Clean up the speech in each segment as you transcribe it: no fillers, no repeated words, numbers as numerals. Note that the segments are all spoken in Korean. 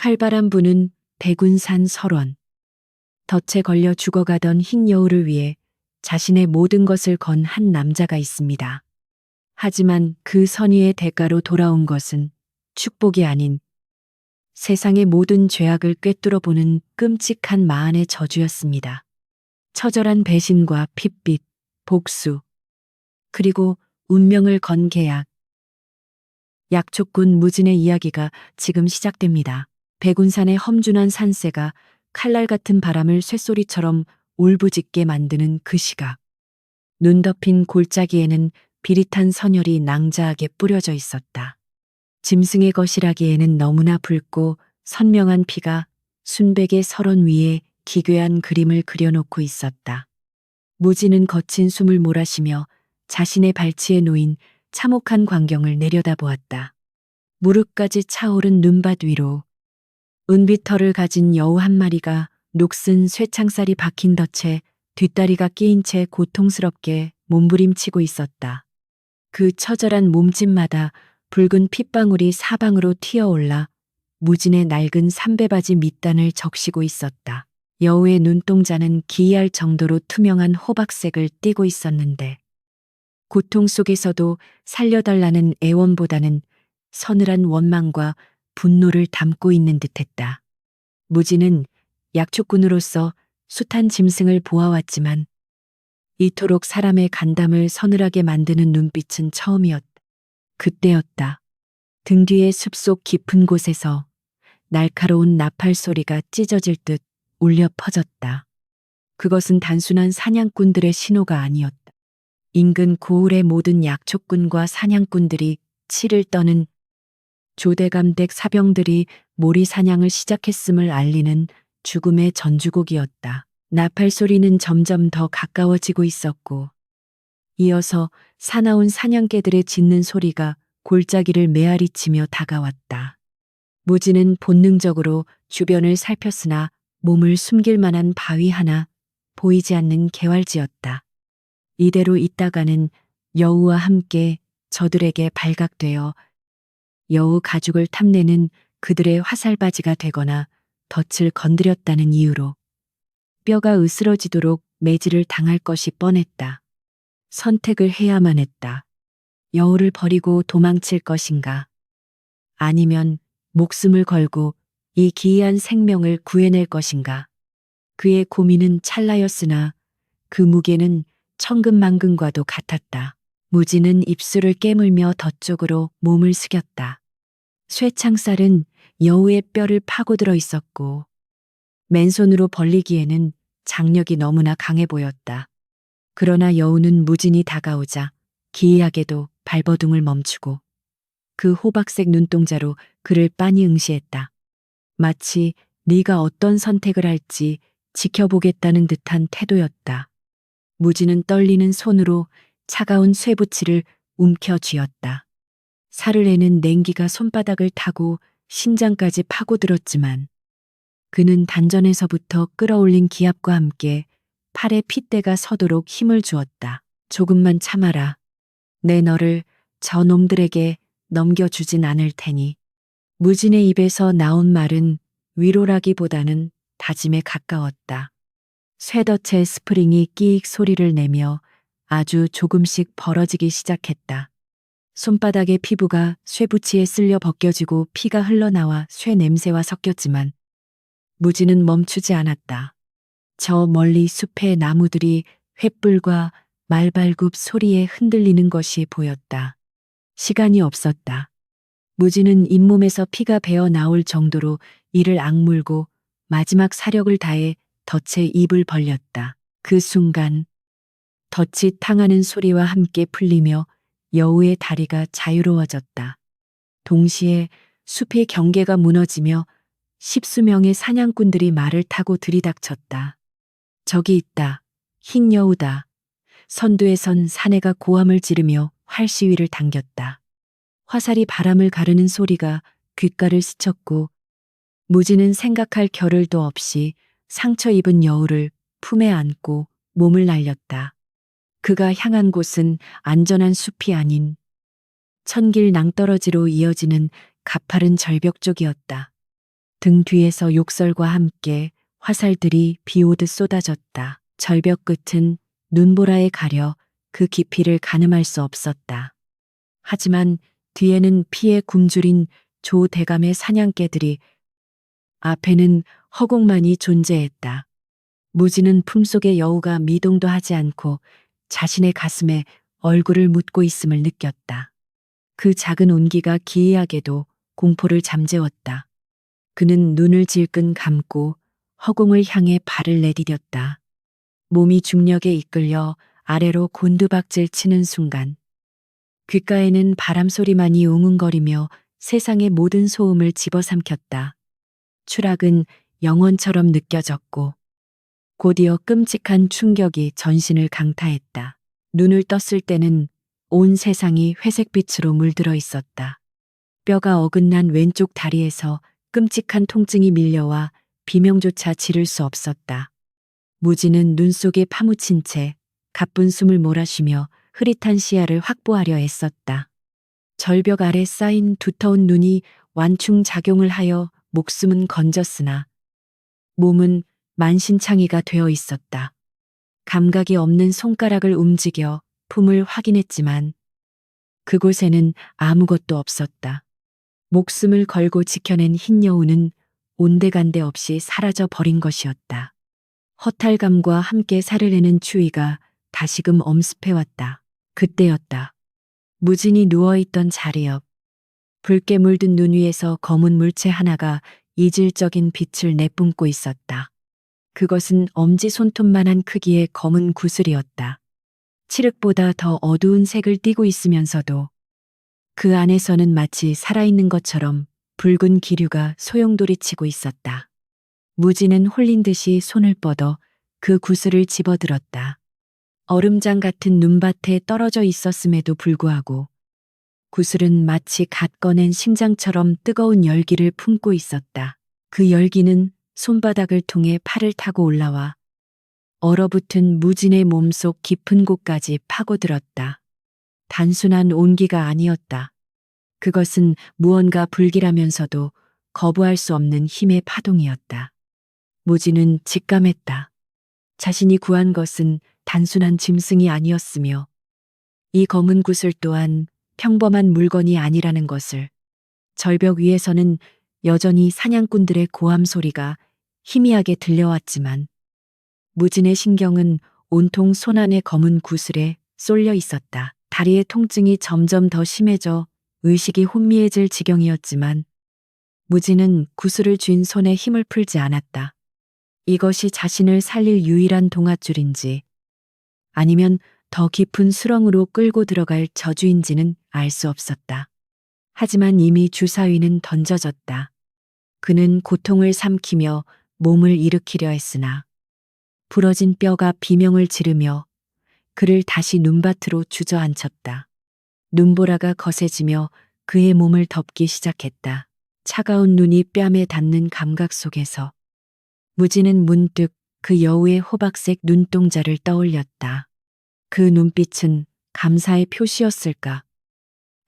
칼바람 부는 백운산 설원. 덫에 걸려 죽어가던 흰 여우를 위해 자신의 모든 것을 건 한 남자가 있습니다. 하지만 그 선의의 대가로 돌아온 것은 축복이 아닌 세상의 모든 죄악을 꿰뚫어 보는 끔찍한 마한의 저주였습니다. 처절한 배신과 핏빛, 복수, 그리고 운명을 건 계약. 약초꾼 무진의 이야기가 지금 시작됩니다. 백운산의 험준한 산세가 칼날 같은 바람을 쇳소리처럼 울부짖게 만드는 그 시각. 눈 덮인 골짜기에는 비릿한 선혈이 낭자하게 뿌려져 있었다. 짐승의 것이라기에는 너무나 붉고 선명한 피가 순백의 설원 위에 기괴한 그림을 그려놓고 있었다. 무진은 거친 숨을 몰아쉬며 자신의 발치에 놓인 참혹한 광경을 내려다보았다. 무릎까지 차오른 눈밭 위로 은비털을 가진 여우 한 마리가 녹슨 쇠창살이 박힌 덫에 뒷다리가 끼인 채 고통스럽게 몸부림치고 있었다. 그 처절한 몸짓마다 붉은 핏방울이 사방으로 튀어올라 무진의 낡은 삼배바지 밑단을 적시고 있었다. 여우의 눈동자는 기이할 정도로 투명한 호박색을 띠고 있었는데 고통 속에서도 살려달라는 애원보다는 서늘한 원망과 분노를 담고 있는 듯했다. 무진은 약초꾼으로서 숱한 짐승을 보아왔지만 이토록 사람의 간담을 서늘하게 만드는 눈빛은 처음이었다. 그때였다. 등 뒤의 숲속 깊은 곳에서 날카로운 나팔 소리가 찢어질 듯 울려 퍼졌다. 그것은 단순한 사냥꾼들의 신호가 아니었다. 인근 고을의 모든 약초꾼과 사냥꾼들이 치를 떠는 조대감댁 사병들이 모리 사냥을 시작했음을 알리는 죽음의 전주곡이었다. 나팔 소리는 점점 더 가까워지고 있었고 이어서 사나운 사냥개들의 짖는 소리가 골짜기를 메아리치며 다가왔다. 무진은 본능적으로 주변을 살폈으나 몸을 숨길 만한 바위 하나 보이지 않는 개활지였다. 이대로 있다가는 여우와 함께 저들에게 발각되어 여우 가죽을 탐내는 그들의 화살바지가 되거나 덫을 건드렸다는 이유로 뼈가 으스러지도록 매질을 당할 것이 뻔했다. 선택을 해야만 했다. 여우를 버리고 도망칠 것인가? 아니면 목숨을 걸고 이 기이한 생명을 구해낼 것인가? 그의 고민은 찰나였으나 그 무게는 천근만근과도 같았다. 무진은 입술을 깨물며 덫 쪽으로 몸을 숙였다. 쇠창살은 여우의 뼈를 파고들어 있었고 맨손으로 벌리기에는 장력이 너무나 강해 보였다. 그러나 여우는 무진이 다가오자 기이하게도 발버둥을 멈추고 그 호박색 눈동자로 그를 빤히 응시했다. 마치 네가 어떤 선택을 할지 지켜보겠다는 듯한 태도였다. 무진은 떨리는 손으로 차가운 쇠붙이를 움켜쥐었다. 살을 내는 냉기가 손바닥을 타고 심장까지 파고들었지만 그는 단전에서부터 끌어올린 기압과 함께 팔에 핏대가 서도록 힘을 주었다. 조금만 참아라. 내 너를 저 놈들에게 넘겨주진 않을 테니. 무진의 입에서 나온 말은 위로라기보다는 다짐에 가까웠다. 쇠덫의 스프링이 끼익 소리를 내며 아주 조금씩 벌어지기 시작했다. 손바닥의 피부가 쇠붙이에 쓸려 벗겨지고 피가 흘러나와 쇠 냄새와 섞였지만 무진은 멈추지 않았다. 저 멀리 숲의 나무들이 횃불과 말발굽 소리에 흔들리는 것이 보였다. 시간이 없었다. 무진은 잇몸에서 피가 배어 나올 정도로 이를 악물고 마지막 사력을 다해 덫에 입을 벌렸다. 그 순간 덫이 탕하는 소리와 함께 풀리며 여우의 다리가 자유로워졌다. 동시에 숲의 경계가 무너지며 십수명의 사냥꾼들이 말을 타고 들이닥쳤다. 저기 있다. 흰 여우다. 선두에선 사내가 고함을 지르며 활시위를 당겼다. 화살이 바람을 가르는 소리가 귓가를 스쳤고 무진은 생각할 겨를도 없이 상처 입은 여우를 품에 안고 몸을 날렸다. 그가 향한 곳은 안전한 숲이 아닌 천길 낭떠러지로 이어지는 가파른 절벽 쪽이었다. 등 뒤에서 욕설과 함께 화살들이 비오듯 쏟아졌다. 절벽 끝은 눈보라에 가려 그 깊이를 가늠할 수 없었다. 하지만 뒤에는 피에 굶주린 조대감의 사냥개들이, 앞에는 허공만이 존재했다. 무지는 품속의 여우가 미동도 하지 않고 자신의 가슴에 얼굴을 묻고 있음을 느꼈다. 그 작은 온기가 기이하게도 공포를 잠재웠다. 그는 눈을 질끈 감고 허공을 향해 발을 내디뎠다. 몸이 중력에 이끌려 아래로 곤두박질 치는 순간 귓가에는 바람 소리만이 웅웅거리며 세상의 모든 소음을 집어삼켰다. 추락은 영원처럼 느껴졌고 곧이어 끔찍한 충격이 전신을 강타했다. 눈을 떴을 때는 온 세상이 회색빛으로 물들어 있었다. 뼈가 어긋난 왼쪽 다리에서 끔찍한 통증이 밀려와 비명조차 지를 수 없었다. 무지는 눈 속에 파묻힌 채 가쁜 숨을 몰아쉬며 흐릿한 시야를 확보하려 애썼다. 절벽 아래 쌓인 두터운 눈이 완충작용을 하여 목숨은 건졌으나 몸은 만신창이가 되어 있었다. 감각이 없는 손가락을 움직여 품을 확인했지만 그곳에는 아무것도 없었다. 목숨을 걸고 지켜낸 흰 여우는 온데간데 없이 사라져 버린 것이었다. 허탈감과 함께 살을 내는 추위가 다시금 엄습해왔다. 그때였다. 무진이 누워있던 자리 옆 붉게 물든 눈 위에서 검은 물체 하나가 이질적인 빛을 내뿜고 있었다. 그것은 엄지 손톱만한 크기의 검은 구슬이었다. 칠흑보다 더 어두운 색을 띠고 있으면서도 그 안에서는 마치 살아있는 것처럼 붉은 기류가 소용돌이치고 있었다. 무지는 홀린 듯이 손을 뻗어 그 구슬을 집어들었다. 얼음장 같은 눈밭에 떨어져 있었음에도 불구하고 구슬은 마치 갓 꺼낸 심장처럼 뜨거운 열기를 품고 있었다. 그 열기는 손바닥을 통해 팔을 타고 올라와 얼어붙은 무진의 몸속 깊은 곳까지 파고들었다. 단순한 온기가 아니었다. 그것은 무언가 불길하면서도 거부할 수 없는 힘의 파동이었다. 무진은 직감했다. 자신이 구한 것은 단순한 짐승이 아니었으며 이 검은 구슬 또한 평범한 물건이 아니라는 것을. 절벽 위에서는 여전히 사냥꾼들의 고함 소리가 희미하게 들려왔지만 무진의 신경은 온통 손안의 검은 구슬에 쏠려 있었다. 다리의 통증이 점점 더 심해져 의식이 혼미해질 지경이었지만 무진은 구슬을 쥔 손에 힘을 풀지 않았다. 이것이 자신을 살릴 유일한 동아줄인지 아니면 더 깊은 수렁으로 끌고 들어갈 저주인지는 알 수 없었다. 하지만 이미 주사위는 던져졌다. 그는 고통을 삼키며 몸을 일으키려 했으나 부러진 뼈가 비명을 지르며 그를 다시 눈밭으로 주저앉혔다. 눈보라가 거세지며 그의 몸을 덮기 시작했다. 차가운 눈이 뺨에 닿는 감각 속에서 무지는 문득 그 여우의 호박색 눈동자를 떠올렸다. 그 눈빛은 감사의 표시였을까?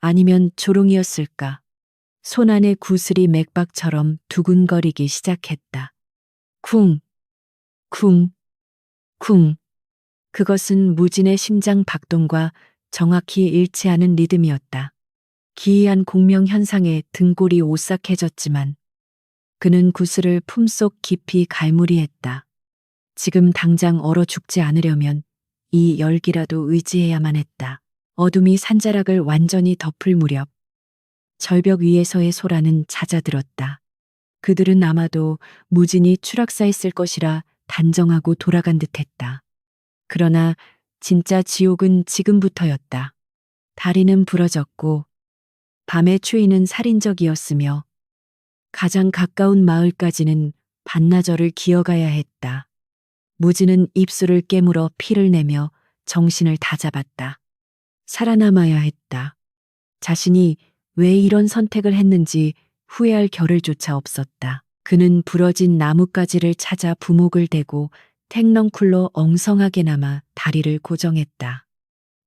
아니면 조롱이었을까? 손안의 구슬이 맥박처럼 두근거리기 시작했다. 쿵, 쿵, 쿵. 그것은 무진의 심장 박동과 정확히 일치하는 리듬이었다. 기이한 공명 현상에 등골이 오싹해졌지만 그는 구슬을 품속 깊이 갈무리했다. 지금 당장 얼어 죽지 않으려면 이 열기라도 의지해야만 했다. 어둠이 산자락을 완전히 덮을 무렵 절벽 위에서의 소라는 잦아들었다. 그들은 아마도 무진이 추락사했을 것이라 단정하고 돌아간 듯했다. 그러나 진짜 지옥은 지금부터였다. 다리는 부러졌고 밤의 추위는 살인적이었으며 가장 가까운 마을까지는 반나절을 기어가야 했다. 무지는 입술을 깨물어 피를 내며 정신을 다잡았다. 살아남아야 했다. 자신이 왜 이런 선택을 했는지 후회할 겨를조차 없었다. 그는 부러진 나뭇가지를 찾아 부목을 대고 택렁쿨로 엉성하게나마 다리를 고정했다.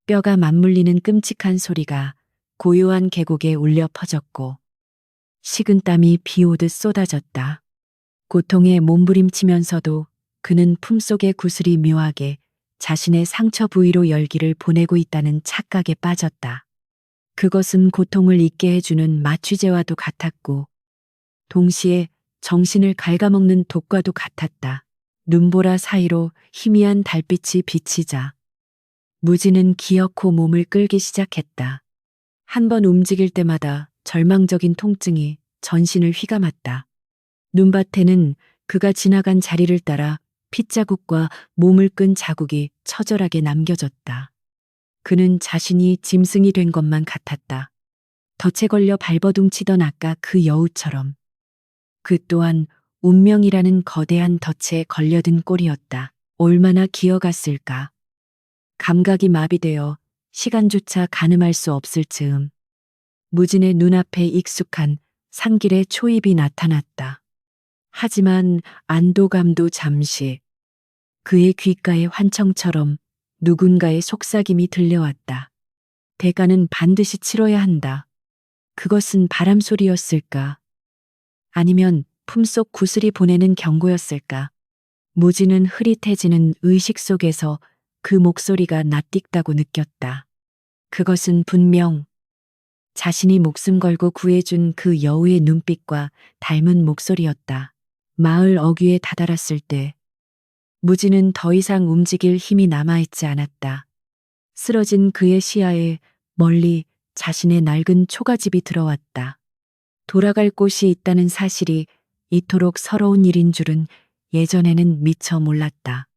뼈가 맞물리는 끔찍한 소리가 고요한 계곡에 울려 퍼졌고 식은땀이 비 오듯 쏟아졌다. 고통에 몸부림치면서도 그는 품속의 구슬이 묘하게 자신의 상처 부위로 열기를 보내고 있다는 착각에 빠졌다. 그것은 고통을 잊게 해주는 마취제와도 같았고, 동시에 정신을 갉아먹는 독과도 같았다. 눈보라 사이로 희미한 달빛이 비치자 무지는 기어코 몸을 끌기 시작했다. 한 번 움직일 때마다 절망적인 통증이 전신을 휘감았다. 눈밭에는 그가 지나간 자리를 따라 핏자국과 몸을 끈 자국이 처절하게 남겨졌다. 그는 자신이 짐승이 된 것만 같았다. 덫에 걸려 발버둥 치던 아까 그 여우처럼. 그 또한 운명이라는 거대한 덫에 걸려든 꼴이었다. 얼마나 기어갔을까. 감각이 마비되어 시간조차 가늠할 수 없을 즈음. 무진의 눈앞에 익숙한 상길의 초입이 나타났다. 하지만 안도감도 잠시. 그의 귓가에 환청처럼 누군가의 속삭임이 들려왔다. 대가는 반드시 치러야 한다. 그것은 바람소리였을까? 아니면 품속 구슬이 보내는 경고였을까? 무지는 흐릿해지는 의식 속에서 그 목소리가 낯익다고 느꼈다. 그것은 분명 자신이 목숨 걸고 구해준 그 여우의 눈빛과 닮은 목소리였다. 마을 어귀에 다다랐을 때 무지는 더 이상 움직일 힘이 남아있지 않았다. 쓰러진 그의 시야에 멀리 자신의 낡은 초가집이 들어왔다. 돌아갈 곳이 있다는 사실이 이토록 서러운 일인 줄은 예전에는 미처 몰랐다.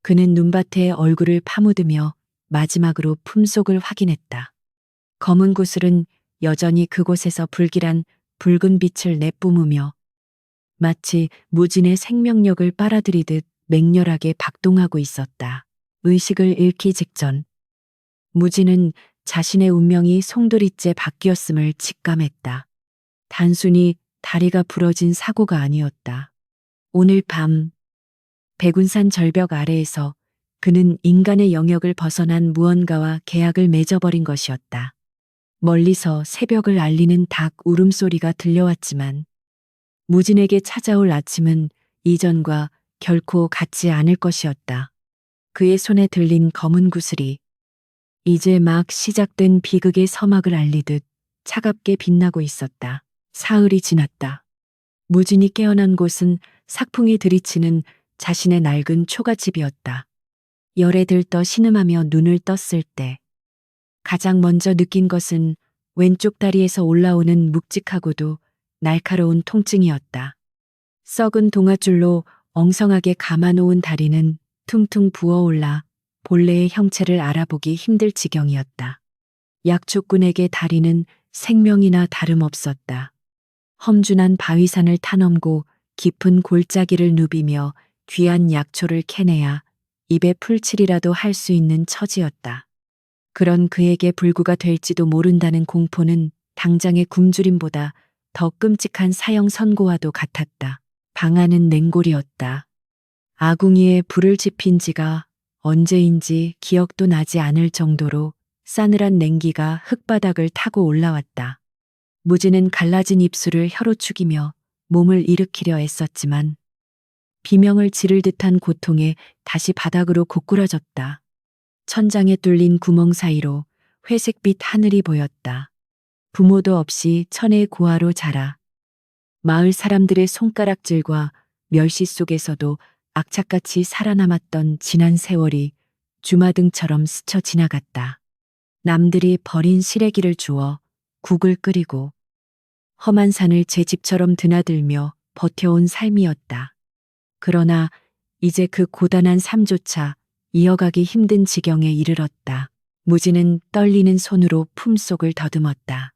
그는 눈밭에 얼굴을 파묻으며 마지막으로 품속을 확인했다. 검은 구슬은 여전히 그곳에서 불길한 붉은 빛을 내뿜으며 마치 무진의 생명력을 빨아들이듯 맹렬하게 박동하고 있었다. 의식을 잃기 직전 무진은 자신의 운명이 송두리째 바뀌었음을 직감했다. 단순히 다리가 부러진 사고가 아니었다. 오늘 밤 백운산 절벽 아래에서 그는 인간의 영역을 벗어난 무언가와 계약을 맺어버린 것이었다. 멀리서 새벽을 알리는 닭 울음소리가 들려왔지만 무진에게 찾아올 아침은 이전과 결코 같지 않을 것이었다. 그의 손에 들린 검은 구슬이 이제 막 시작된 비극의 서막을 알리듯 차갑게 빛나고 있었다. 사흘이 지났다. 무진이 깨어난 곳은 삭풍이 들이치는 자신의 낡은 초가집이었다. 열에 들떠 신음하며 눈을 떴을 때 가장 먼저 느낀 것은 왼쪽 다리에서 올라오는 묵직하고도 날카로운 통증이었다. 썩은 동아줄로 엉성하게 감아놓은 다리는 퉁퉁 부어올라 본래의 형체를 알아보기 힘들 지경이었다. 약초꾼에게 다리는 생명이나 다름없었다. 험준한 바위산을 타넘고 깊은 골짜기를 누비며 귀한 약초를 캐내야 입에 풀칠이라도 할 수 있는 처지였다. 그런 그에게 불구가 될지도 모른다는 공포는 당장의 굶주림보다 더 끔찍한 사형 선고와도 같았다. 방 안은 냉골이었다. 아궁이에 불을 지핀 지가 언제인지 기억도 나지 않을 정도로 싸늘한 냉기가 흙바닥을 타고 올라왔다. 무지는 갈라진 입술을 혀로 축이며 몸을 일으키려 애썼지만 비명을 지를 듯한 고통에 다시 바닥으로 고꾸라졌다. 천장에 뚫린 구멍 사이로 회색빛 하늘이 보였다. 부모도 없이 천의 고아로 자라 마을 사람들의 손가락질과 멸시 속에서도 악착같이 살아남았던 지난 세월이 주마등처럼 스쳐 지나갔다. 남들이 버린 시래기를 주워 국을 끓이고 험한 산을 제 집처럼 드나들며 버텨온 삶이었다. 그러나 이제 그 고단한 삶조차 이어가기 힘든 지경에 이르렀다. 무지는 떨리는 손으로 품속을 더듬었다.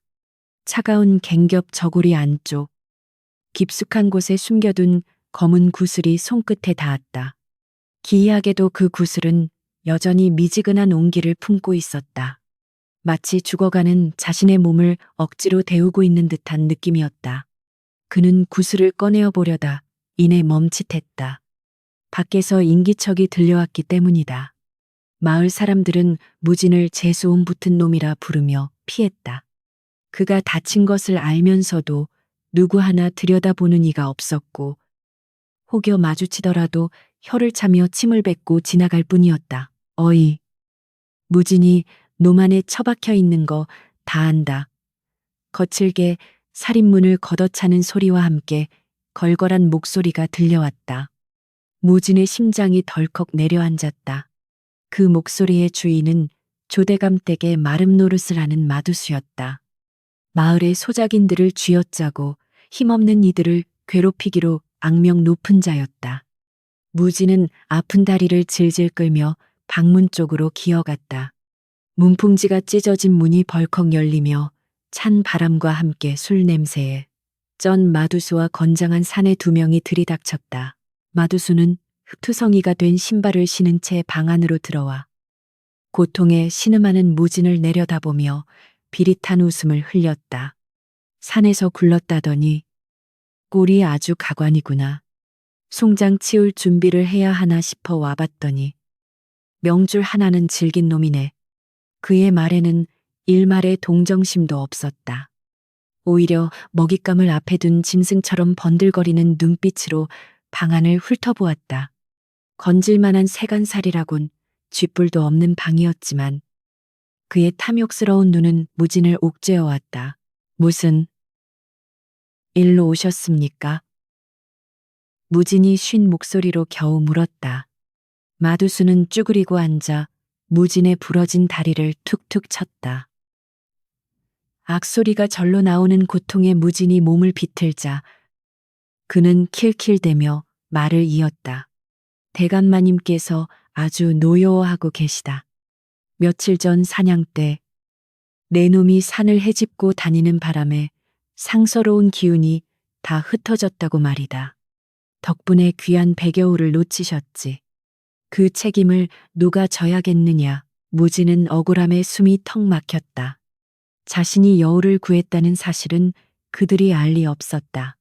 차가운 갱겹 저고리 안쪽 깊숙한 곳에 숨겨둔 검은 구슬이 손끝에 닿았다. 기이하게도 그 구슬은 여전히 미지근한 온기를 품고 있었다. 마치 죽어가는 자신의 몸을 억지로 데우고 있는 듯한 느낌이었다. 그는 구슬을 꺼내어 보려다 이내 멈칫했다. 밖에서 인기척이 들려왔기 때문이다. 마을 사람들은 무진을 재수온 붙은 놈이라 부르며 피했다. 그가 다친 것을 알면서도 누구 하나 들여다보는 이가 없었고 혹여 마주치더라도 혀를 차며 침을 뱉고 지나갈 뿐이었다. 어이, 무진이 놈 안에 처박혀 있는 거 다 안다. 거칠게 살인문을 걷어차는 소리와 함께 걸걸한 목소리가 들려왔다. 무진의 심장이 덜컥 내려앉았다. 그 목소리의 주인은 조대감 댁의 마름 노릇을 하는 마두수였다. 마을의 소작인들을 쥐어짜고 힘없는 이들을 괴롭히기로 악명 높은 자였다. 무진은 아픈 다리를 질질 끌며 방문 쪽으로 기어갔다. 문풍지가 찢어진 문이 벌컥 열리며 찬 바람과 함께 술 냄새에 쩐 마두수와 건장한 사내 두 명이 들이닥쳤다. 마두수는 흑투성이가 된 신발을 신은 채 방 안으로 들어와 고통에 신음하는 무진을 내려다보며 비릿한 웃음을 흘렸다. 산에서 굴렀다더니 꼴이 아주 가관이구나. 송장 치울 준비를 해야 하나 싶어 와봤더니 명줄 하나는 질긴 놈이네. 그의 말에는 일말의 동정심도 없었다. 오히려 먹잇감을 앞에 둔 짐승처럼 번들거리는 눈빛으로 방안을 훑어보았다. 건질만한 세간살이라곤 쥐뿔도 없는 방이었지만 그의 탐욕스러운 눈은 무진을 옥죄어왔다. 무슨 일로 오셨습니까? 무진이 쉰 목소리로 겨우 물었다. 마두수는 쭈그리고 앉아 무진의 부러진 다리를 툭툭 쳤다. 악소리가 절로 나오는 고통에 무진이 몸을 비틀자 그는 킬킬대며 말을 이었다. 대감마님께서 아주 노여워하고 계시다. 며칠 전 사냥 때 내 놈이 산을 헤집고 다니는 바람에 상서로운 기운이 다 흩어졌다고 말이다. 덕분에 귀한 배겨울을 놓치셨지. 그 책임을 누가 져야겠느냐. 무진은 억울함에 숨이 턱 막혔다. 자신이 여우를 구했다는 사실은 그들이 알 리 없었다.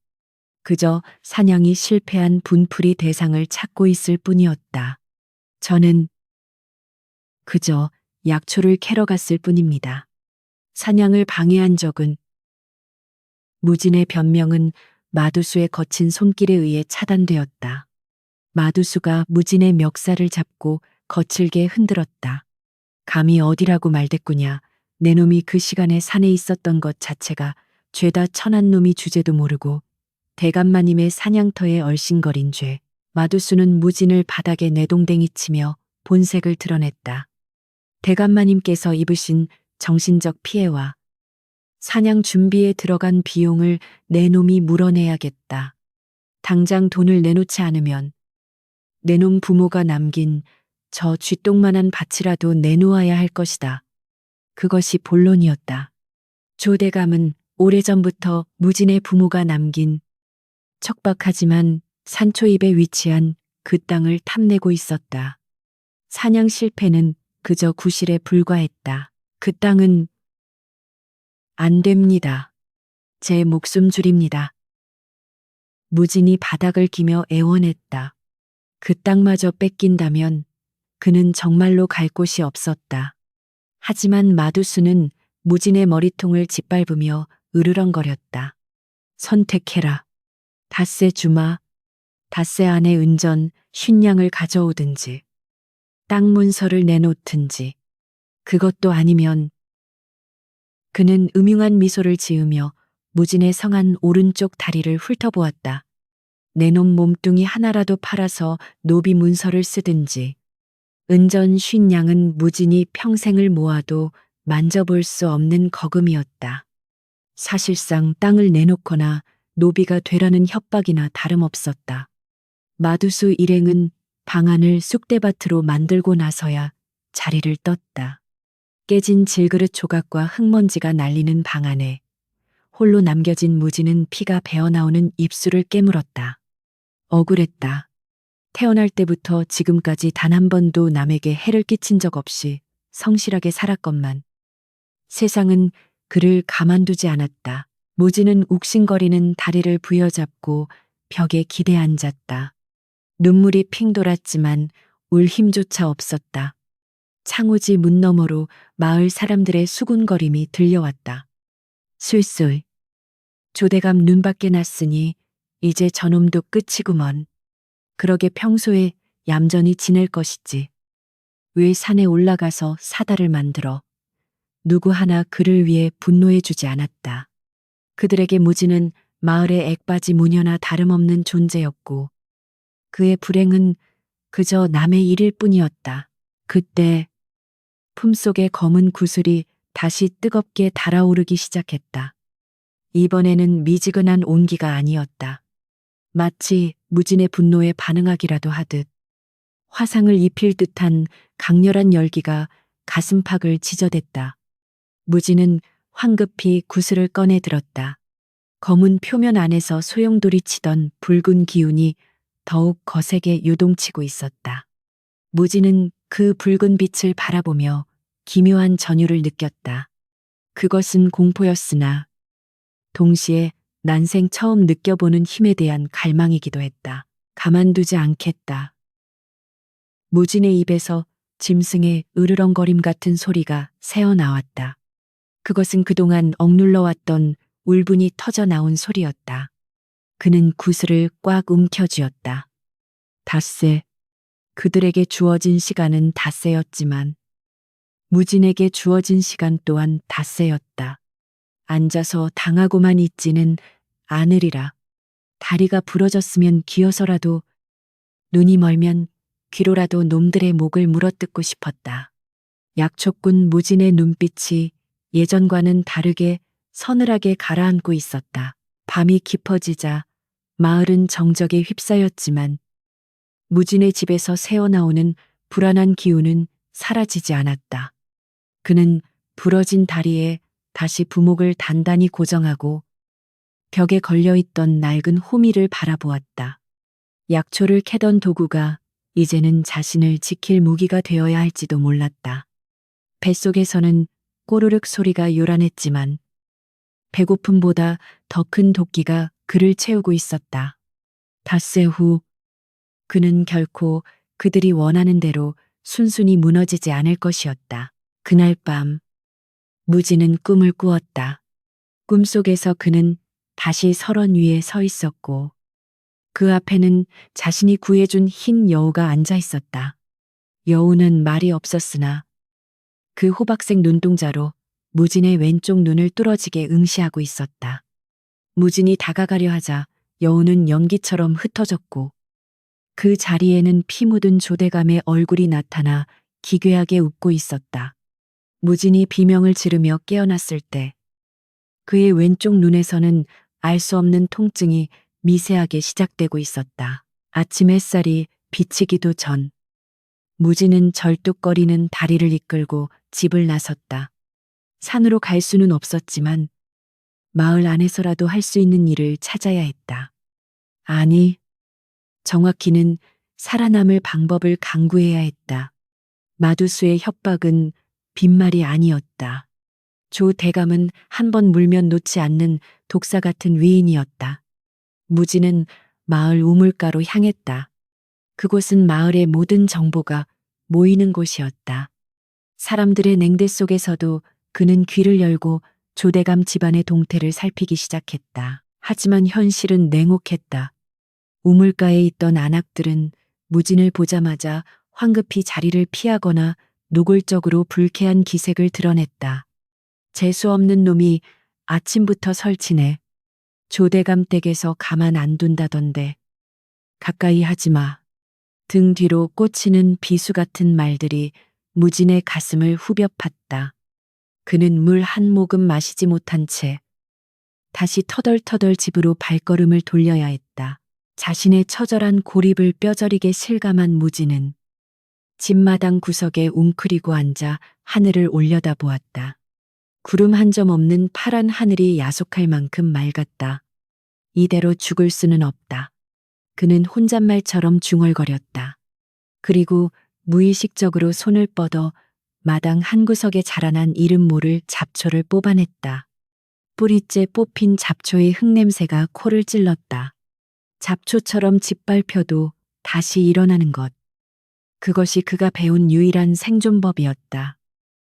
그저 사냥이 실패한 분풀이 대상을 찾고 있을 뿐이었다. 저는 그저 약초를 캐러 갔을 뿐입니다. 사냥을 방해한 적은 무진의 변명은 마두수의 거친 손길에 의해 차단되었다. 마두수가 무진의 멱살을 잡고 거칠게 흔들었다. 감히 어디라고 말댔구냐. 내 놈이 그 시간에 산에 있었던 것 자체가 죄다 천한 놈이 주제도 모르고 대감마님의 사냥터에 얼씬거린 죄. 마두수는 무진을 바닥에 내동댕이 치며 본색을 드러냈다. 대감마님께서 입으신 정신적 피해와 사냥 준비에 들어간 비용을 내 놈이 물어내야겠다. 당장 돈을 내놓지 않으면 내 놈 부모가 남긴 저 쥐똥만한 밭이라도 내놓아야 할 것이다. 그것이 본론이었다. 조대감은 오래전부터 무진의 부모가 남긴 척박하지만 산초입에 위치한 그 땅을 탐내고 있었다. 사냥 실패는 그저 구실에 불과했다. 그 땅은 안 됩니다. 제 목숨 줄입니다. 무진이 바닥을 기며 애원했다. 그 땅마저 뺏긴다면 그는 정말로 갈 곳이 없었다. 하지만 마두수는 무진의 머리통을 짓밟으며 으르렁거렸다. 선택해라. 닷새 주마, 닷새 안에 은전 50냥을 가져오든지 땅 문서를 내놓든지 그것도 아니면 그는 음흉한 미소를 지으며 무진의 성한 오른쪽 다리를 훑어보았다. 내 놈 몸뚱이 하나라도 팔아서 노비 문서를 쓰든지 은전 50냥은 무진이 평생을 모아도 만져볼 수 없는 거금이었다. 사실상 땅을 내놓거나 노비가 되라는 협박이나 다름없었다. 마두수 일행은 방안을 쑥대밭으로 만들고 나서야 자리를 떴다. 깨진 질그릇 조각과 흙먼지가 날리는 방 안에 홀로 남겨진 무진은 피가 배어나오는 입술을 깨물었다. 억울했다. 태어날 때부터 지금까지 단 한 번도 남에게 해를 끼친 적 없이 성실하게 살았건만 세상은 그를 가만두지 않았다. 무진은 욱신거리는 다리를 부여잡고 벽에 기대 앉았다. 눈물이 핑 돌았지만 울 힘조차 없었다. 창호지 문 너머로 마을 사람들의 수군거림이 들려왔다. 술술. 조대감 눈밖에 났으니 이제 저놈도 끝이구먼. 그러게 평소에 얌전히 지낼 것이지. 왜 산에 올라가서 사다를 만들어. 누구 하나 그를 위해 분노해 주지 않았다. 그들에게 무지는 마을의 액바지 무녀나 다름없는 존재였고 그의 불행은 그저 남의 일일 뿐이었다. 그때 품속의 검은 구슬이 다시 뜨겁게 달아오르기 시작했다. 이번에는 미지근한 온기가 아니었다. 마치 무진의 분노에 반응하기라도 하듯 화상을 입힐 듯한 강렬한 열기가 가슴팍을 찢어댔다. 무진은 황급히 구슬을 꺼내 들었다. 검은 표면 안에서 소용돌이 치던 붉은 기운이 더욱 거세게 요동치고 있었다. 무진은 그 붉은 빛을 바라보며 기묘한 전율을 느꼈다. 그것은 공포였으나 동시에 난생 처음 느껴보는 힘에 대한 갈망이기도 했다. 가만두지 않겠다. 무진의 입에서 짐승의 으르렁거림 같은 소리가 새어나왔다. 그것은 그동안 억눌러왔던 울분이 터져 나온 소리였다. 그는 구슬을 꽉 움켜쥐었다. 닷새, 그들에게 주어진 시간은 닷새였지만 무진에게 주어진 시간 또한 닷새였다. 앉아서 당하고만 있지는 않으리라. 다리가 부러졌으면 기어서라도, 눈이 멀면 귀로라도 놈들의 목을 물어뜯고 싶었다. 약초꾼 무진의 눈빛이 예전과는 다르게 서늘하게 가라앉고 있었다. 밤이 깊어지자 마을은 정적에 휩싸였지만 무진의 집에서 새어나오는 불안한 기운은 사라지지 않았다. 그는 부러진 다리에 다시 부목을 단단히 고정하고 벽에 걸려있던 낡은 호미를 바라보았다. 약초를 캐던 도구가 이제는 자신을 지킬 무기가 되어야 할지도 몰랐다. 뱃속에서는 꼬르륵 소리가 요란했지만 배고픔보다 더 큰 도끼가 그를 채우고 있었다. 닷새 후 그는 결코 그들이 원하는 대로 순순히 무너지지 않을 것이었다. 그날 밤 무진은 꿈을 꾸었다. 꿈속에서 그는 다시 설원 위에 서 있었고 그 앞에는 자신이 구해준 흰 여우가 앉아 있었다. 여우는 말이 없었으나 그 호박색 눈동자로 무진의 왼쪽 눈을 뚫어지게 응시하고 있었다. 무진이 다가가려 하자 여우는 연기처럼 흩어졌고 그 자리에는 피 묻은 조대감의 얼굴이 나타나 기괴하게 웃고 있었다. 무진이 비명을 지르며 깨어났을 때 그의 왼쪽 눈에서는 알 수 없는 통증이 미세하게 시작되고 있었다. 아침 햇살이 비치기도 전 무진은 절뚝거리는 다리를 이끌고 집을 나섰다. 산으로 갈 수는 없었지만 마을 안에서라도 할 수 있는 일을 찾아야 했다. 아니, 정확히는 살아남을 방법을 강구해야 했다. 마두수의 협박은 빈말이 아니었다. 조 대감은 한 번 물면 놓지 않는 독사 같은 위인이었다. 무진은 마을 우물가로 향했다. 그곳은 마을의 모든 정보가 모이는 곳이었다. 사람들의 냉대 속에서도 그는 귀를 열고 조대감 집안의 동태를 살피기 시작했다. 하지만 현실은 냉혹했다. 우물가에 있던 안악들은 무진을 보자마자 황급히 자리를 피하거나 노골적으로 불쾌한 기색을 드러냈다. 재수 없는 놈이 아침부터 설치네. 조대감 댁에서 가만 안 둔다던데. 가까이 하지 마. 등 뒤로 꽂히는 비수 같은 말들이 무진의 가슴을 후벼 팠다. 그는 물 한 모금 마시지 못한 채 다시 터덜터덜 집으로 발걸음을 돌려야 했다. 자신의 처절한 고립을 뼈저리게 실감한 무진은 집마당 구석에 웅크리고 앉아 하늘을 올려다보았다. 구름 한 점 없는 파란 하늘이 야속할 만큼 맑았다. 이대로 죽을 수는 없다. 그는 혼잣말처럼 중얼거렸다. 그리고 무의식적으로 손을 뻗어 마당 한 구석에 자라난 이름 모를 잡초를 뽑아냈다. 뿌리째 뽑힌 잡초의 흙냄새가 코를 찔렀다. 잡초처럼 짓밟혀도 다시 일어나는 것. 그것이 그가 배운 유일한 생존법이었다.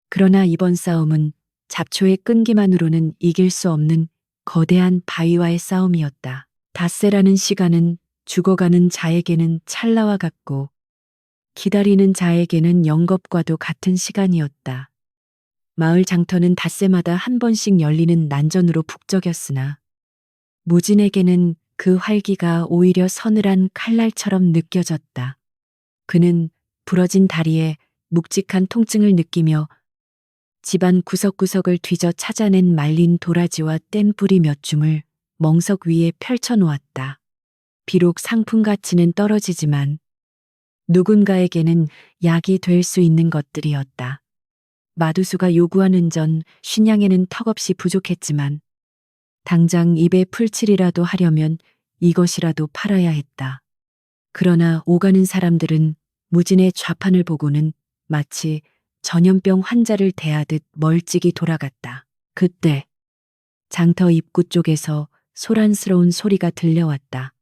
그러나 이번 싸움은 잡초의 끈기만으로는 이길 수 없는 거대한 바위와의 싸움이었다. 닷새라는 시간은 죽어가는 자에게는 찰나와 같고 기다리는 자에게는 영겁과도 같은 시간이었다. 마을 장터는 닷새마다 한 번씩 열리는 난전으로 북적였으나 무진에게는 그 활기가 오히려 서늘한 칼날처럼 느껴졌다. 그는 부러진 다리에 묵직한 통증을 느끼며 집안 구석구석을 뒤져 찾아낸 말린 도라지와 뗀 뿌리 몇 줌을 멍석 위에 펼쳐 놓았다. 비록 상품 가치는 떨어지지만 누군가에게는 약이 될 수 있는 것들이었다. 마두수가 요구하는 전 쉰양에는 턱없이 부족했지만 당장 입에 풀칠이라도 하려면 이것이라도 팔아야 했다. 그러나 오가는 사람들은 무진의 좌판을 보고는 마치 전염병 환자를 대하듯 멀찍이 돌아갔다. 그때 장터 입구 쪽에서 소란스러운 소리가 들려왔다.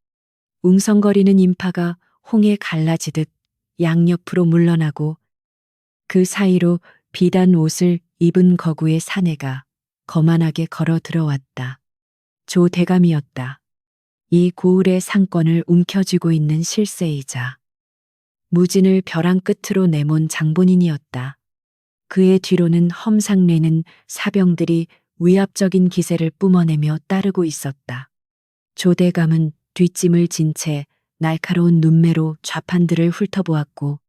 웅성거리는 인파가 홍에 갈라지듯 양옆으로 물러나고 그 사이로 비단 옷을 입은 거구의 사내가 거만하게 걸어 들어왔다. 조 대감이었다. 이 고을의 상권을 움켜쥐고 있는 실세이자 무진을 벼랑 끝으로 내몬 장본인이었다. 그의 뒤로는 험상례는 사병들이 위압적인 기세를 뿜어내며 따르고 있었다. 조 대감은 뒷짐을 진 채 날카로운 눈매로 좌판들을 훑어보았고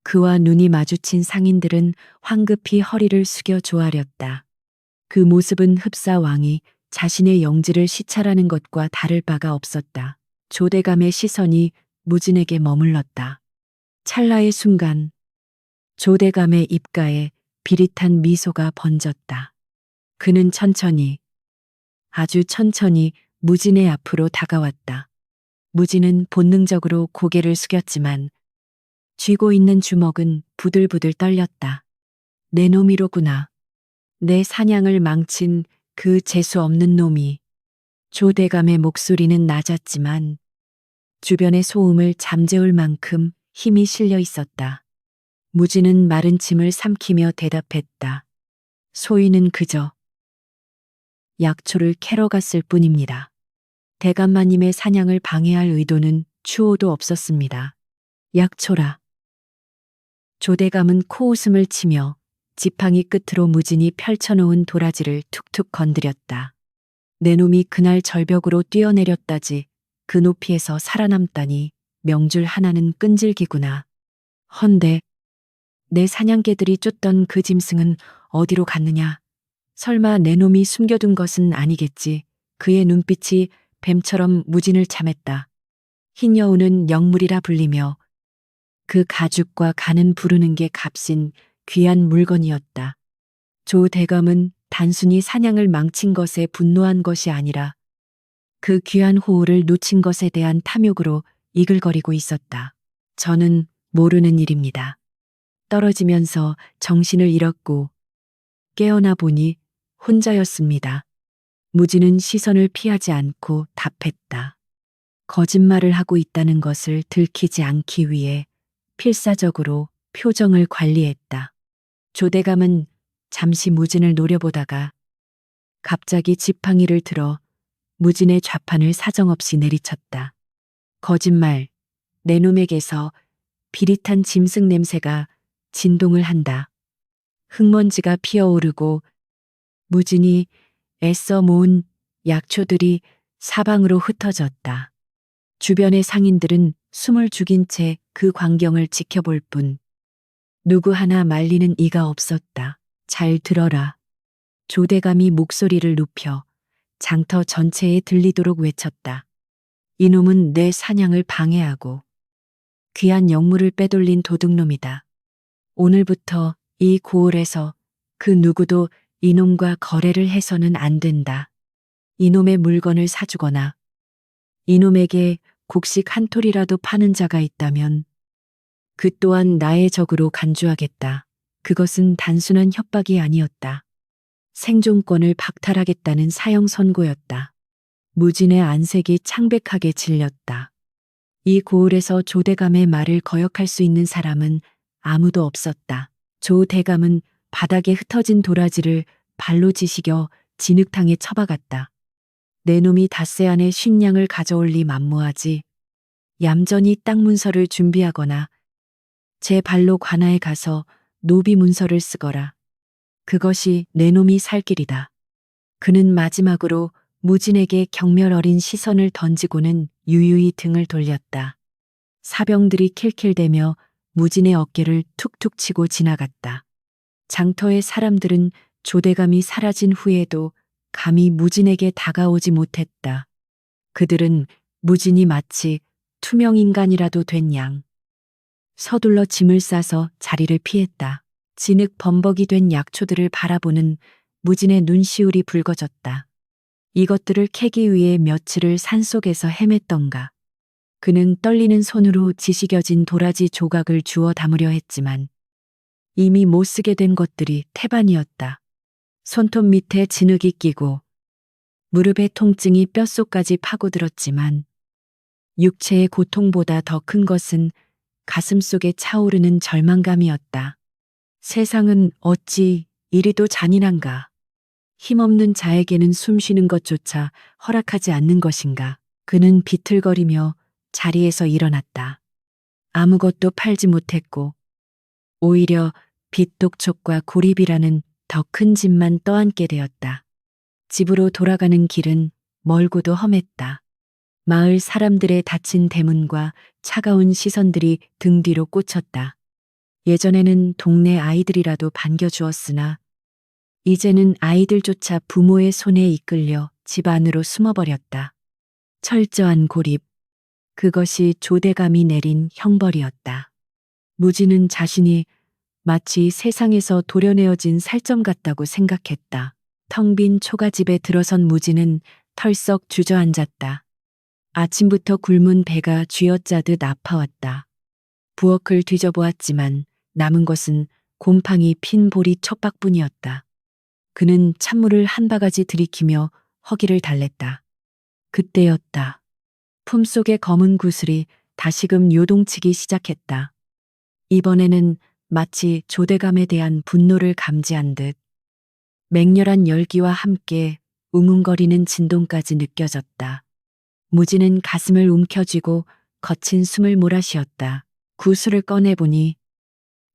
그와 눈이 마주친 상인들은 황급히 허리를 숙여 조아렸다. 그 모습은 흡사 왕이 자신의 영지를 시찰하는 것과 다를 바가 없었다. 조대감의 시선이 무진에게 머물렀다. 찰나의 순간 조대감의 입가에 비릿한 미소가 번졌다. 그는 천천히, 아주 천천히 무진의 앞으로 다가왔다. 무진은 본능적으로 고개를 숙였지만 쥐고 있는 주먹은 부들부들 떨렸다. 내 놈이로구나. 내 사냥을 망친 그 재수 없는 놈이. 조대감의 목소리는 낮았지만 주변의 소음을 잠재울 만큼 힘이 실려 있었다. 무진은 마른 침을 삼키며 대답했다. 소인은 그저 약초를 캐러 갔을 뿐입니다. 대감마님의 사냥을 방해할 의도는 추호도 없었습니다. 약초라. 조대감은 코웃음을 치며 지팡이 끝으로 무진이 펼쳐놓은 도라지를 툭툭 건드렸다. 내 놈이 그날 절벽으로 뛰어내렸다지 그 높이에서 살아남다니 명줄 하나는 끈질기구나. 헌데 내 사냥개들이 쫓던 그 짐승은 어디로 갔느냐? 설마 내 놈이 숨겨둔 것은 아니겠지. 그의 눈빛이 뱀처럼 무진을 참했다. 흰 여우는 영물이라 불리며 그 가죽과 간은 부르는 게 값인 귀한 물건이었다. 조 대감은 단순히 사냥을 망친 것에 분노한 것이 아니라 그 귀한 호우를 놓친 것에 대한 탐욕으로 이글거리고 있었다. 저는 모르는 일입니다. 떨어지면서 정신을 잃었고 깨어나 보니 혼자였습니다. 무진은 시선을 피하지 않고 답했다. 거짓말을 하고 있다는 것을 들키지 않기 위해 필사적으로 표정을 관리했다. 조대감은 잠시 무진을 노려보다가 갑자기 지팡이를 들어 무진의 좌판을 사정없이 내리쳤다. 거짓말, 내 놈에게서 비릿한 짐승 냄새가 진동을 한다. 흙먼지가 피어오르고 무진이 애써 모은 약초들이 사방으로 흩어졌다. 주변의 상인들은 숨을 죽인 채 그 광경을 지켜볼 뿐 누구 하나 말리는 이가 없었다. 잘 들어라. 조대감이 목소리를 높여 장터 전체에 들리도록 외쳤다. 이놈은 내 사냥을 방해하고 귀한 영물을 빼돌린 도둑놈이다. 오늘부터 이 고을에서 그 누구도 이놈과 거래를 해서는 안 된다. 이놈의 물건을 사주거나 이놈에게 곡식 한 톨이라도 파는 자가 있다면 그 또한 나의 적으로 간주하겠다. 그것은 단순한 협박이 아니었다. 생존권을 박탈하겠다는 사형 선고였다. 무진의 안색이 창백하게 질렸다. 이 고을에서 조대감의 말을 거역할 수 있는 사람은 아무도 없었다. 조대감은 바닥에 흩어진 도라지를 발로 지시겨 진흙탕에 처박았다. 내 놈이 닷새 안에 식량을 가져올 리 만무하지. 얌전히 땅 문서를 준비하거나 제 발로 관아에 가서 노비 문서를 쓰거라. 그것이 내 놈이 살 길이다. 그는 마지막으로 무진에게 경멸 어린 시선을 던지고는 유유히 등을 돌렸다. 사병들이 킬킬대며 무진의 어깨를 툭툭 치고 지나갔다. 장터의 사람들은 조대감이 사라진 후에도 감히 무진에게 다가오지 못했다. 그들은 무진이 마치 투명인간이라도 된 양. 서둘러 짐을 싸서 자리를 피했다. 진흙 범벅이 된 약초들을 바라보는 무진의 눈시울이 붉어졌다. 이것들을 캐기 위해 며칠을 산속에서 헤맸던가. 그는 떨리는 손으로 지식여진 도라지 조각을 주워 담으려 했지만 이미 못 쓰게 된 것들이 태반이었다. 손톱 밑에 진흙이 끼고 무릎의 통증이 뼛속까지 파고들었지만 육체의 고통보다 더 큰 것은 가슴속에 차오르는 절망감이었다. 세상은 어찌 이리도 잔인한가. 힘없는 자에게는 숨쉬는 것조차 허락하지 않는 것인가. 그는 비틀거리며 자리에서 일어났다. 아무것도 팔지 못했고 오히려 빚독촉과 고립이라는 더 큰 짐만 떠안게 되었다. 집으로 돌아가는 길은 멀고도 험했다. 마을 사람들의 닫힌 대문과 차가운 시선들이 등 뒤로 꽂혔다. 예전에는 동네 아이들이라도 반겨주었으나 이제는 아이들조차 부모의 손에 이끌려 집 안으로 숨어버렸다. 철저한 고립. 그것이 조대감이 내린 형벌이었다. 무진은 자신이 마치 세상에서 도려내어진 살점 같다고 생각했다. 텅 빈 초가집에 들어선 무진은 털썩 주저앉았다. 아침부터 굶은 배가 쥐어짜듯 아파왔다. 부엌을 뒤져보았지만 남은 것은 곰팡이 핀 보리 촉박뿐이었다. 그는 찬물을 한 바가지 들이키며 허기를 달랬다. 그때였다. 품속의 검은 구슬이 다시금 요동치기 시작했다. 이번에는 마치 조대감에 대한 분노를 감지한 듯 맹렬한 열기와 함께 웅웅거리는 진동까지 느껴졌다. 무진은 가슴을 움켜쥐고 거친 숨을 몰아쉬었다. 구슬을 꺼내보니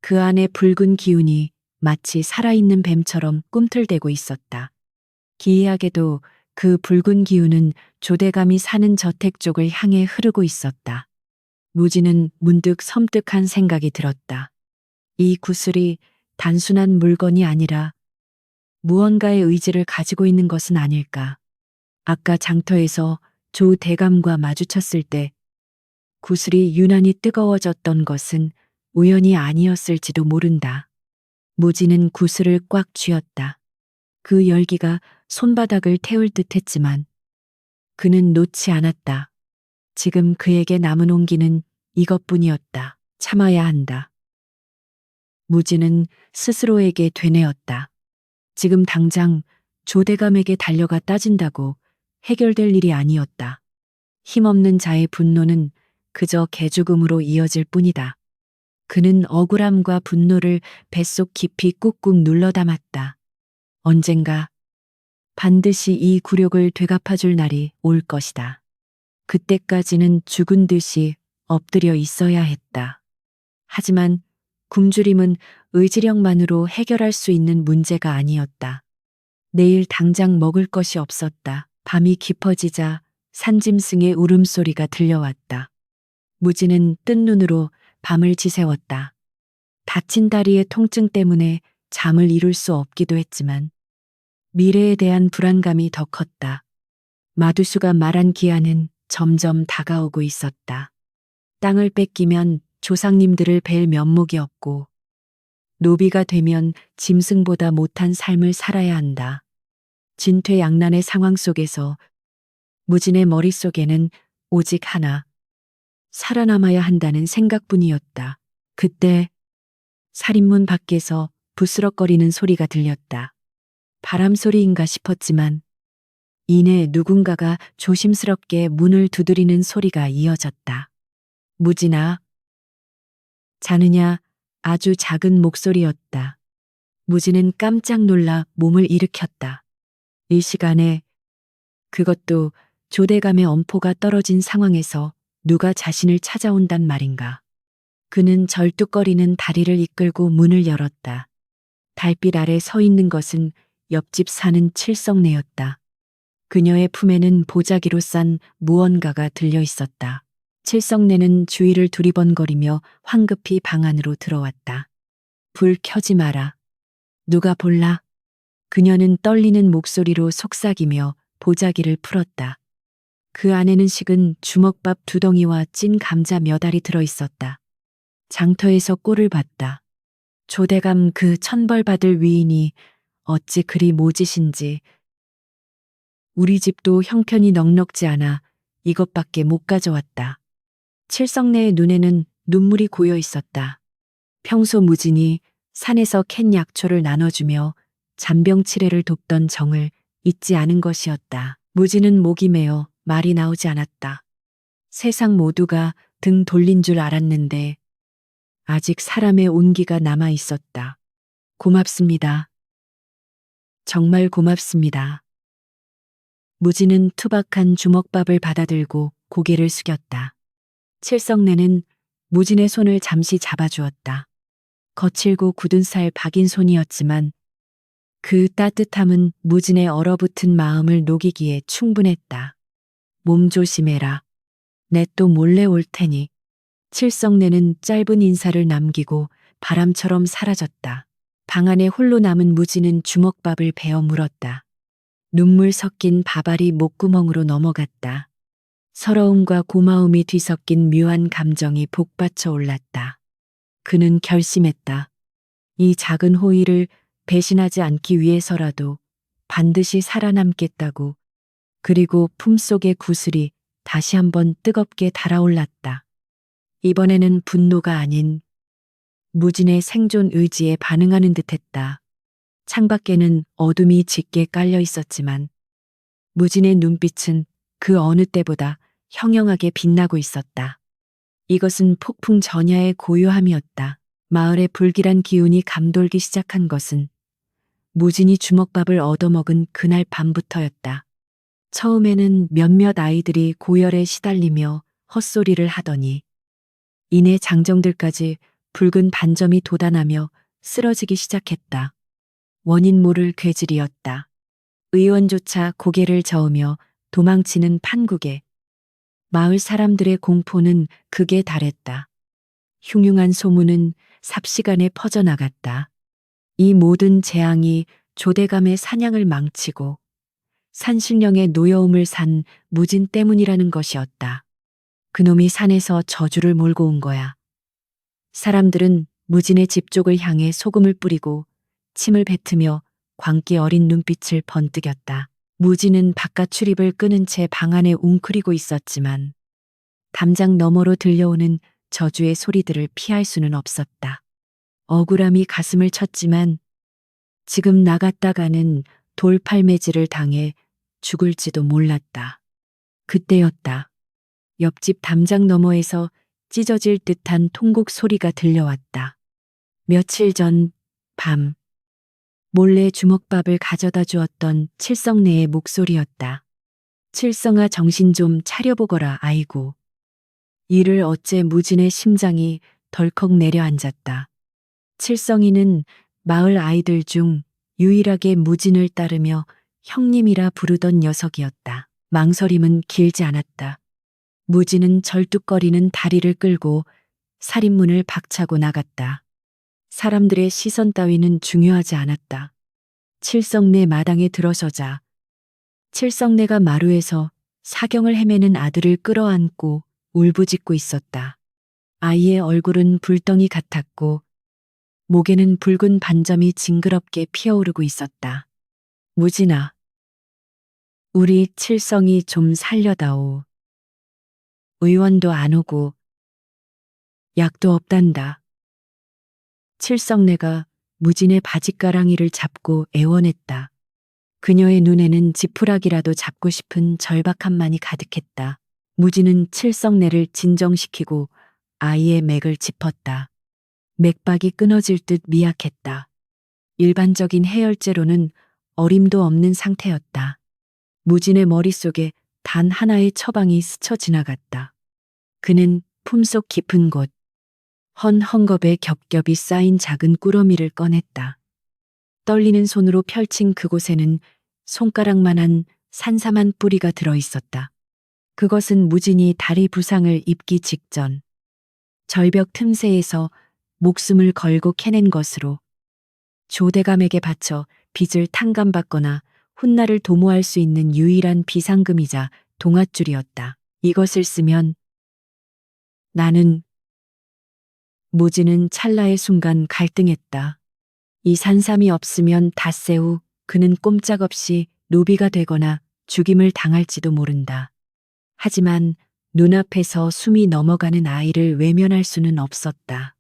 그 안에 붉은 기운이 마치 살아있는 뱀처럼 꿈틀대고 있었다. 기이하게도 그 붉은 기운은 조대감이 사는 저택 쪽을 향해 흐르고 있었다. 무진은 문득 섬뜩한 생각이 들었다. 이 구슬이 단순한 물건이 아니라 무언가의 의지를 가지고 있는 것은 아닐까. 아까 장터에서 조 대감과 마주쳤을 때 구슬이 유난히 뜨거워졌던 것은 우연이 아니었을지도 모른다. 무진은 구슬을 꽉 쥐었다. 그 열기가 손바닥을 태울 듯 했지만 그는 놓지 않았다. 지금 그에게 남은 온기는 이것뿐이었다. 참아야 한다. 무진은 스스로에게 되뇌었다. 지금 당장 조대감에게 달려가 따진다고 해결될 일이 아니었다. 힘없는 자의 분노는 그저 개죽음으로 이어질 뿐이다. 그는 억울함과 분노를 뱃속 깊이 꾹꾹 눌러 담았다. 언젠가 반드시 이 굴욕을 되갚아줄 날이 올 것이다. 그때까지는 죽은 듯이 엎드려 있어야 했다. 하지만 굶주림은 의지력만으로 해결할 수 있는 문제가 아니었다. 내일 당장 먹을 것이 없었다. 밤이 깊어지자 산짐승의 울음소리가 들려왔다. 무진은 뜬 눈으로 밤을 지새웠다. 다친 다리의 통증 때문에 잠을 이룰 수 없기도 했지만 미래에 대한 불안감이 더 컸다. 마두수가 말한 기한은 점점 다가오고 있었다. 땅을 뺏기면 조상님들을 뵐 면목이 없고 노비가 되면 짐승보다 못한 삶을 살아야 한다. 진퇴양난의 상황 속에서 무진의 머릿속에는 오직 하나, 살아남아야 한다는 생각뿐이었다. 그때 살인문 밖에서 부스럭거리는 소리가 들렸다. 바람 소리인가 싶었지만 이내 누군가가 조심스럽게 문을 두드리는 소리가 이어졌다. 무진아, 자느냐? 아주 작은 목소리였다. 무진은 깜짝 놀라 몸을 일으켰다. 이 시간에 그것도 조대감의 엄포가 떨어진 상황에서 누가 자신을 찾아온단 말인가. 그는 절뚝거리는 다리를 이끌고 문을 열었다. 달빛 아래 서 있는 것은 옆집 사는 칠성내였다. 그녀의 품에는 보자기로 싼 무언가가 들려 있었다. 칠성내는 주위를 두리번거리며 황급히 방 안으로 들어왔다. 불 켜지 마라. 누가 볼라? 그녀는 떨리는 목소리로 속삭이며 보자기를 풀었다. 그 안에는 식은 주먹밥 2덩이와 찐 감자 몇 알이 들어 있었다. 장터에서 꼴을 봤다. 조대감 그 천벌받을 위인이 어찌 그리 모지신지. 우리 집도 형편이 넉넉지 않아 이것밖에 못 가져왔다. 칠성내의 눈에는 눈물이 고여 있었다. 평소 무진이 산에서 캔 약초를 나눠주며 잔병치레를 돕던 정을 잊지 않은 것이었다. 무진은 목이 메어 말이 나오지 않았다. 세상 모두가 등 돌린 줄 알았는데 아직 사람의 온기가 남아 있었다. 고맙습니다. 정말 고맙습니다. 무진은 투박한 주먹밥을 받아들고 고개를 숙였다. 칠성내는 무진의 손을 잠시 잡아주었다. 거칠고 굳은 살 박인 손이었지만 그 따뜻함은 무진의 얼어붙은 마음을 녹이기에 충분했다. 몸 조심해라. 내 또 몰래 올 테니. 칠성내는 짧은 인사를 남기고 바람처럼 사라졌다. 방 안에 홀로 남은 무진은 주먹밥을 베어 물었다. 눈물 섞인 밥알이 목구멍으로 넘어갔다. 서러움과 고마움이 뒤섞인 묘한 감정이 복받쳐 올랐다. 그는 결심했다. 이 작은 호의를 배신하지 않기 위해서라도 반드시 살아남겠다고. 그리고 품속의 구슬이 다시 한번 뜨겁게 달아올랐다. 이번에는 분노가 아닌 무진의 생존 의지에 반응하는 듯했다. 창밖에는 어둠이 짙게 깔려 있었지만 무진의 눈빛은 그 어느 때보다 형형하게 빛나고 있었다. 이것은 폭풍 전야의 고요함이었다. 마을의 불길한 기운이 감돌기 시작한 것은 무진이 주먹밥을 얻어먹은 그날 밤부터였다. 처음에는 몇몇 아이들이 고열에 시달리며 헛소리를 하더니 이내 장정들까지 붉은 반점이 돋아나며 쓰러지기 시작했다. 원인 모를 괴질이었다. 의원조차 고개를 저으며 도망치는 판국에 마을 사람들의 공포는 극에 달했다. 흉흉한 소문은 삽시간에 퍼져나갔다. 이 모든 재앙이 조대감의 사냥을 망치고 산신령의 노여움을 산 무진 때문이라는 것이었다. 그놈이 산에서 저주를 몰고 온 거야. 사람들은 무진의 집쪽을 향해 소금을 뿌리고 침을 뱉으며 광기 어린 눈빛을 번뜩였다. 무진은 바깥 출입을 끊은 채 방 안에 웅크리고 있었지만 담장 너머로 들려오는 저주의 소리들을 피할 수는 없었다. 억울함이 가슴을 쳤지만 지금 나갔다가는 돌팔매질을 당해 죽을지도 몰랐다. 그때였다. 옆집 담장 너머에서 찢어질 듯한 통곡 소리가 들려왔다. 며칠 전 밤 몰래 주먹밥을 가져다 주었던 칠성내의 목소리였다. 칠성아, 정신 좀 차려보거라. 아이고. 이를 어째 무진의 심장이 덜컥 내려앉았다. 칠성이는 마을 아이들 중 유일하게 무진을 따르며 형님이라 부르던 녀석이었다. 망설임은 길지 않았다. 무진은 절뚝거리는 다리를 끌고 살인문을 박차고 나갔다. 사람들의 시선 따위는 중요하지 않았다. 칠성내 마당에 들어서자 칠성내가 마루에서 사경을 헤매는 아들을 끌어안고 울부짖고 있었다. 아이의 얼굴은 불덩이 같았고 목에는 붉은 반점이 징그럽게 피어오르고 있었다. 무진아, 우리 칠성이 좀 살려다오. 의원도 안 오고 약도 없단다. 칠성내가 무진의 바짓가랑이를 잡고 애원했다. 그녀의 눈에는 지푸라기라도 잡고 싶은 절박함만이 가득했다. 무진은 칠성내를 진정시키고 아이의 맥을 짚었다. 맥박이 끊어질 듯 미약했다. 일반적인 해열제로는 어림도 없는 상태였다. 무진의 머릿속에 단 하나의 처방이 스쳐 지나갔다. 그는 품속 깊은 곳, 헌 헝겊에 겹겹이 쌓인 작은 꾸러미를 꺼냈다. 떨리는 손으로 펼친 그곳에는 손가락만한 산삼한 뿌리가 들어 있었다. 그것은 무진이 다리 부상을 입기 직전 절벽 틈새에서 목숨을 걸고 캐낸 것으로 조대감에게 바쳐 빚을 탕감받거나 훗날을 도모할 수 있는 유일한 비상금이자 동아줄이었다. 이것을 쓰면 나는 무진은 찰나의 순간 갈등했다. 이 산삼이 없으면 닷새 후 그는 꼼짝없이 노비가 되거나 죽임을 당할지도 모른다. 하지만 눈앞에서 숨이 넘어가는 아이를 외면할 수는 없었다.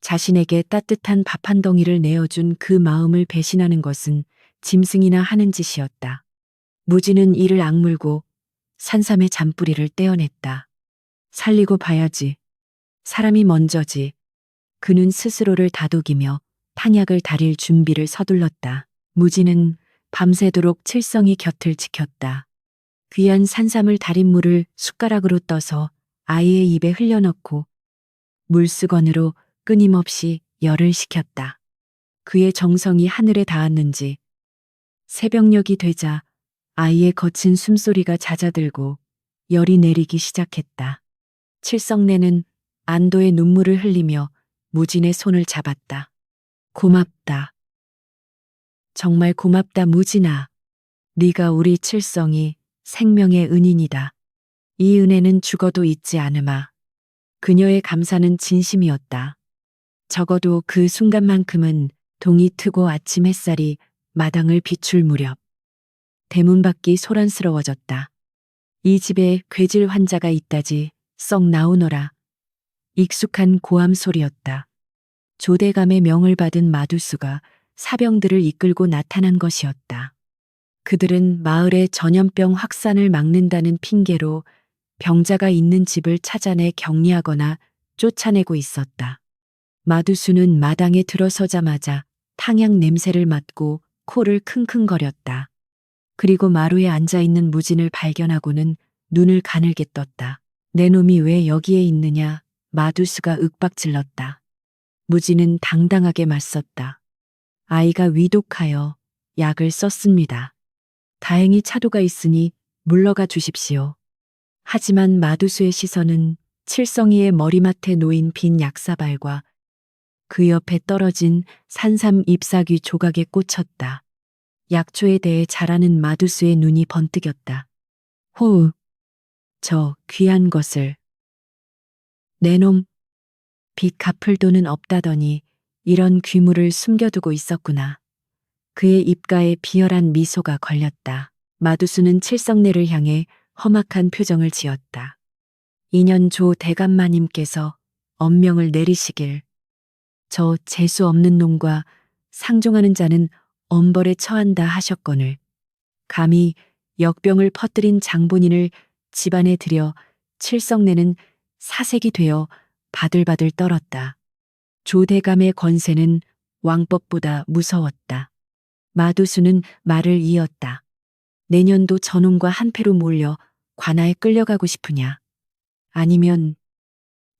자신에게 따뜻한 밥 한 덩이를 내어준 그 마음을 배신하는 것은 짐승이나 하는 짓이었다. 무진은 이를 악물고 산삼의 잔뿌리를 떼어냈다. 살리고 봐야지. 사람이 먼저지. 그는 스스로를 다독이며 탕약을 다릴 준비를 서둘렀다. 무진은 밤새도록 칠성이 곁을 지켰다. 귀한 산삼을 달인 물을 숟가락으로 떠서 아이의 입에 흘려넣고 물수건으로 끊임없이 열을 식혔다. 그의 정성이 하늘에 닿았는지 새벽녘이 되자 아이의 거친 숨소리가 잦아들고 열이 내리기 시작했다. 칠성내는 안도의 눈물을 흘리며 무진의 손을 잡았다. 고맙다. 정말 고맙다 무진아. 네가 우리 칠성이 생명의 은인이다. 이 은혜는 죽어도 잊지 않으마. 그녀의 감사는 진심이었다. 적어도 그 순간만큼은 동이 트고 아침 햇살이 마당을 비출 무렵 대문 밖이 소란스러워졌다. 이 집에 괴질 환자가 있다지 썩 나오너라. 익숙한 고함 소리였다. 조대감의 명을 받은 마두수가 사병들을 이끌고 나타난 것이었다. 그들은 마을의 전염병 확산을 막는다는 핑계로 병자가 있는 집을 찾아내 격리하거나 쫓아내고 있었다. 마두수는 마당에 들어서자마자 탕약 냄새를 맡고 코를 킁킁거렸다. 그리고 마루에 앉아있는 무진을 발견하고는 눈을 가늘게 떴다. 내 놈이 왜 여기에 있느냐 마두수가 윽박질렀다. 무진은 당당하게 맞섰다. 아이가 위독하여 약을 썼습니다. 다행히 차도가 있으니 물러가 주십시오. 하지만 마두수의 시선은 칠성이의 머리맡에 놓인 빈 약사발과 그 옆에 떨어진 산삼 잎사귀 조각에 꽂혔다. 약초에 대해 잘 아는 마두수의 눈이 번뜩였다. 호우, 저 귀한 것을. 내 놈, 빚 갚을 돈은 없다더니 이런 귀물을 숨겨두고 있었구나. 그의 입가에 비열한 미소가 걸렸다. 마두수는 칠성내를 향해 험악한 표정을 지었다. 2년 조 대감마님께서 엄명을 내리시길 저 재수 없는 놈과 상종하는 자는 엄벌에 처한다 하셨거늘 감히 역병을 퍼뜨린 장본인을 집안에 들여 칠성내는 사색이 되어 바들바들 떨었다. 조대감의 권세는 왕법보다 무서웠다. 마두수는 말을 이었다. 내년도 저놈과 한패로 몰려 관아에 끌려가고 싶으냐? 아니면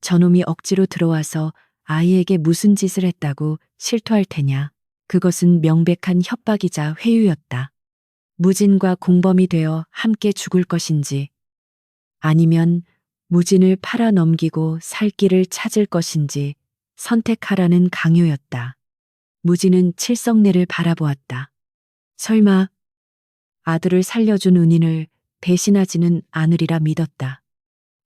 저놈이 억지로 들어와서 아이에게 무슨 짓을 했다고 실토할 테냐? 그것은 명백한 협박이자 회유였다. 무진과 공범이 되어 함께 죽을 것인지 아니면 무진을 팔아 넘기고 살 길을 찾을 것인지 선택하라는 강요였다. 무진은 칠성내를 바라보았다. 설마 아들을 살려준 은인을 배신하지는 않으리라 믿었다.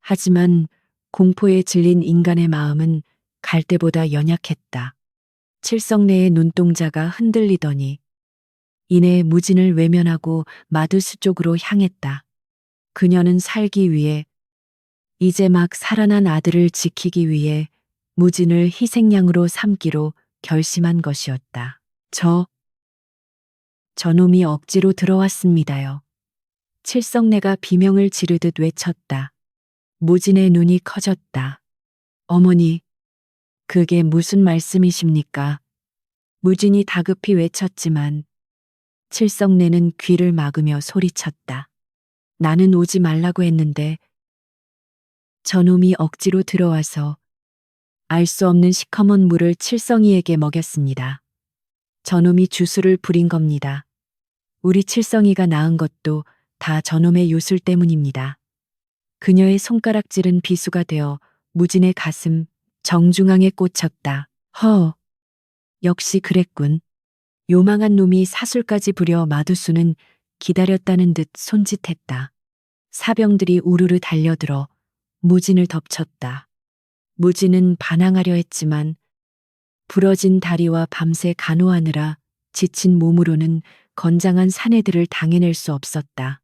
하지만 공포에 질린 인간의 마음은 갈대보다 연약했다. 칠성내의 눈동자가 흔들리더니 이내 무진을 외면하고 마두수 쪽으로 향했다. 그녀는 살기 위해 이제 막 살아난 아들을 지키기 위해 무진을 희생양으로 삼기로 결심한 것이었다. 저놈이 억지로 들어왔습니다요. 칠성내가 비명을 지르듯 외쳤다. 무진의 눈이 커졌다. 어머니, 그게 무슨 말씀이십니까? 무진이 다급히 외쳤지만 칠성내는 귀를 막으며 소리쳤다. 나는 오지 말라고 했는데 저놈이 억지로 들어와서 알 수 없는 시커먼 물을 칠성이에게 먹였습니다. 저놈이 주술을 부린 겁니다. 우리 칠성이가 낳은 것도 다 저놈의 요술 때문입니다. 그녀의 손가락질은 비수가 되어 무진의 가슴 정중앙에 꽂혔다. 역시 그랬군. 요망한 놈이 사술까지 부려 마두수는 기다렸다는 듯 손짓했다. 사병들이 우르르 달려들어 무진을 덮쳤다. 무진은 반항하려 했지만 부러진 다리와 밤새 간호하느라 지친 몸으로는 건장한 사내들을 당해낼 수 없었다.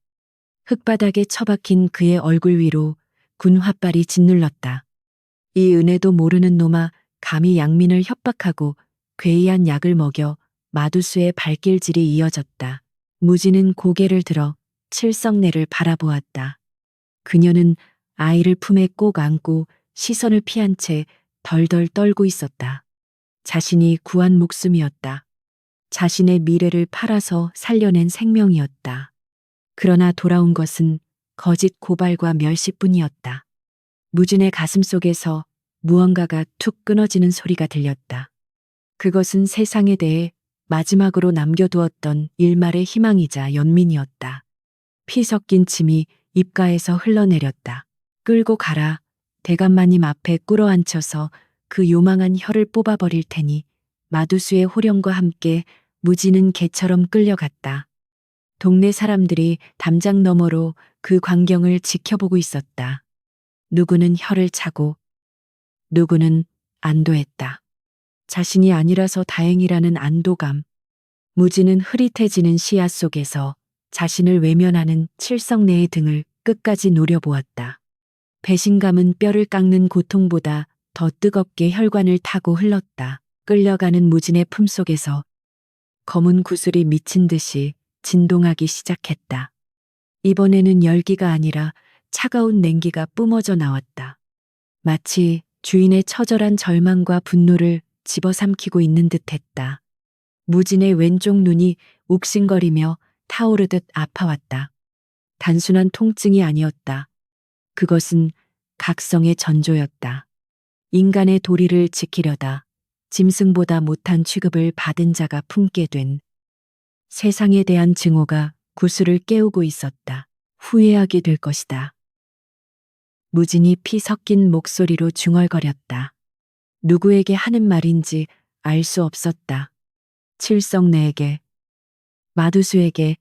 흙바닥에 처박힌 그의 얼굴 위로 군 홧발이 짓눌렀다. 이 은혜도 모르는 놈아 감히 양민을 협박하고 괴이한 약을 먹여 마두수의 발길질이 이어졌다. 무진은 고개를 들어 칠성내를 바라보았다. 그녀는 아이를 품에 꼭 안고 시선을 피한 채 덜덜 떨고 있었다. 자신이 구한 목숨이었다. 자신의 미래를 팔아서 살려낸 생명이었다. 그러나 돌아온 것은 거짓 고발과 멸시뿐이었다. 무진의 가슴 속에서 무언가가 툭 끊어지는 소리가 들렸다. 그것은 세상에 대해 마지막으로 남겨두었던 일말의 희망이자 연민이었다. 피 섞인 침이 입가에서 흘러내렸다. 끌고 가라. 대감마님 앞에 꿇어앉혀서 그 요망한 혀를 뽑아버릴 테니 마두수의 호령과 함께 무진은 개처럼 끌려갔다. 동네 사람들이 담장 너머로 그 광경을 지켜보고 있었다. 누구는 혀를 차고 누구는 안도했다. 자신이 아니라서 다행이라는 안도감. 무진은 흐릿해지는 시야 속에서 자신을 외면하는 칠성내의 등을 끝까지 노려보았다. 배신감은 뼈를 깎는 고통보다 더 뜨겁게 혈관을 타고 흘렀다. 끌려가는 무진의 품속에서 검은 구슬이 미친 듯이 진동하기 시작했다. 이번에는 열기가 아니라 차가운 냉기가 뿜어져 나왔다. 마치 주인의 처절한 절망과 분노를 집어삼키고 있는 듯했다. 무진의 왼쪽 눈이 욱신거리며 타오르듯 아파왔다. 단순한 통증이 아니었다. 그것은 각성의 전조였다. 인간의 도리를 지키려다 짐승보다 못한 취급을 받은 자가 품게 된 세상에 대한 증오가 구슬을 깨우고 있었다. 후회하게 될 것이다. 무진이 피 섞인 목소리로 중얼거렸다. 누구에게 하는 말인지 알 수 없었다. 칠성내에게, 마두수에게,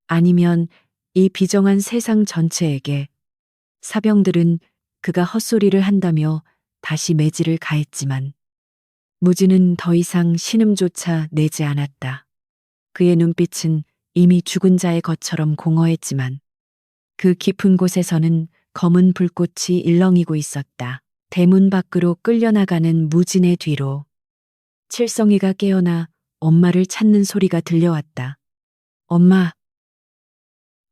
아니면 이 비정한 세상 전체에게. 사병들은 그가 헛소리를 한다며 다시 매질을 가했지만 무진은 더 이상 신음조차 내지 않았다. 그의 눈빛은 이미 죽은 자의 것처럼 공허했지만 그 깊은 곳에서는 검은 불꽃이 일렁이고 있었다. 대문 밖으로 끌려나가는 무진의 뒤로 칠성이가 깨어나 엄마를 찾는 소리가 들려왔다. 엄마.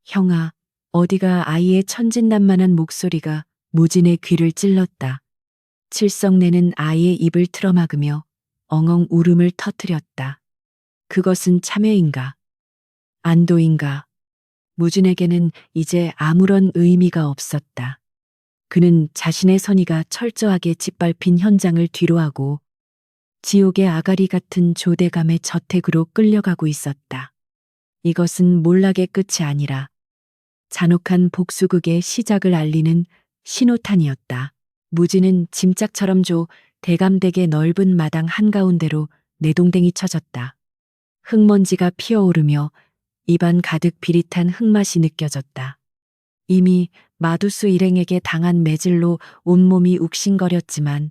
형아. 어디가 아이의 천진난만한 목소리가 무진의 귀를 찔렀다. 칠성내는 아이의 입을 틀어막으며 엉엉 울음을 터뜨렸다. 그것은 참회인가? 안도인가? 무진에게는 이제 아무런 의미가 없었다. 그는 자신의 선의가 철저하게 짓밟힌 현장을 뒤로하고 지옥의 아가리 같은 조대감의 저택으로 끌려가고 있었다. 이것은 몰락의 끝이 아니라 잔혹한 복수극의 시작을 알리는 신호탄이었다. 무진은 짐짝처럼 대감댁의 넓은 마당 한가운데로 내동댕이 쳐졌다. 흙먼지가 피어오르며 입안 가득 비릿한 흙맛이 느껴졌다. 이미 마두수 일행에게 당한 매질로 온몸이 욱신거렸지만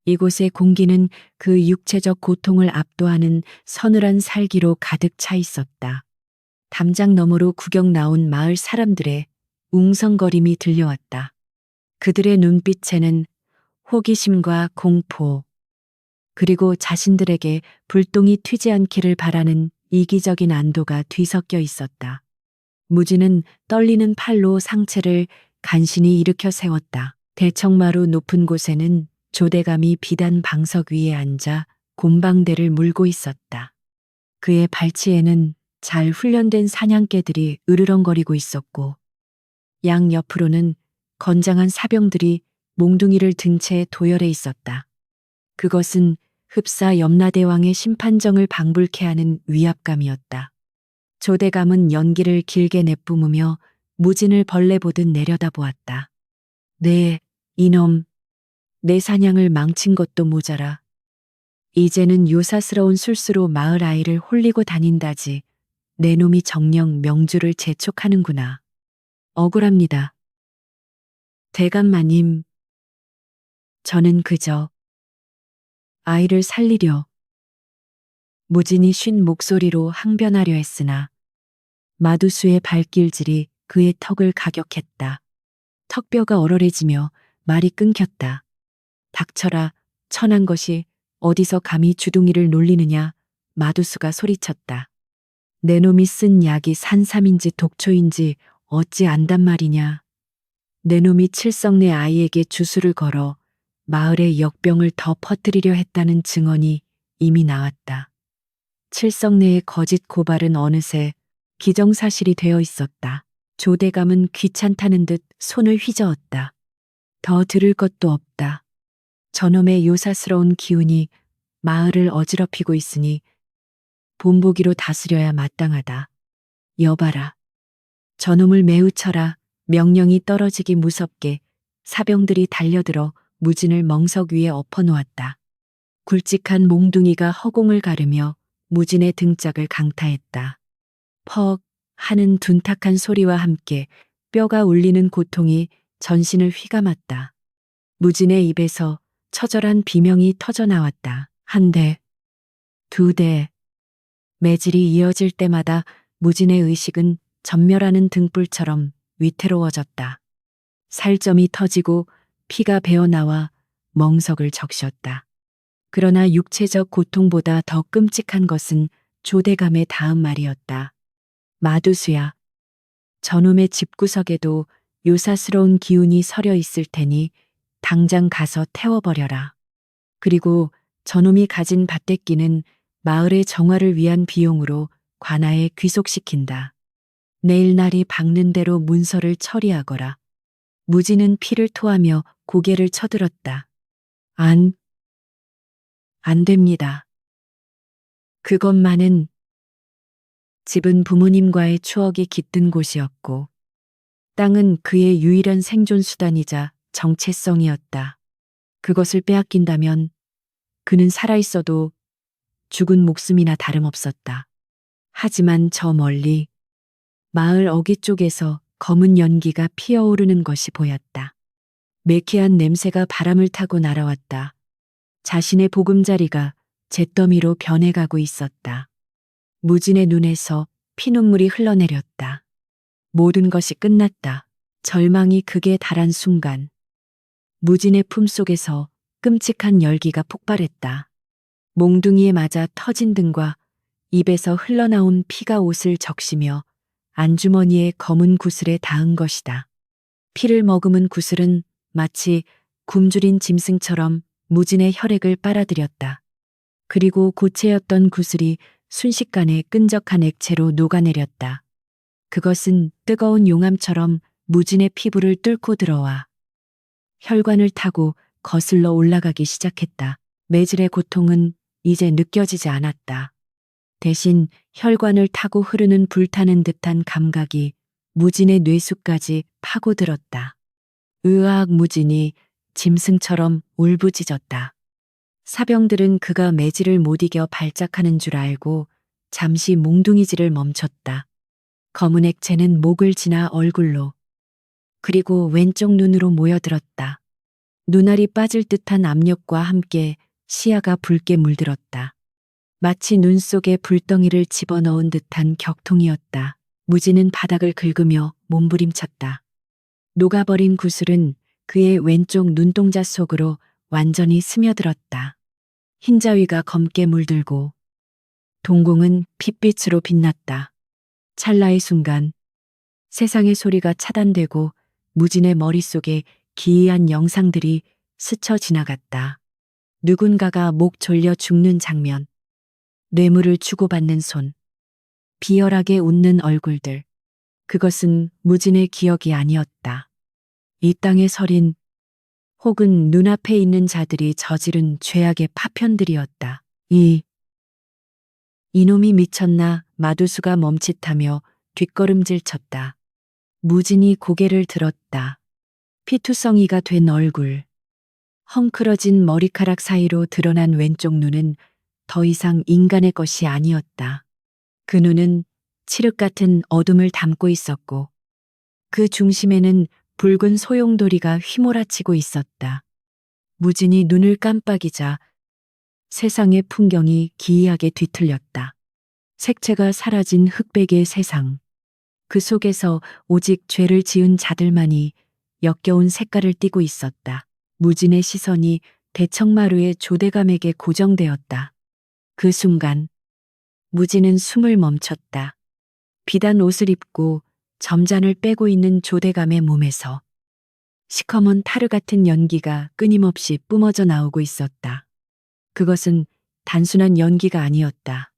이곳의 공기는 그 육체적 고통을 압도하는 서늘한 살기로 가득 차 있었다. 담장 너머로 구경 나온 마을 사람들의 웅성거림이 들려왔다. 그들의 눈빛에는 호기심과 공포, 그리고 자신들에게 불똥이 튀지 않기를 바라는 이기적인 안도가 뒤섞여 있었다. 무진은 떨리는 팔로 상체를 간신히 일으켜 세웠다. 대청마루 높은 곳에는 조대감이 비단 방석 위에 앉아 곰방대를 물고 있었다. 그의 발치에는 잘 훈련된 사냥개들이 으르렁거리고 있었고 양 옆으로는 건장한 사병들이 몽둥이를 든 채 도열해 있었다. 그것은 흡사 염라대왕의 심판정을 방불케 하는 위압감이었다. 조대감은 연기를 길게 내뿜으며 무진을 벌레 보듯 내려다보았다. 네, 이놈, 내 사냥을 망친 것도 모자라. 이제는 요사스러운 술수로 마을 아이를 홀리고 다닌다지. 내 놈이 정녕 명주를 재촉하는구나. 억울합니다. 대감마님, 저는 그저 아이를 살리려 무진이 쉰 목소리로 항변하려 했으나 마두수의 발길질이 그의 턱을 가격했다. 턱뼈가 얼얼해지며 말이 끊겼다. 닥쳐라, 천한 것이 어디서 감히 주둥이를 놀리느냐. 마두수가 소리쳤다. 내 놈이 쓴 약이 산삼인지 독초인지 어찌 안단 말이냐. 내 놈이 칠성내 아이에게 주술을 걸어 마을의 역병을 더 퍼뜨리려 했다는 증언이 이미 나왔다. 칠성내의 거짓 고발은 어느새 기정사실이 되어 있었다. 조대감은 귀찮다는 듯 손을 휘저었다. 더 들을 것도 없다. 저놈의 요사스러운 기운이 마을을 어지럽히고 있으니 본보기로 다스려야 마땅하다. 여봐라. 저놈을 매우 쳐라. 명령이 떨어지기 무섭게 사병들이 달려들어 무진을 멍석 위에 엎어놓았다. 굵직한 몽둥이가 허공을 가르며 무진의 등짝을 강타했다. 퍽 하는 둔탁한 소리와 함께 뼈가 울리는 고통이 전신을 휘감았다. 무진의 입에서 처절한 비명이 터져나왔다. 한 대, 두 대. 매질이 이어질 때마다 무진의 의식은 전멸하는 등불처럼 위태로워졌다. 살점이 터지고 피가 배어나와 멍석을 적셨다. 그러나 육체적 고통보다 더 끔찍한 것은 조대감의 다음 말이었다. 마두수야. 저놈의 집구석에도 요사스러운 기운이 서려 있을 테니 당장 가서 태워버려라. 그리고 저놈이 가진 밭대끼는 마을의 정화를 위한 비용으로 관아에 귀속시킨다. 내일 날이 밝는 대로 문서를 처리하거라. 무진은 피를 토하며 고개를 쳐들었다. 안 됩니다. 그것만은 집은 부모님과의 추억이 깃든 곳이었고 땅은 그의 유일한 생존 수단이자 정체성이었다. 그것을 빼앗긴다면 그는 살아있어도 죽은 목숨이나 다름없었다. 하지만 저 멀리 마을 어귀 쪽에서 검은 연기가 피어오르는 것이 보였다. 매캐한 냄새가 바람을 타고 날아왔다. 자신의 보금자리가 잿더미로 변해가고 있었다. 무진의 눈에서 피눈물이 흘러내렸다. 모든 것이 끝났다. 절망이 극에 달한 순간 무진의 품속에서 끔찍한 열기가 폭발했다. 몽둥이에 맞아 터진 등과 입에서 흘러나온 피가 옷을 적시며 안주머니의 검은 구슬에 닿은 것이다. 피를 머금은 구슬은 마치 굶주린 짐승처럼 무진의 혈액을 빨아들였다. 그리고 고체였던 구슬이 순식간에 끈적한 액체로 녹아내렸다. 그것은 뜨거운 용암처럼 무진의 피부를 뚫고 들어와 혈관을 타고 거슬러 올라가기 시작했다. 매질의 고통은 이제 느껴지지 않았다. 대신 혈관을 타고 흐르는 불타는 듯한 감각이 무진의 뇌수까지 파고들었다. 으악 무진이 짐승처럼 울부짖었다. 사병들은 그가 매질을 못 이겨 발작하는 줄 알고 잠시 몽둥이질을 멈췄다. 검은 액체는 목을 지나 얼굴로 그리고 왼쪽 눈으로 모여들었다. 눈알이 빠질 듯한 압력과 함께 시야가 붉게 물들었다. 마치 눈 속에 불덩이를 집어넣은 듯한 격통이었다. 무진은 바닥을 긁으며 몸부림쳤다. 녹아버린 구슬은 그의 왼쪽 눈동자 속으로 완전히 스며들었다. 흰자위가 검게 물들고 동공은 핏빛으로 빛났다. 찰나의 순간 세상의 소리가 차단되고 무진의 머릿속에 기이한 영상들이 스쳐 지나갔다. 누군가가 목 졸려 죽는 장면, 뇌물을 주고받는 손, 비열하게 웃는 얼굴들. 그것은 무진의 기억이 아니었다. 이 땅에 서린 혹은 눈앞에 있는 자들이 저지른 죄악의 파편들이었다. 이놈이 미쳤나 마두수가 멈칫하며 뒷걸음질 쳤다. 무진이 고개를 들었다. 피투성이가 된 얼굴. 헝클어진 머리카락 사이로 드러난 왼쪽 눈은 더 이상 인간의 것이 아니었다. 그 눈은 칠흑 같은 어둠을 담고 있었고 그 중심에는 붉은 소용돌이가 휘몰아치고 있었다. 무진이 눈을 깜빡이자 세상의 풍경이 기이하게 뒤틀렸다. 색채가 사라진 흑백의 세상. 그 속에서 오직 죄를 지은 자들만이 역겨운 색깔을 띠고 있었다. 무진의 시선이 대청마루의 조대감에게 고정되었다. 그 순간 무진은 숨을 멈췄다. 비단 옷을 입고 점잔을 빼고 있는 조대감의 몸에서 시커먼 타르 같은 연기가 끊임없이 뿜어져 나오고 있었다. 그것은 단순한 연기가 아니었다.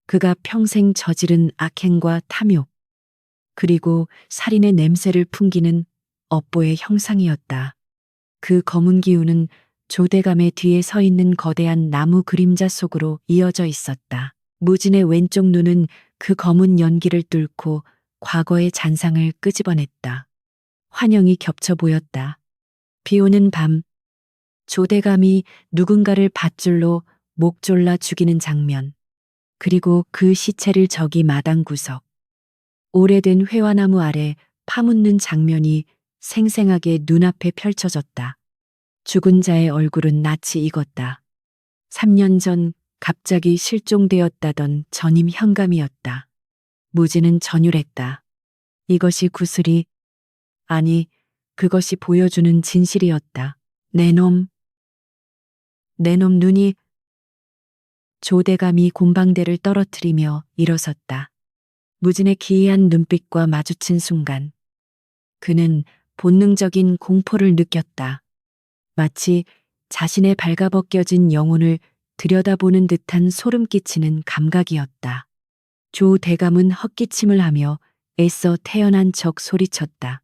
그가 평생 저지른 악행과 탐욕, 그리고 살인의 냄새를 풍기는 업보의 형상이었다. 그 검은 기운은 조대감의 뒤에 서 있는 거대한 나무 그림자 속으로 이어져 있었다. 무진의 왼쪽 눈은 그 검은 연기를 뚫고 과거의 잔상을 끄집어냈다. 환영이 겹쳐 보였다. 비 오는 밤, 조대감이 누군가를 밧줄로 목 졸라 죽이는 장면, 그리고 그 시체를 저기 마당 구석, 오래된 회화나무 아래 파묻는 장면이 생생하게 눈앞에 펼쳐졌다. 죽은 자의 얼굴은 낯이 익었다. 3년 전 갑자기 실종되었다던 전임 현감이었다. 무진은 전율했다. 이것이 구슬이, 아니, 그것이 보여주는 진실이었다. 내 놈 눈이. 조대감이 곰방대를 떨어뜨리며 일어섰다. 무진의 기이한 눈빛과 마주친 순간 그는 본능적인 공포를 느꼈다. 마치 자신의 발가벗겨진 영혼을 들여다보는 듯한 소름 끼치는 감각이었다. 조대감은 헛기침을 하며 애써 태어난 척 소리쳤다.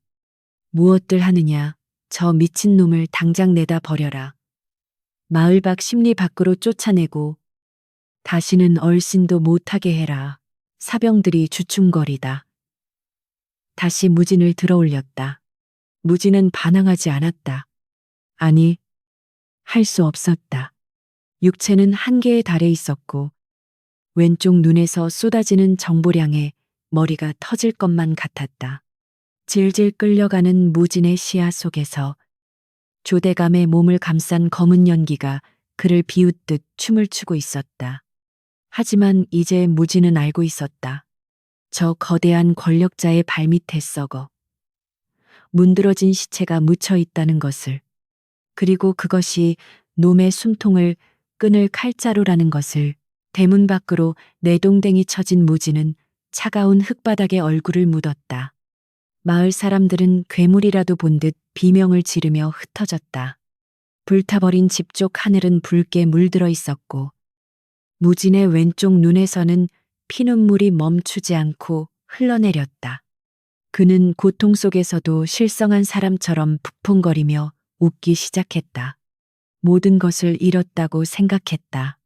무엇들 하느냐, 저 미친놈을 당장 내다 버려라. 마을 밖 심리 밖으로 쫓아내고 다시는 얼씬도 못하게 해라. 사병들이 주춤거리다. 다시 무진을 들어올렸다. 무진은 반항하지 않았다. 아니, 할 수 없었다. 육체는 한계에 달해 있었고 왼쪽 눈에서 쏟아지는 정보량에 머리가 터질 것만 같았다. 질질 끌려가는 무진의 시야 속에서 조대감의 몸을 감싼 검은 연기가 그를 비웃듯 춤을 추고 있었다. 하지만 이제 무진은 알고 있었다. 저 거대한 권력자의 발밑에 썩어 문드러진 시체가 묻혀 있다는 것을, 그리고 그것이 놈의 숨통을 끊을 칼자루라는 것을. 대문 밖으로 내동댕이 쳐진 무진은 차가운 흙바닥에 얼굴을 묻었다. 마을 사람들은 괴물이라도 본 듯 비명을 지르며 흩어졌다. 불타버린 집 쪽 하늘은 붉게 물들어 있었고 무진의 왼쪽 눈에서는 피눈물이 멈추지 않고 흘러내렸다. 그는 고통 속에서도 실성한 사람처럼 부풍거리며 웃기 시작했다. 모든 것을 잃었다고 생각했다.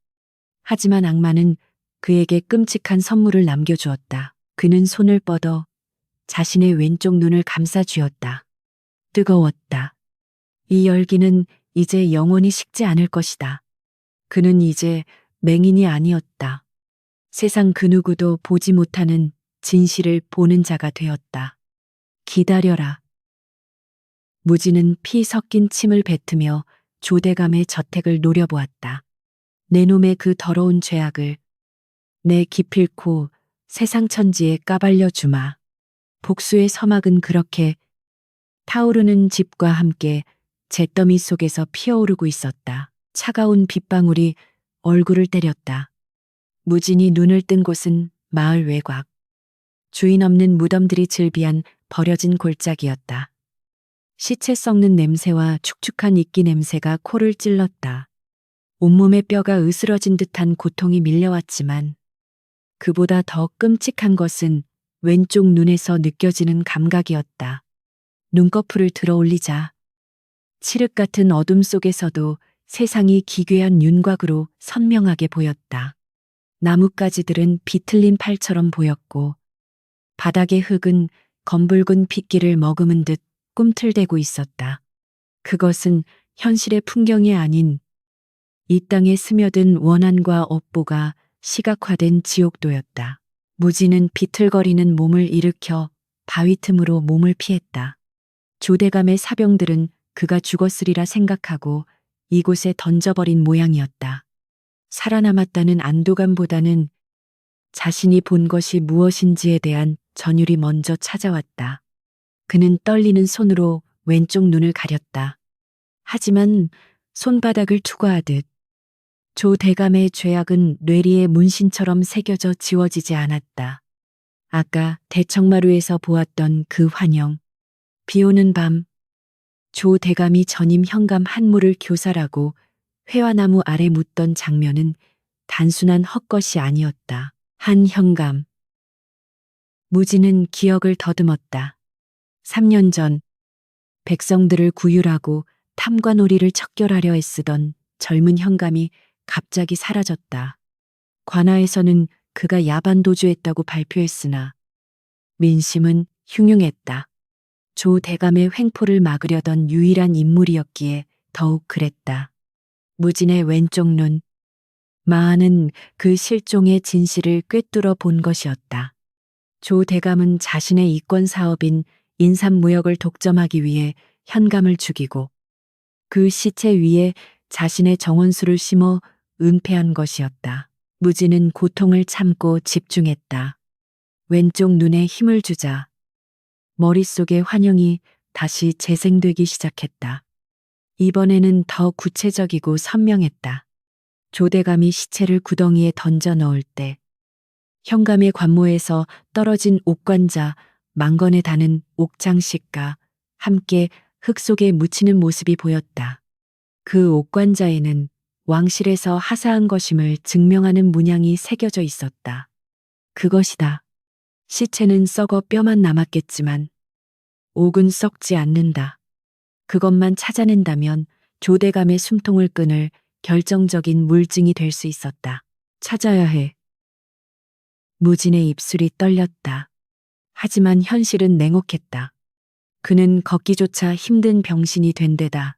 하지만 악마는 그에게 끔찍한 선물을 남겨주었다. 그는 손을 뻗어 자신의 왼쪽 눈을 감싸 쥐었다. 뜨거웠다. 이 열기는 이제 영원히 식지 않을 것이다. 그는 이제 맹인이 아니었다. 세상 그 누구도 보지 못하는 진실을 보는 자가 되었다. 기다려라. 무진은 피 섞인 침을 뱉으며 조대감의 저택을 노려보았다. 내 놈의 그 더러운 죄악을 내 기필코 세상 천지에 까발려 주마. 복수의 서막은 그렇게 타오르는 집과 함께 잿더미 속에서 피어오르고 있었다. 차가운 빗방울이 얼굴을 때렸다. 무진이 눈을 뜬 곳은 마을 외곽. 주인 없는 무덤들이 즐비한 버려진 골짜기였다. 시체 썩는 냄새와 축축한 이끼 냄새가 코를 찔렀다. 온몸의 뼈가 으스러진 듯한 고통이 밀려왔지만 그보다 더 끔찍한 것은 왼쪽 눈에서 느껴지는 감각이었다. 눈꺼풀을 들어 올리자 칠흑 같은 어둠 속에서도 세상이 기괴한 윤곽으로 선명하게 보였다. 나뭇가지들은 비틀린 팔처럼 보였고 바닥의 흙은 검붉은 핏기를 머금은 듯 꿈틀대고 있었다. 그것은 현실의 풍경이 아닌 이 땅에 스며든 원한과 업보가 시각화된 지옥도였다. 무지는 비틀거리는 몸을 일으켜 바위 틈으로 몸을 피했다. 조대감의 사병들은 그가 죽었으리라 생각하고 이곳에 던져버린 모양이었다. 살아남았다는 안도감보다는 자신이 본 것이 무엇인지에 대한 전율이 먼저 찾아왔다. 그는 떨리는 손으로 왼쪽 눈을 가렸다. 하지만 손바닥을 투과하듯 조 대감의 죄악은 뇌리에 문신처럼 새겨져 지워지지 않았다. 아까 대청마루에서 보았던 그 환영, 비오는 밤, 조 대감이 전임 현감 한 무를 교살하고 회화나무 아래 묻던 장면은 단순한 헛것이 아니었다. 한 현감. 무지는 기억을 더듬었다. 3년 전 백성들을 구휼하고 탐관오리를 척결하려 애쓰던 젊은 현감이 갑자기 사라졌다. 관아에서는 그가 야반도주했다고 발표했으나 민심은 흉흉했다. 조 대감의 횡포를 막으려던 유일한 인물이었기에 더욱 그랬다. 무진의 왼쪽 눈, 마하는 그 실종의 진실을 꿰뚫어 본 것이었다. 조 대감은 자신의 이권 사업인 인삼무역을 독점하기 위해 현감을 죽이고 그 시체 위에 자신의 정원수를 심어 은폐한 것이었다. 무지는 고통을 참고 집중했다. 왼쪽 눈에 힘을 주자 머릿속의 환영이 다시 재생되기 시작했다. 이번에는 더 구체적이고 선명했다. 조대감이 시체를 구덩이에 던져 넣을 때 현감의 관모에서 떨어진 옥관자 망건에 다는 옥장식과 함께 흙 속에 묻히는 모습이 보였다. 그 옥관자에는 왕실에서 하사한 것임을 증명하는 문양이 새겨져 있었다. 그것이다. 시체는 썩어 뼈만 남았겠지만 옥은 썩지 않는다. 그것만 찾아낸다면 조대감의 숨통을 끊을 결정적인 물증이 될 수 있었다. 찾아야 해. 무진의 입술이 떨렸다. 하지만 현실은 냉혹했다. 그는 걷기조차 힘든 병신이 된 데다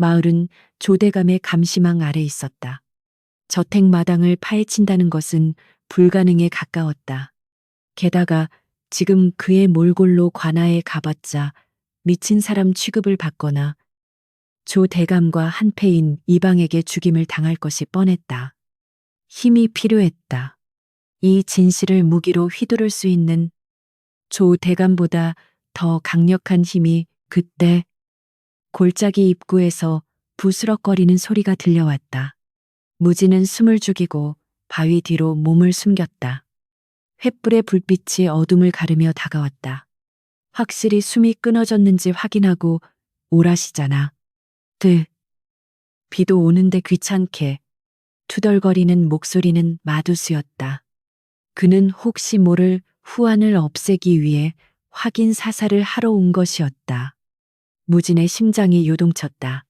마을은 조대감의 감시망 아래 있었다. 저택 마당을 파헤친다는 것은 불가능에 가까웠다. 게다가 지금 그의 몰골로 관아에 가봤자 미친 사람 취급을 받거나 조 대감과 한패인 이방에게 죽임을 당할 것이 뻔했다. 힘이 필요했다. 이 진실을 무기로 휘두를 수 있는 조 대감보다 더 강력한 힘이 그때 골짜기 입구에서 부스럭거리는 소리가 들려왔다. 무지는 숨을 죽이고 바위 뒤로 몸을 숨겼다. 횃불의 불빛이 어둠을 가르며 다가왔다. 확실히 숨이 끊어졌는지 확인하고 오라시잖아. 비도 오는데 귀찮게 투덜거리는 목소리는 마두스였다. 그는 혹시 모를 후환을 없애기 위해 확인 사살을 하러 온 것이었다. 무진의 심장이 요동쳤다.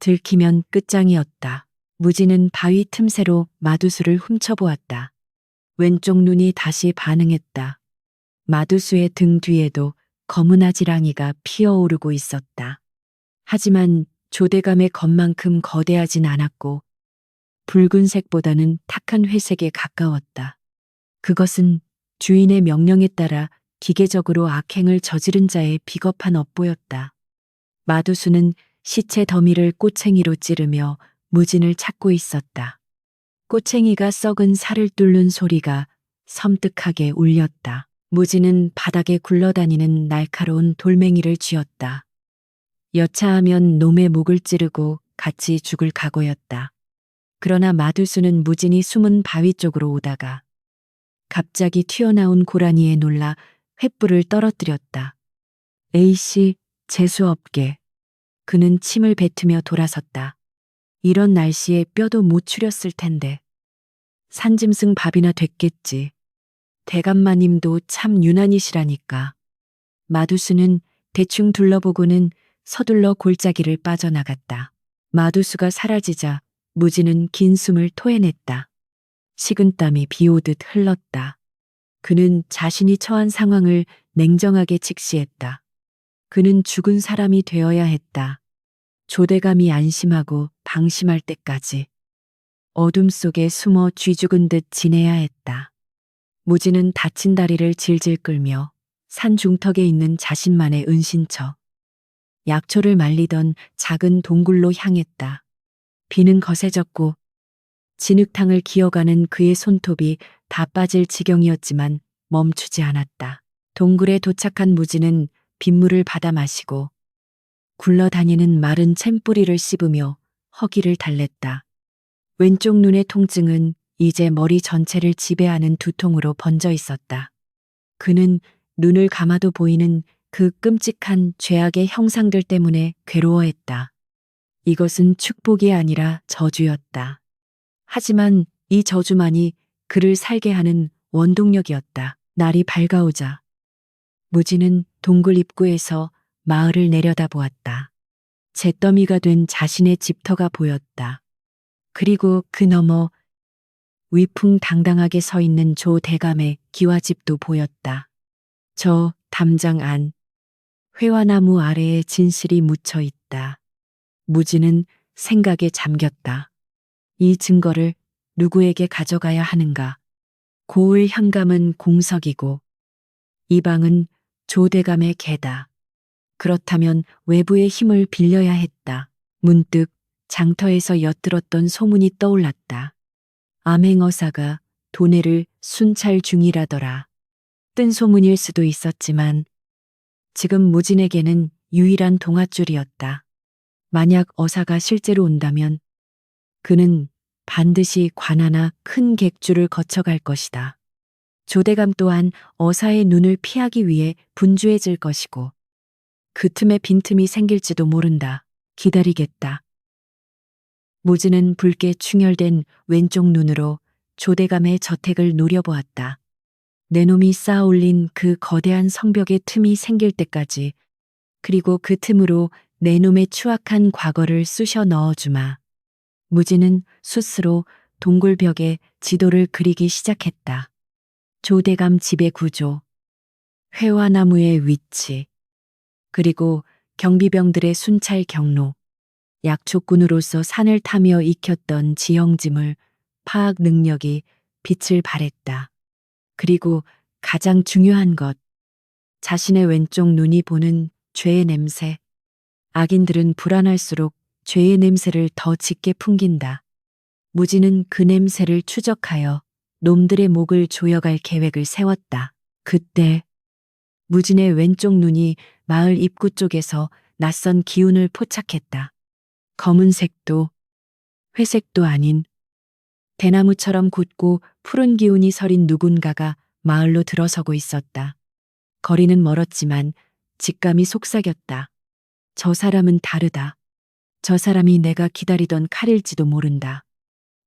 들키면 끝장이었다. 무진은 바위 틈새로 마두수를 훔쳐보았다. 왼쪽 눈이 다시 반응했다. 마두수의 등 뒤에도 검은 아지랑이가 피어오르고 있었다. 하지만 조대감의 검만큼 거대하진 않았고 붉은색보다는 탁한 회색에 가까웠다. 그것은 주인의 명령에 따라 기계적으로 악행을 저지른 자의 비겁한 업보였다. 마두수는 시체 더미를 꼬챙이로 찌르며 무진을 찾고 있었다. 꼬챙이가 썩은 살을 뚫는 소리가 섬뜩하게 울렸다. 무진은 바닥에 굴러다니는 날카로운 돌멩이를 쥐었다. 여차하면 놈의 목을 찌르고 같이 죽을 각오였다. 그러나 마두수는 무진이 숨은 바위 쪽으로 오다가 갑자기 튀어나온 고라니에 놀라 횃불을 떨어뜨렸다. 에이씨, 재수없게. 그는 침을 뱉으며 돌아섰다. 이런 날씨에 뼈도 못 추렸을 텐데. 산짐승 밥이나 됐겠지. 대감마님도 참 유난이시라니까. 마두수는 대충 둘러보고는 서둘러 골짜기를 빠져나갔다. 마두수가 사라지자 무지는 긴 숨을 토해냈다. 식은땀이 비오듯 흘렀다. 그는 자신이 처한 상황을 냉정하게 직시했다. 그는 죽은 사람이 되어야 했다. 조대감이 안심하고 방심할 때까지. 어둠 속에 숨어 쥐죽은 듯 지내야 했다. 무지는 다친 다리를 질질 끌며 산 중턱에 있는 자신만의 은신처, 약초를 말리던 작은 동굴로 향했다. 비는 거세졌고 진흙탕을 기어가는 그의 손톱이 다 빠질 지경이었지만 멈추지 않았다. 동굴에 도착한 무지는 빗물을 받아 마시고 굴러다니는 마른 챔뿌리를 씹으며 허기를 달랬다. 왼쪽 눈의 통증은 이제 머리 전체를 지배하는 두통으로 번져 있었다. 그는 눈을 감아도 보이는 그 끔찍한 죄악의 형상들 때문에 괴로워했다. 이것은 축복이 아니라 저주였다. 하지만 이 저주만이 그를 살게 하는 원동력이었다. 날이 밝아오자 무지는 동굴 입구에서 마을을 내려다보았다. 잿더미가 된 자신의 집터가 보였다. 그리고 그 너머 위풍당당하게 서 있는 조 대감의 기와집도 보였다. 저 담장 안 회화나무 아래에 진실이 묻혀 있다. 무지는 생각에 잠겼다. 이 증거를 누구에게 가져가야 하는가? 고을 현감은 공석이고 이 방은 조대감의 개다. 그렇다면 외부의 힘을 빌려야 했다. 문득 장터에서 엿들었던 소문이 떠올랐다. 암행어사가 도내를 순찰 중이라더라. 뜬 소문일 수도 있었지만 지금 무진에게는 유일한 동아줄이었다. 만약 어사가 실제로 온다면 그는 반드시 관하나 큰 객주를 거쳐갈 것이다. 조대감 또한 어사의 눈을 피하기 위해 분주해질 것이고 그 틈에 빈틈이 생길지도 모른다. 기다리겠다. 무지는 붉게 충혈된 왼쪽 눈으로 조대감의 저택을 노려보았다. 내놈이 쌓아올린 그 거대한 성벽의 틈이 생길 때까지, 그리고 그 틈으로 내놈의 추악한 과거를 쑤셔 넣어주마. 무지는 숫스로 동굴벽에 지도를 그리기 시작했다. 조대감 집의 구조, 회화나무의 위치, 그리고 경비병들의 순찰 경로, 약초꾼으로서 산을 타며 익혔던 지형지물 파악 능력이 빛을 발했다. 그리고 가장 중요한 것, 자신의 왼쪽 눈이 보는 죄의 냄새. 악인들은 불안할수록 죄의 냄새를 더 짙게 풍긴다. 무지는 그 냄새를 추적하여 놈들의 목을 조여갈 계획을 세웠다. 그때 무진의 왼쪽 눈이 마을 입구 쪽에서 낯선 기운을 포착했다. 검은색도 회색도 아닌 대나무처럼 굳고 푸른 기운이 서린 누군가가 마을로 들어서고 있었다. 거리는 멀었지만 직감이 속삭였다. 저 사람은 다르다. 저 사람이 내가 기다리던 칼일지도 모른다.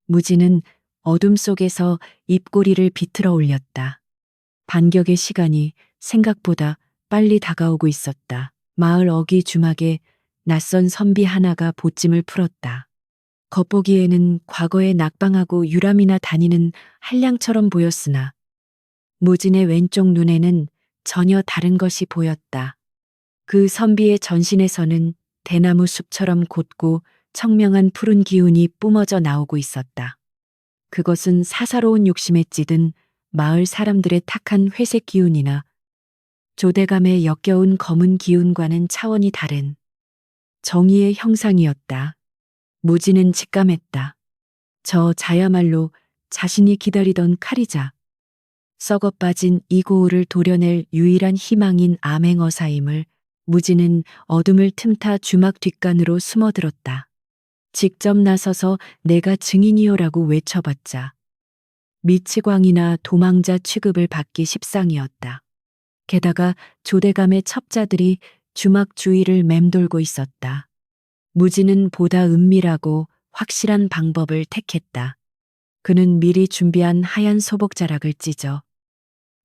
무지는 어둠 속에서 입꼬리를 비틀어 올렸다. 반격의 시간이 생각보다 빨리 다가오고 있었다. 마을 어귀 주막에 낯선 선비 하나가 보찜을 풀었다. 겉보기에는 과거에 낙방하고 유람이나 다니는 한량처럼 보였으나 무진의 왼쪽 눈에는 전혀 다른 것이 보였다. 그 선비의 전신에서는 대나무 숲처럼 곧고 청명한 푸른 기운이 뿜어져 나오고 있었다. 그것은 사사로운 욕심에 찌든 마을 사람들의 탁한 회색 기운이나 조대감의 역겨운 검은 기운과는 차원이 다른 정의의 형상이었다. 무지는 직감했다. 저 자야말로 자신이 기다리던 칼이자 썩어 빠진 이 고을을 도려낼 유일한 희망인 암행어사임을. 무지는 어둠을 틈타 주막 뒷간으로 숨어들었다. 직접 나서서 내가 증인이요라고 외쳐봤자 미치광이나 도망자 취급을 받기 십상이었다. 게다가 조대감의 첩자들이 주막 주위를 맴돌고 있었다. 무지는 보다 은밀하고 확실한 방법을 택했다. 그는 미리 준비한 하얀 소복자락을 찢어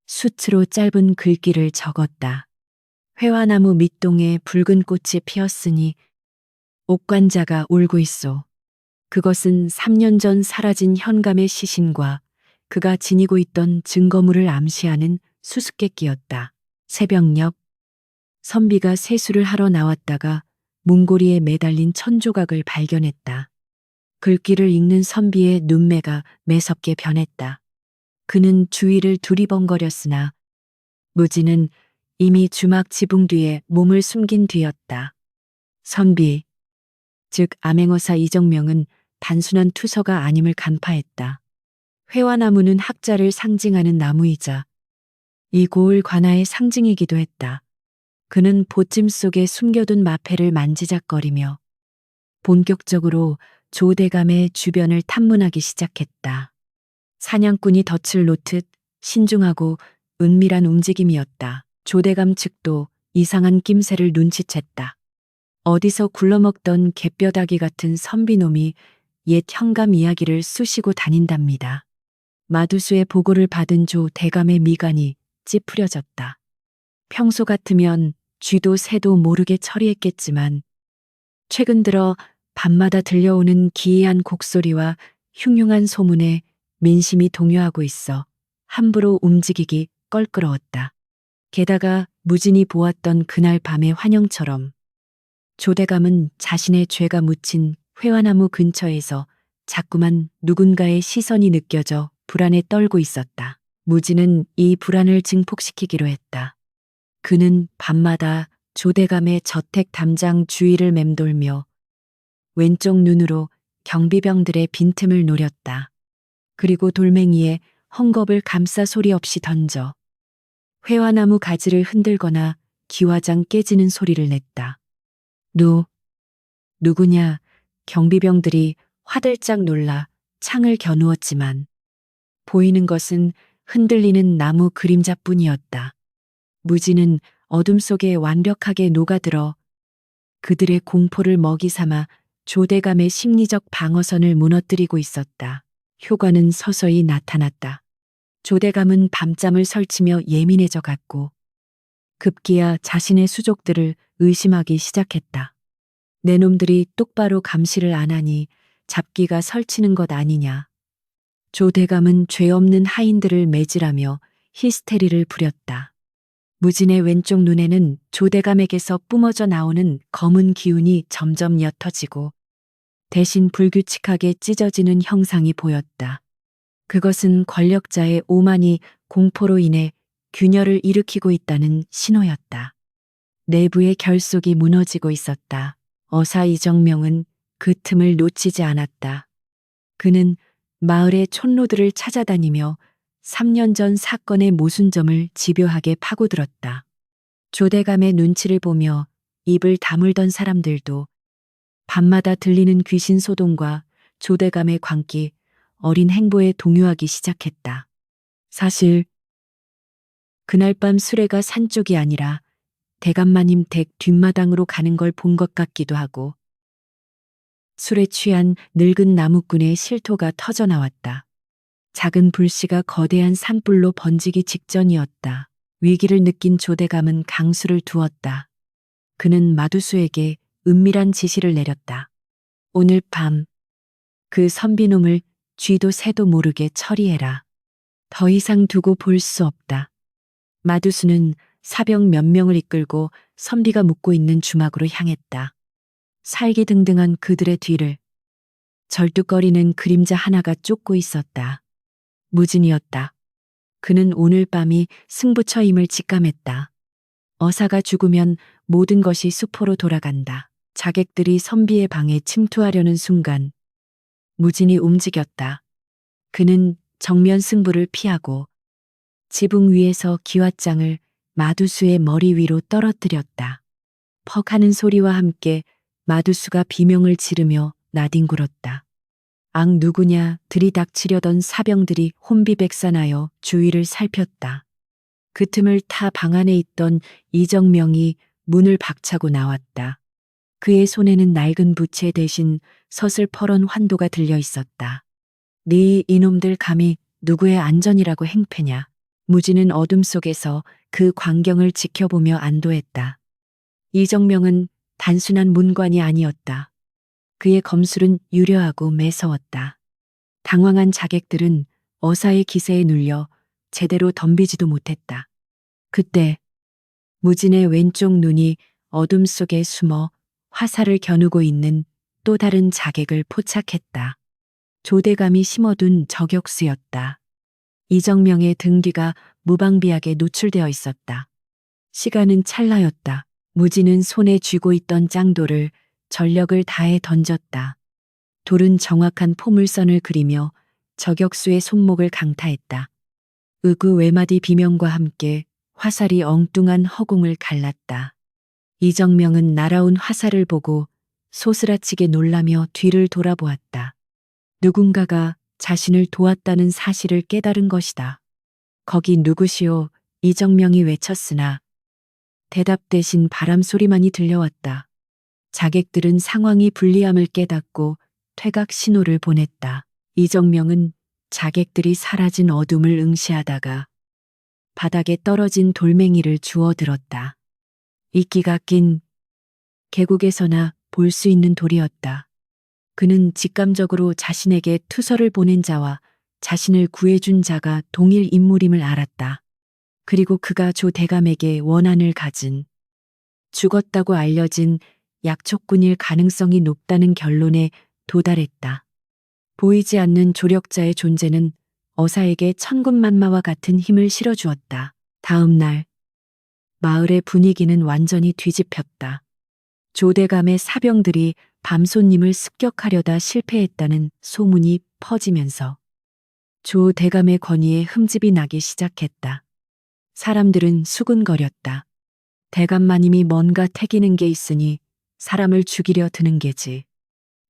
수트로 짧은 글귀를 적었다. 회화나무 밑동에 붉은 꽃이 피었으니 옥관자가 울고 있소. 그것은 3년 전 사라진 현감의 시신과 그가 지니고 있던 증거물을 암시하는 수수께끼였다. 새벽녘 선비가 세수를 하러 나왔다가 문고리에 매달린 천조각을 발견했다. 글귀를 읽는 선비의 눈매가 매섭게 변했다. 그는 주위를 두리번거렸으나 무지는 이미 주막 지붕 뒤에 몸을 숨긴 뒤였다. 선비, 즉 암행어사 이정명은 단순한 투서가 아님을 간파했다. 회화나무는 학자를 상징하는 나무이자 이 고을 관아의 상징이기도 했다. 그는 보찜 속에 숨겨둔 마패를 만지작거리며 본격적으로 조대감의 주변을 탐문하기 시작했다. 사냥꾼이 덫을 놓듯 신중하고 은밀한 움직임이었다. 조대감 측도 이상한 낌새를 눈치챘다. 어디서 굴러먹던 개뼈다귀 같은 선비놈이 옛 현감 이야기를 쑤시고 다닌답니다. 마두수의 보고를 받은 조 대감의 미간이 찌푸려졌다. 평소 같으면 쥐도 새도 모르게 처리했겠지만 최근 들어 밤마다 들려오는 기이한 곡소리와 흉흉한 소문에 민심이 동요하고 있어 함부로 움직이기 껄끄러웠다. 게다가 무진이 보았던 그날 밤의 환영처럼 조대감은 자신의 죄가 묻힌 회화나무 근처에서 자꾸만 누군가의 시선이 느껴져 불안에 떨고 있었다. 무진은 이 불안을 증폭시키기로 했다. 그는 밤마다 조대감의 저택 담장 주위를 맴돌며 왼쪽 눈으로 경비병들의 빈틈을 노렸다. 그리고 돌멩이에 헝겊을 감싸 소리 없이 던져 회화나무 가지를 흔들거나 기와장 깨지는 소리를 냈다. 누구냐? 경비병들이 화들짝 놀라 창을 겨누었지만 보이는 것은 흔들리는 나무 그림자뿐이었다. 무지는 어둠 속에 완벽하게 녹아들어 그들의 공포를 먹이 삼아 조대감의 심리적 방어선을 무너뜨리고 있었다. 효과는 서서히 나타났다. 조대감은 밤잠을 설치며 예민해져 갔고 급기야 자신의 수족들을 의심하기 시작했다. 내 놈들이 똑바로 감시를 안 하니 잡기가 설치는 것 아니냐. 조대감은 죄 없는 하인들을 매질하며 히스테리를 부렸다. 무진의 왼쪽 눈에는 조대감에게서 뿜어져 나오는 검은 기운이 점점 옅어지고 대신 불규칙하게 찢어지는 형상이 보였다. 그것은 권력자의 오만이 공포로 인해 균열을 일으키고 있다는 신호였다. 내부의 결속이 무너지고 있었다. 어사 이정명은 그 틈을 놓치지 않았다. 그는 마을의 촌로들을 찾아다니며 3년 전 사건의 모순점을 집요하게 파고들었다. 조대감의 눈치를 보며 입을 다물던 사람들도 밤마다 들리는 귀신 소동과 조대감의 광기, 어린 행보에 동요하기 시작했다. 사실 그날 밤 수레가 산 쪽이 아니라 대감마님 댁 뒷마당으로 가는 걸 본 것 같기도 하고 술에 취한 늙은 나무꾼의 실토가 터져 나왔다. 작은 불씨가 거대한 산불로 번지기 직전이었다. 위기를 느낀 조대감은 강수를 두었다. 그는 마두수에게 은밀한 지시를 내렸다. 오늘 밤 그 선비놈을 쥐도 새도 모르게 처리해라. 더 이상 두고 볼 수 없다. 마두수는 사병 몇 명을 이끌고 선비가 묵고 있는 주막으로 향했다. 살기등등한 그들의 뒤를 절뚝거리는 그림자 하나가 쫓고 있었다. 무진이었다. 그는 오늘 밤이 승부처임을 직감했다. 어사가 죽으면 모든 것이 수포로 돌아간다. 자객들이 선비의 방에 침투하려는 순간 무진이 움직였다. 그는 정면 승부를 피하고 지붕 위에서 기왓장을 마두수의 머리 위로 떨어뜨렸다. 퍽 하는 소리와 함께 마두수가 비명을 지르며 나뒹굴었다. 악 누구냐 들이닥치려던 사병들이 혼비백산하여 주위를 살폈다. 그 틈을 타 방 안에 있던 이정명이 문을 박차고 나왔다. 그의 손에는 낡은 부채 대신 서슬퍼런 환도가 들려 있었다. 네 이놈들 감히 누구의 안전이라고 행패냐. 무진은 어둠 속에서 그 광경을 지켜보며 안도했다. 이정명은 단순한 문관이 아니었다. 그의 검술은 유려하고 매서웠다. 당황한 자객들은 어사의 기세에 눌려 제대로 덤비지도 못했다. 그때 무진의 왼쪽 눈이 어둠 속에 숨어 화살을 겨누고 있는 또 다른 자객을 포착했다. 조대감이 심어둔 저격수였다. 이정명의 등 뒤가 무방비하게 노출되어 있었다. 시간은 찰나였다. 무진은 손에 쥐고 있던 짱돌을 전력을 다해 던졌다. 돌은 정확한 포물선을 그리며 저격수의 손목을 강타했다. 으그 외마디 비명과 함께 화살이 엉뚱한 허공을 갈랐다. 이정명은 날아온 화살을 보고 소스라치게 놀라며 뒤를 돌아보았다. 누군가가 자신을 도왔다는 사실을 깨달은 것이다. 거기 누구시오? 이정명이 외쳤으나 대답 대신 바람 소리만이 들려왔다. 자객들은 상황이 불리함을 깨닫고 퇴각 신호를 보냈다. 이정명은 자객들이 사라진 어둠을 응시하다가 바닥에 떨어진 돌멩이를 주워들었다. 이끼가 낀 계곡에서나 볼 수 있는 돌이었다. 그는 직감적으로 자신에게 투서를 보낸 자와 자신을 구해준 자가 동일 인물임을 알았다. 그리고 그가 조 대감에게 원한을 가진 죽었다고 알려진 약촉군일 가능성이 높다는 결론에 도달했다. 보이지 않는 조력자의 존재는 어사에게 천군만마와 같은 힘을 실어주었다. 다음 날 마을의 분위기는 완전히 뒤집혔다. 조대감의 사병들이 밤손님을 습격하려다 실패했다는 소문이 퍼지면서 조대감의 권위에 흠집이 나기 시작했다. 사람들은 수군거렸다. 대감마님이 뭔가 태기는 게 있으니 사람을 죽이려 드는 게지.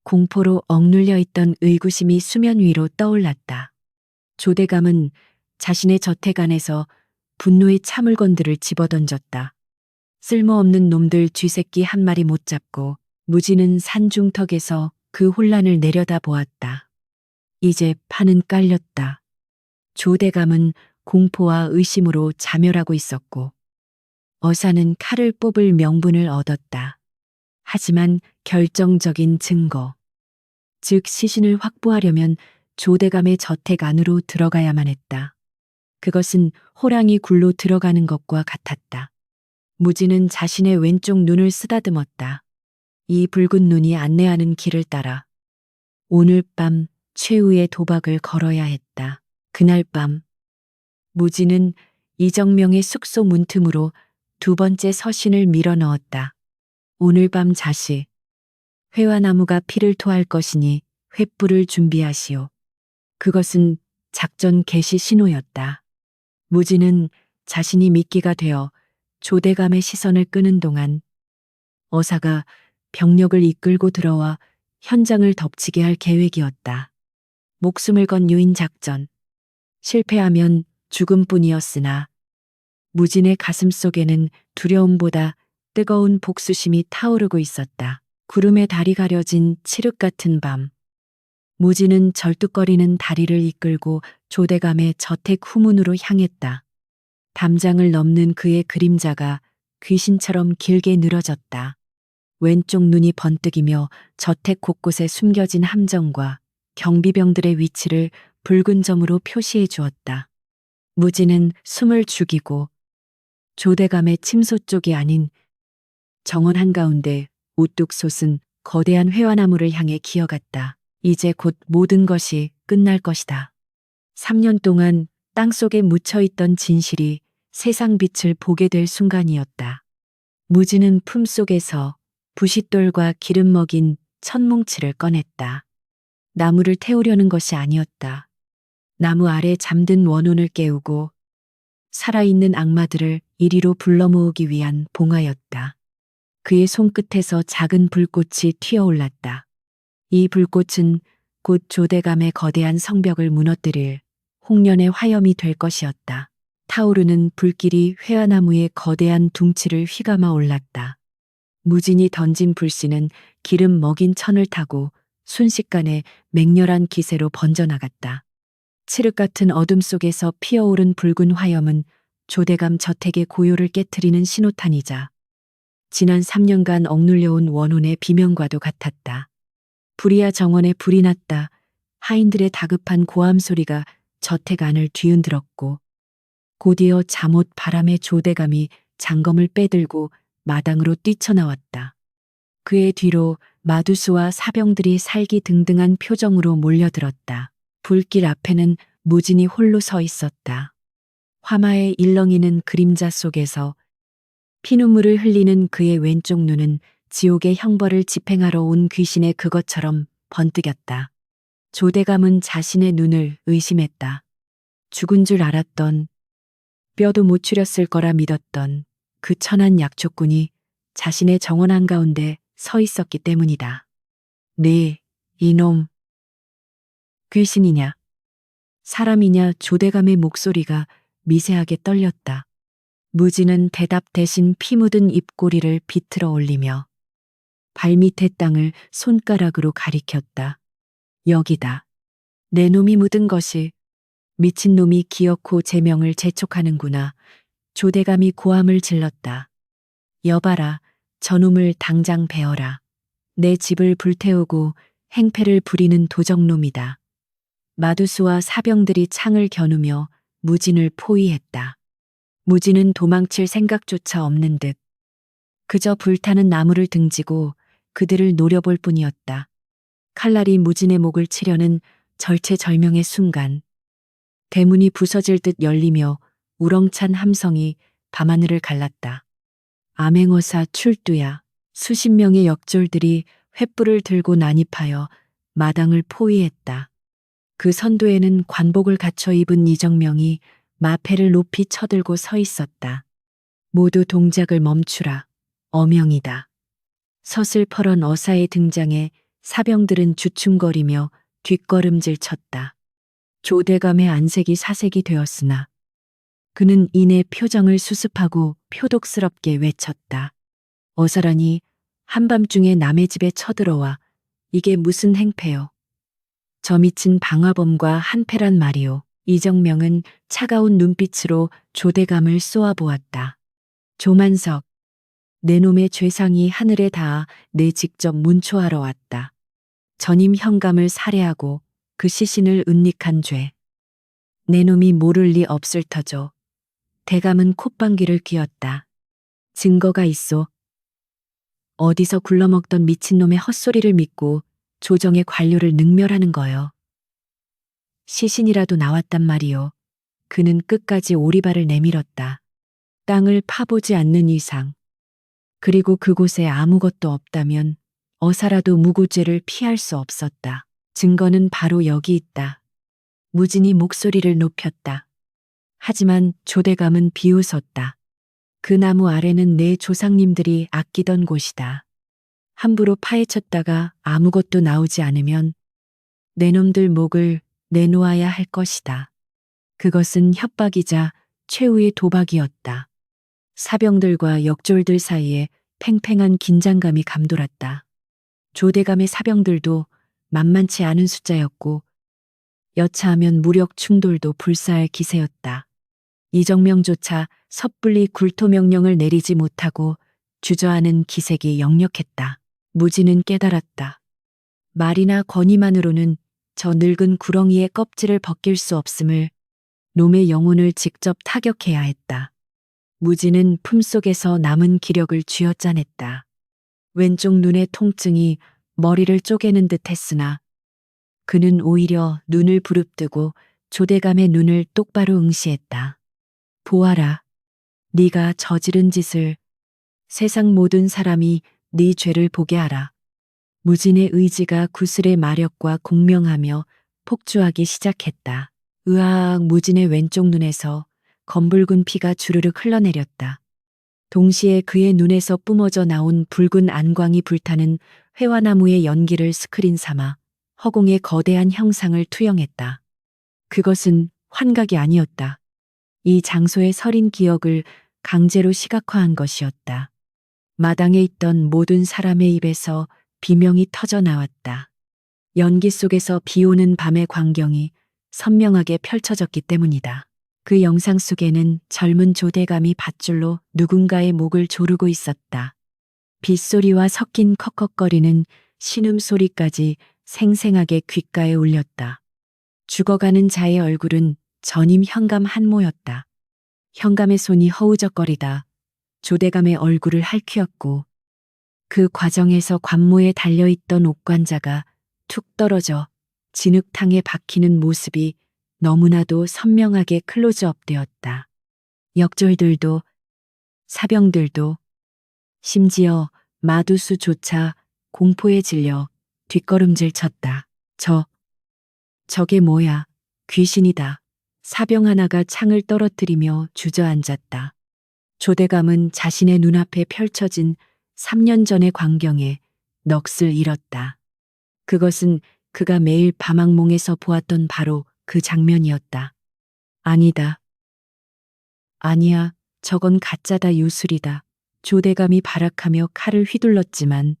공포로 억눌려 있던 의구심이 수면 위로 떠올랐다. 조대감은 자신의 저택 안에서 분노의 차물건들을 집어던졌다. 쓸모없는 놈들 쥐새끼 한 마리 못 잡고 무지는 산중턱에서 그 혼란을 내려다 보았다. 이제 판은 깔렸다. 조대감은 공포와 의심으로 자멸하고 있었고 어사는 칼을 뽑을 명분을 얻었다. 하지만 결정적인 증거, 즉 시신을 확보하려면 조대감의 저택 안으로 들어가야만 했다. 그것은 호랑이 굴로 들어가는 것과 같았다. 무지는 자신의 왼쪽 눈을 쓰다듬었다. 이 붉은 눈이 안내하는 길을 따라 오늘 밤 최후의 도박을 걸어야 했다. 그날 밤 무지는 이정명의 숙소 문틈으로 두 번째 서신을 밀어 넣었다. 오늘 밤 자시 회화나무가 피를 토할 것이니 횃불을 준비하시오. 그것은 작전 개시 신호였다. 무지는 자신이 미끼가 되어 조대감의 시선을 끄는 동안 어사가 병력을 이끌고 들어와 현장을 덮치게 할 계획이었다. 목숨을 건 유인 작전. 실패하면 죽음뿐이었으나 무진의 가슴 속에는 두려움보다 뜨거운 복수심이 타오르고 있었다. 구름에 달이 가려진 칠흑 같은 밤. 무진은 절뚝거리는 다리를 이끌고 조대감의 저택 후문으로 향했다. 담장을 넘는 그의 그림자가 귀신처럼 길게 늘어졌다. 왼쪽 눈이 번뜩이며 저택 곳곳에 숨겨진 함정과 경비병들의 위치를 붉은 점으로 표시해 주었다. 무진은 숨을 죽이고 조대감의 침소 쪽이 아닌 정원 한가운데 우뚝 솟은 거대한 회화나무를 향해 기어갔다. 이제 곧 모든 것이 끝날 것이다. 3년 동안 땅속에 묻혀있던 진실이 세상 빛을 보게 될 순간이었다. 무지는 품속에서 부싯돌과 기름 먹인 천뭉치를 꺼냈다. 나무를 태우려는 것이 아니었다. 나무 아래 잠든 원혼을 깨우고 살아있는 악마들을 이리로 불러 모으기 위한 봉화였다. 그의 손끝에서 작은 불꽃이 튀어올랐다. 이 불꽃은 곧 조대감의 거대한 성벽을 무너뜨릴 홍련의 화염이 될 것이었다. 타오르는 불길이 회화나무의 거대한 둥치를 휘감아 올랐다. 무진이 던진 불씨는 기름 먹인 천을 타고 순식간에 맹렬한 기세로 번져나갔다. 칠흑 같은 어둠 속에서 피어오른 붉은 화염은 조대감 저택의 고요를 깨트리는 신호탄이자 지난 3년간 억눌려온 원혼의 비명과도 같았다. 불이야 정원에 불이 났다. 하인들의 다급한 고함 소리가 저택 안을 뒤흔들었고 곧이어 잠옷 바람에 조대감이 장검을 빼들고 마당으로 뛰쳐나왔다. 그의 뒤로 마두수와 사병들이 살기등등한 표정으로 몰려들었다. 불길 앞에는 무진이 홀로 서 있었다. 화마에 일렁이는 그림자 속에서 피눈물을 흘리는 그의 왼쪽 눈은 지옥의 형벌을 집행하러 온 귀신의 그것처럼 번뜩였다. 조대감은 자신의 눈을 의심했다. 죽은 줄 알았던, 뼈도 못 추렸을 거라 믿었던 그 천한 약초꾼이 자신의 정원 한가운데 서 있었기 때문이다. 네, 이놈. 귀신이냐? 사람이냐? 조대감의 목소리가 미세하게 떨렸다. 무진은 대답 대신 피 묻은 입꼬리를 비틀어 올리며 발밑의 땅을 손가락으로 가리켰다. 여기다. 내 놈이 묻은 것이 미친놈이 기어코 제명을 재촉하는구나. 조대감이 고함을 질렀다. 여봐라, 저놈을 당장 베어라. 내 집을 불태우고 행패를 부리는 도적놈이다. 마두수와 사병들이 창을 겨누며 무진을 포위했다. 무진은 도망칠 생각조차 없는 듯 그저 불타는 나무를 등지고 그들을 노려볼 뿐이었다. 칼날이 무진의 목을 치려는 절체절명의 순간 대문이 부서질 듯 열리며 우렁찬 함성이 밤하늘을 갈랐다. 암행어사 출두야. 수십 명의 역졸들이 횃불을 들고 난입하여 마당을 포위했다. 그 선도에는 관복을 갖춰 입은 이정명이 마패를 높이 쳐들고 서 있었다. 모두 동작을 멈추라. 어명이다. 서슬퍼런 어사의 등장에 사병들은 주춤거리며 뒷걸음질 쳤다. 조대감의 안색이 사색이 되었으나 그는 이내 표정을 수습하고 표독스럽게 외쳤다. 어사라니 한밤중에 남의 집에 쳐들어와 이게 무슨 행패요. 저 미친 방화범과 한패란 말이오. 이정명은 차가운 눈빛으로 조대감을 쏘아보았다. 조만석, 내 놈의 죄상이 하늘에 닿아 내 직접 문초하러 왔다. 전임 현감을 살해하고 그 시신을 은닉한 죄. 내 놈이 모를 리 없을 터죠. 대감은 콧방귀를 뀌었다. 증거가 있소. 어디서 굴러먹던 미친놈의 헛소리를 믿고 조정의 관료를 능멸하는 거요. 시신이라도 나왔단 말이요. 그는 끝까지 오리발을 내밀었다. 땅을 파보지 않는 이상. 그리고 그곳에 아무것도 없다면 어사라도 무고죄를 피할 수 없었다. 증거는 바로 여기 있다. 무진이 목소리를 높였다. 하지만 조대감은 비웃었다. 그 나무 아래는 내 조상님들이 아끼던 곳이다. 함부로 파헤쳤다가 아무것도 나오지 않으면 내 놈들 목을 내놓아야 할 것이다. 그것은 협박이자 최후의 도박이었다. 사병들과 역졸들 사이에 팽팽한 긴장감이 감돌았다. 조대감의 사병들도 만만치 않은 숫자였고 여차하면 무력 충돌도 불사할 기세였다. 이정명조차 섣불리 굴토 명령을 내리지 못하고 주저하는 기색이 역력했다. 무진은 깨달았다. 말이나 권위만으로는 저 늙은 구렁이의 껍질을 벗길 수 없음을, 놈의 영혼을 직접 타격해야 했다. 무진은 품속에서 남은 기력을 쥐어짜냈다. 왼쪽 눈의 통증이 머리를 쪼개는 듯 했으나 그는 오히려 눈을 부릅뜨고 조대감의 눈을 똑바로 응시했다. 보아라. 네가 저지른 짓을 세상 모든 사람이 네 죄를 보게 하라. 무진의 의지가 구슬의 마력과 공명하며 폭주하기 시작했다. 으악, 무진의 왼쪽 눈에서 검붉은 피가 주르륵 흘러내렸다. 동시에 그의 눈에서 뿜어져 나온 붉은 안광이 불타는 회화나무의 연기를 스크린 삼아 허공의 거대한 형상을 투영했다. 그것은 환각이 아니었다. 이 장소의 서린 기억을 강제로 시각화한 것이었다. 마당에 있던 모든 사람의 입에서 비명이 터져 나왔다. 연기 속에서 비 오는 밤의 광경이 선명하게 펼쳐졌기 때문이다. 그 영상 속에는 젊은 조대감이 밧줄로 누군가의 목을 조르고 있었다. 빗소리와 섞인 컥컥거리는 신음소리까지 생생하게 귓가에 울렸다. 죽어가는 자의 얼굴은 전임 현감 한모였다. 현감의 손이 허우적거리다 조대감의 얼굴을 핥히었고 그 과정에서 관모에 달려있던 옥관자가 툭 떨어져 진흙탕에 박히는 모습이 너무나도 선명하게 클로즈업되었다. 역졸들도 사병들도 심지어 마두수조차 공포에 질려 뒷걸음질 쳤다. 저게 뭐야? 귀신이다. 사병 하나가 창을 떨어뜨리며 주저앉았다. 조대감은 자신의 눈앞에 펼쳐진 3년 전의 광경에 넋을 잃었다. 그것은 그가 매일 밤악몽에서 보았던 바로 그 장면이었다. 아니다. 아니야. 저건 가짜다 유술이다. 조대감이 발악하며 칼을 휘둘렀지만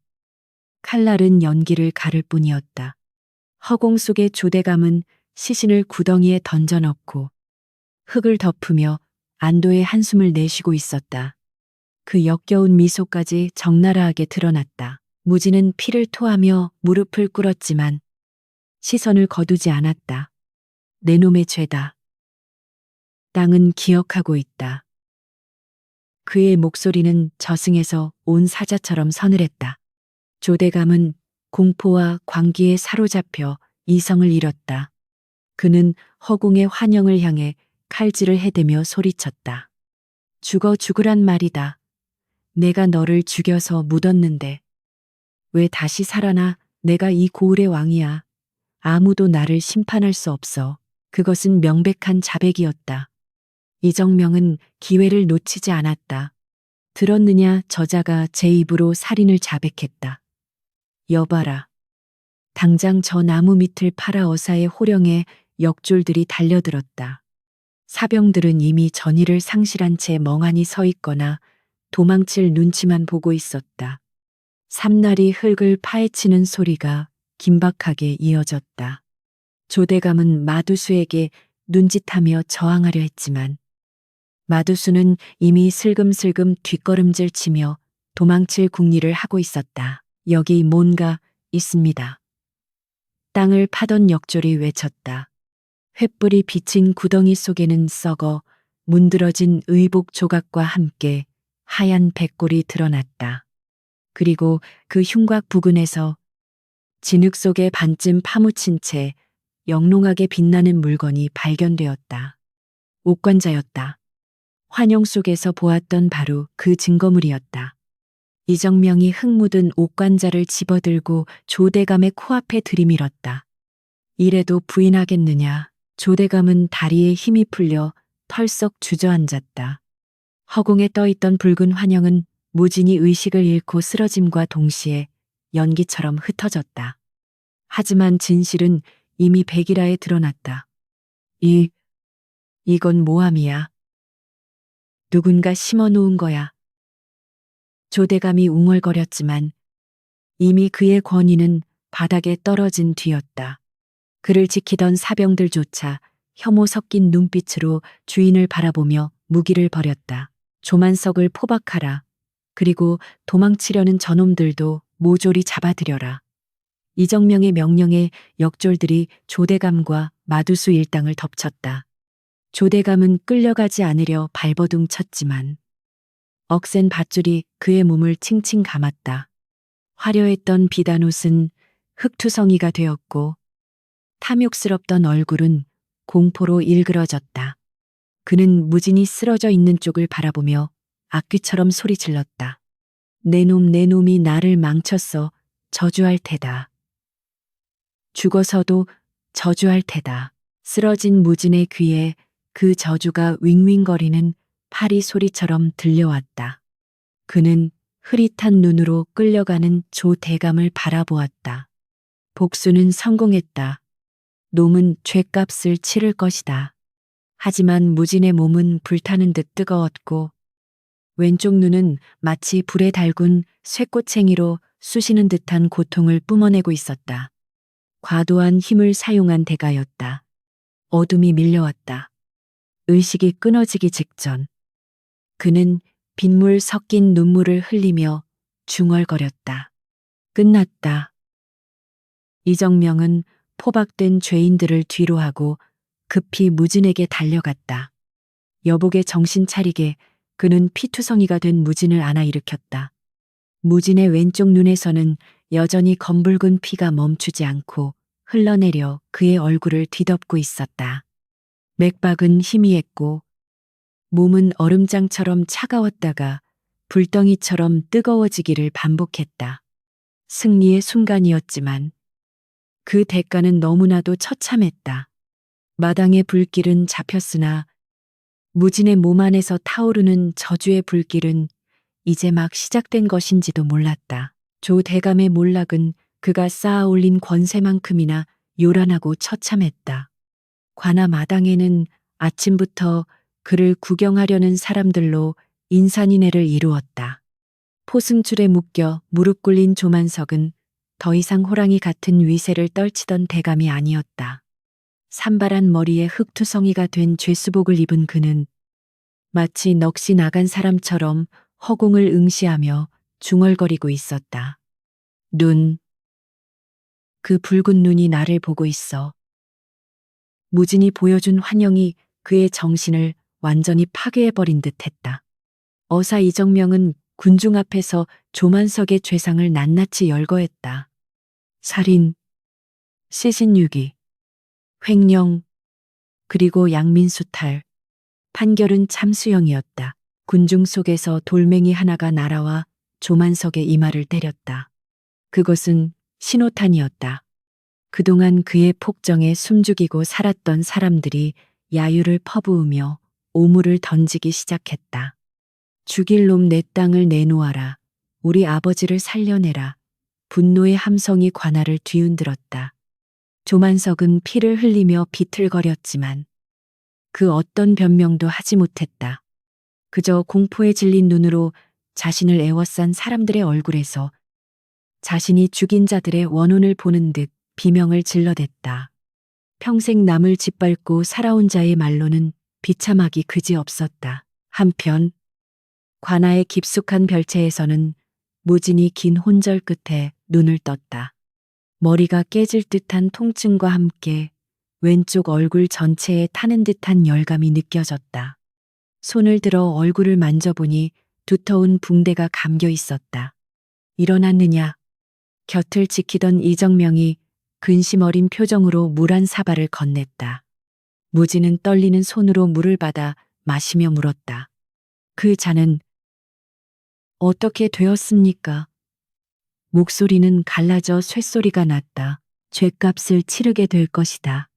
칼날은 연기를 가를 뿐이었다. 허공 속의 조대감은 시신을 구덩이에 던져넣고 흙을 덮으며 안도의 한숨을 내쉬고 있었다. 그 역겨운 미소까지 적나라하게 드러났다. 무지는 피를 토하며 무릎을 꿇었지만 시선을 거두지 않았다. 내 놈의 죄다. 땅은 기억하고 있다. 그의 목소리는 저승에서 온 사자처럼 서늘했다. 조대감은 공포와 광기에 사로잡혀 이성을 잃었다. 그는 허공의 환영을 향해 칼질을 해대며 소리쳤다. 죽으란 말이다. 내가 너를 죽여서 묻었는데 왜 다시 살아나? 내가 이 고을의 왕이야. 아무도 나를 심판할 수 없어. 그것은 명백한 자백이었다. 이정명은 기회를 놓치지 않았다. 들었느냐? 저자가 제 입으로 살인을 자백했다. 여봐라. 당장 저 나무 밑을 팔아 어사의 호령에 역졸들이 달려들었다. 사병들은 이미 전의를 상실한 채 멍하니 서 있거나 도망칠 눈치만 보고 있었다. 삼날이 흙을 파헤치는 소리가 긴박하게 이어졌다. 조대감은 마두수에게 눈짓하며 저항하려 했지만 마두수는 이미 슬금슬금 뒷걸음질 치며 도망칠 궁리를 하고 있었다. 여기 뭔가 있습니다. 땅을 파던 역졸이 외쳤다. 횃불이 비친 구덩이 속에는 썩어 문드러진 의복 조각과 함께 하얀 백골이 드러났다. 그리고 그 흉곽 부근에서 진흙 속에 반쯤 파묻힌 채 영롱하게 빛나는 물건이 발견되었다. 옥관자였다. 환영 속에서 보았던 바로 그 증거물이었다. 이정명이 흙 묻은 옥관자를 집어들고 조대감의 코앞에 들이밀었다. 이래도 부인하겠느냐. 조대감은 다리에 힘이 풀려 털썩 주저앉았다. 허공에 떠있던 붉은 환영은 무진이 의식을 잃고 쓰러짐과 동시에 연기처럼 흩어졌다. 하지만 진실은 이미 백일하에 드러났다. 이건 모함이야. 누군가 심어놓은 거야. 조대감이 웅얼거렸지만 이미 그의 권위는 바닥에 떨어진 뒤였다. 그를 지키던 사병들조차 혐오 섞인 눈빛으로 주인을 바라보며 무기를 버렸다. 조만석을 포박하라. 그리고 도망치려는 저놈들도 모조리 잡아들여라. 이정명의 명령에 역졸들이 조대감과 마두수 일당을 덮쳤다. 조대감은 끌려가지 않으려 발버둥 쳤지만 억센 밧줄이 그의 몸을 칭칭 감았다. 화려했던 비단옷은 흙투성이가 되었고 탐욕스럽던 얼굴은 공포로 일그러졌다. 그는 무진이 쓰러져 있는 쪽을 바라보며 악귀처럼 소리 질렀다. 내 놈이 나를 망쳤어. 저주할 테다. 죽어서도 저주할 테다. 쓰러진 무진의 귀에 그 저주가 윙윙거리는 파리 소리처럼 들려왔다. 그는 흐릿한 눈으로 끌려가는 조대감을 바라보았다. 복수는 성공했다. 놈은 죗값을 치를 것이다. 하지만 무진의 몸은 불타는 듯 뜨거웠고 왼쪽 눈은 마치 불에 달군 쇠꼬챙이로 쑤시는 듯한 고통을 뿜어내고 있었다. 과도한 힘을 사용한 대가였다. 어둠이 밀려왔다. 의식이 끊어지기 직전. 그는 빗물 섞인 눈물을 흘리며 중얼거렸다. 끝났다. 이정명은 포박된 죄인들을 뒤로하고 급히 무진에게 달려갔다. 여복의 정신 차리게 그는 피투성이가 된 무진을 안아 일으켰다. 무진의 왼쪽 눈에서는 여전히 검붉은 피가 멈추지 않고 흘러내려 그의 얼굴을 뒤덮고 있었다. 맥박은 희미했고 몸은 얼음장처럼 차가웠다가 불덩이처럼 뜨거워지기를 반복했다. 승리의 순간이었지만 그 대가는 너무나도 처참했다. 마당의 불길은 잡혔으나 무진의 몸 안에서 타오르는 저주의 불길은 이제 막 시작된 것인지도 몰랐다. 조 대감의 몰락은 그가 쌓아 올린 권세만큼이나 요란하고 처참했다. 관아 마당에는 아침부터 그를 구경하려는 사람들로 인산인해를 이루었다. 포승줄에 묶여 무릎 꿇린 조만석은 더 이상 호랑이 같은 위세를 떨치던 대감이 아니었다. 산발한 머리에 흙투성이가 된 죄수복을 입은 그는 마치 넋이 나간 사람처럼 허공을 응시하며 중얼거리고 있었다. 그 붉은 눈이 나를 보고 있어. 무진이 보여준 환영이 그의 정신을 완전히 파괴해버린 듯했다. 어사 이정명은 군중 앞에서 조만석의 죄상을 낱낱이 열거했다. 살인, 시신유기, 횡령, 그리고 양민수탈. 판결은 참수형이었다. 군중 속에서 돌멩이 하나가 날아와 조만석의 이마를 때렸다. 그것은 신호탄이었다. 그동안 그의 폭정에 숨죽이고 살았던 사람들이 야유를 퍼부으며 오물을 던지기 시작했다. 죽일 놈 내 땅을 내놓아라. 우리 아버지를 살려내라. 분노의 함성이 관아를 뒤흔들었다. 조만석은 피를 흘리며 비틀거렸지만 그 어떤 변명도 하지 못했다. 그저 공포에 질린 눈으로 자신을 애워싼 사람들의 얼굴에서 자신이 죽인 자들의 원혼을 보는 듯 비명을 질러댔다. 평생 남을 짓밟고 살아온 자의 말로는 비참하기 그지없었다. 한편 관아의 깊숙한 별채에서는 무진이 긴 혼절 끝에 눈을 떴다. 머리가 깨질 듯한 통증과 함께 왼쪽 얼굴 전체에 타는 듯한 열감이 느껴졌다. 손을 들어 얼굴을 만져보니 두터운 붕대가 감겨 있었다. 일어났느냐? 곁을 지키던 이정명이 근심 어린 표정으로 물 한 사발을 건넸다. 무진은 떨리는 손으로 물을 받아 마시며 물었다. 그 잔은 어떻게 되었습니까? 목소리는 갈라져 쇳소리가 났다. 죗값을 치르게 될 것이다.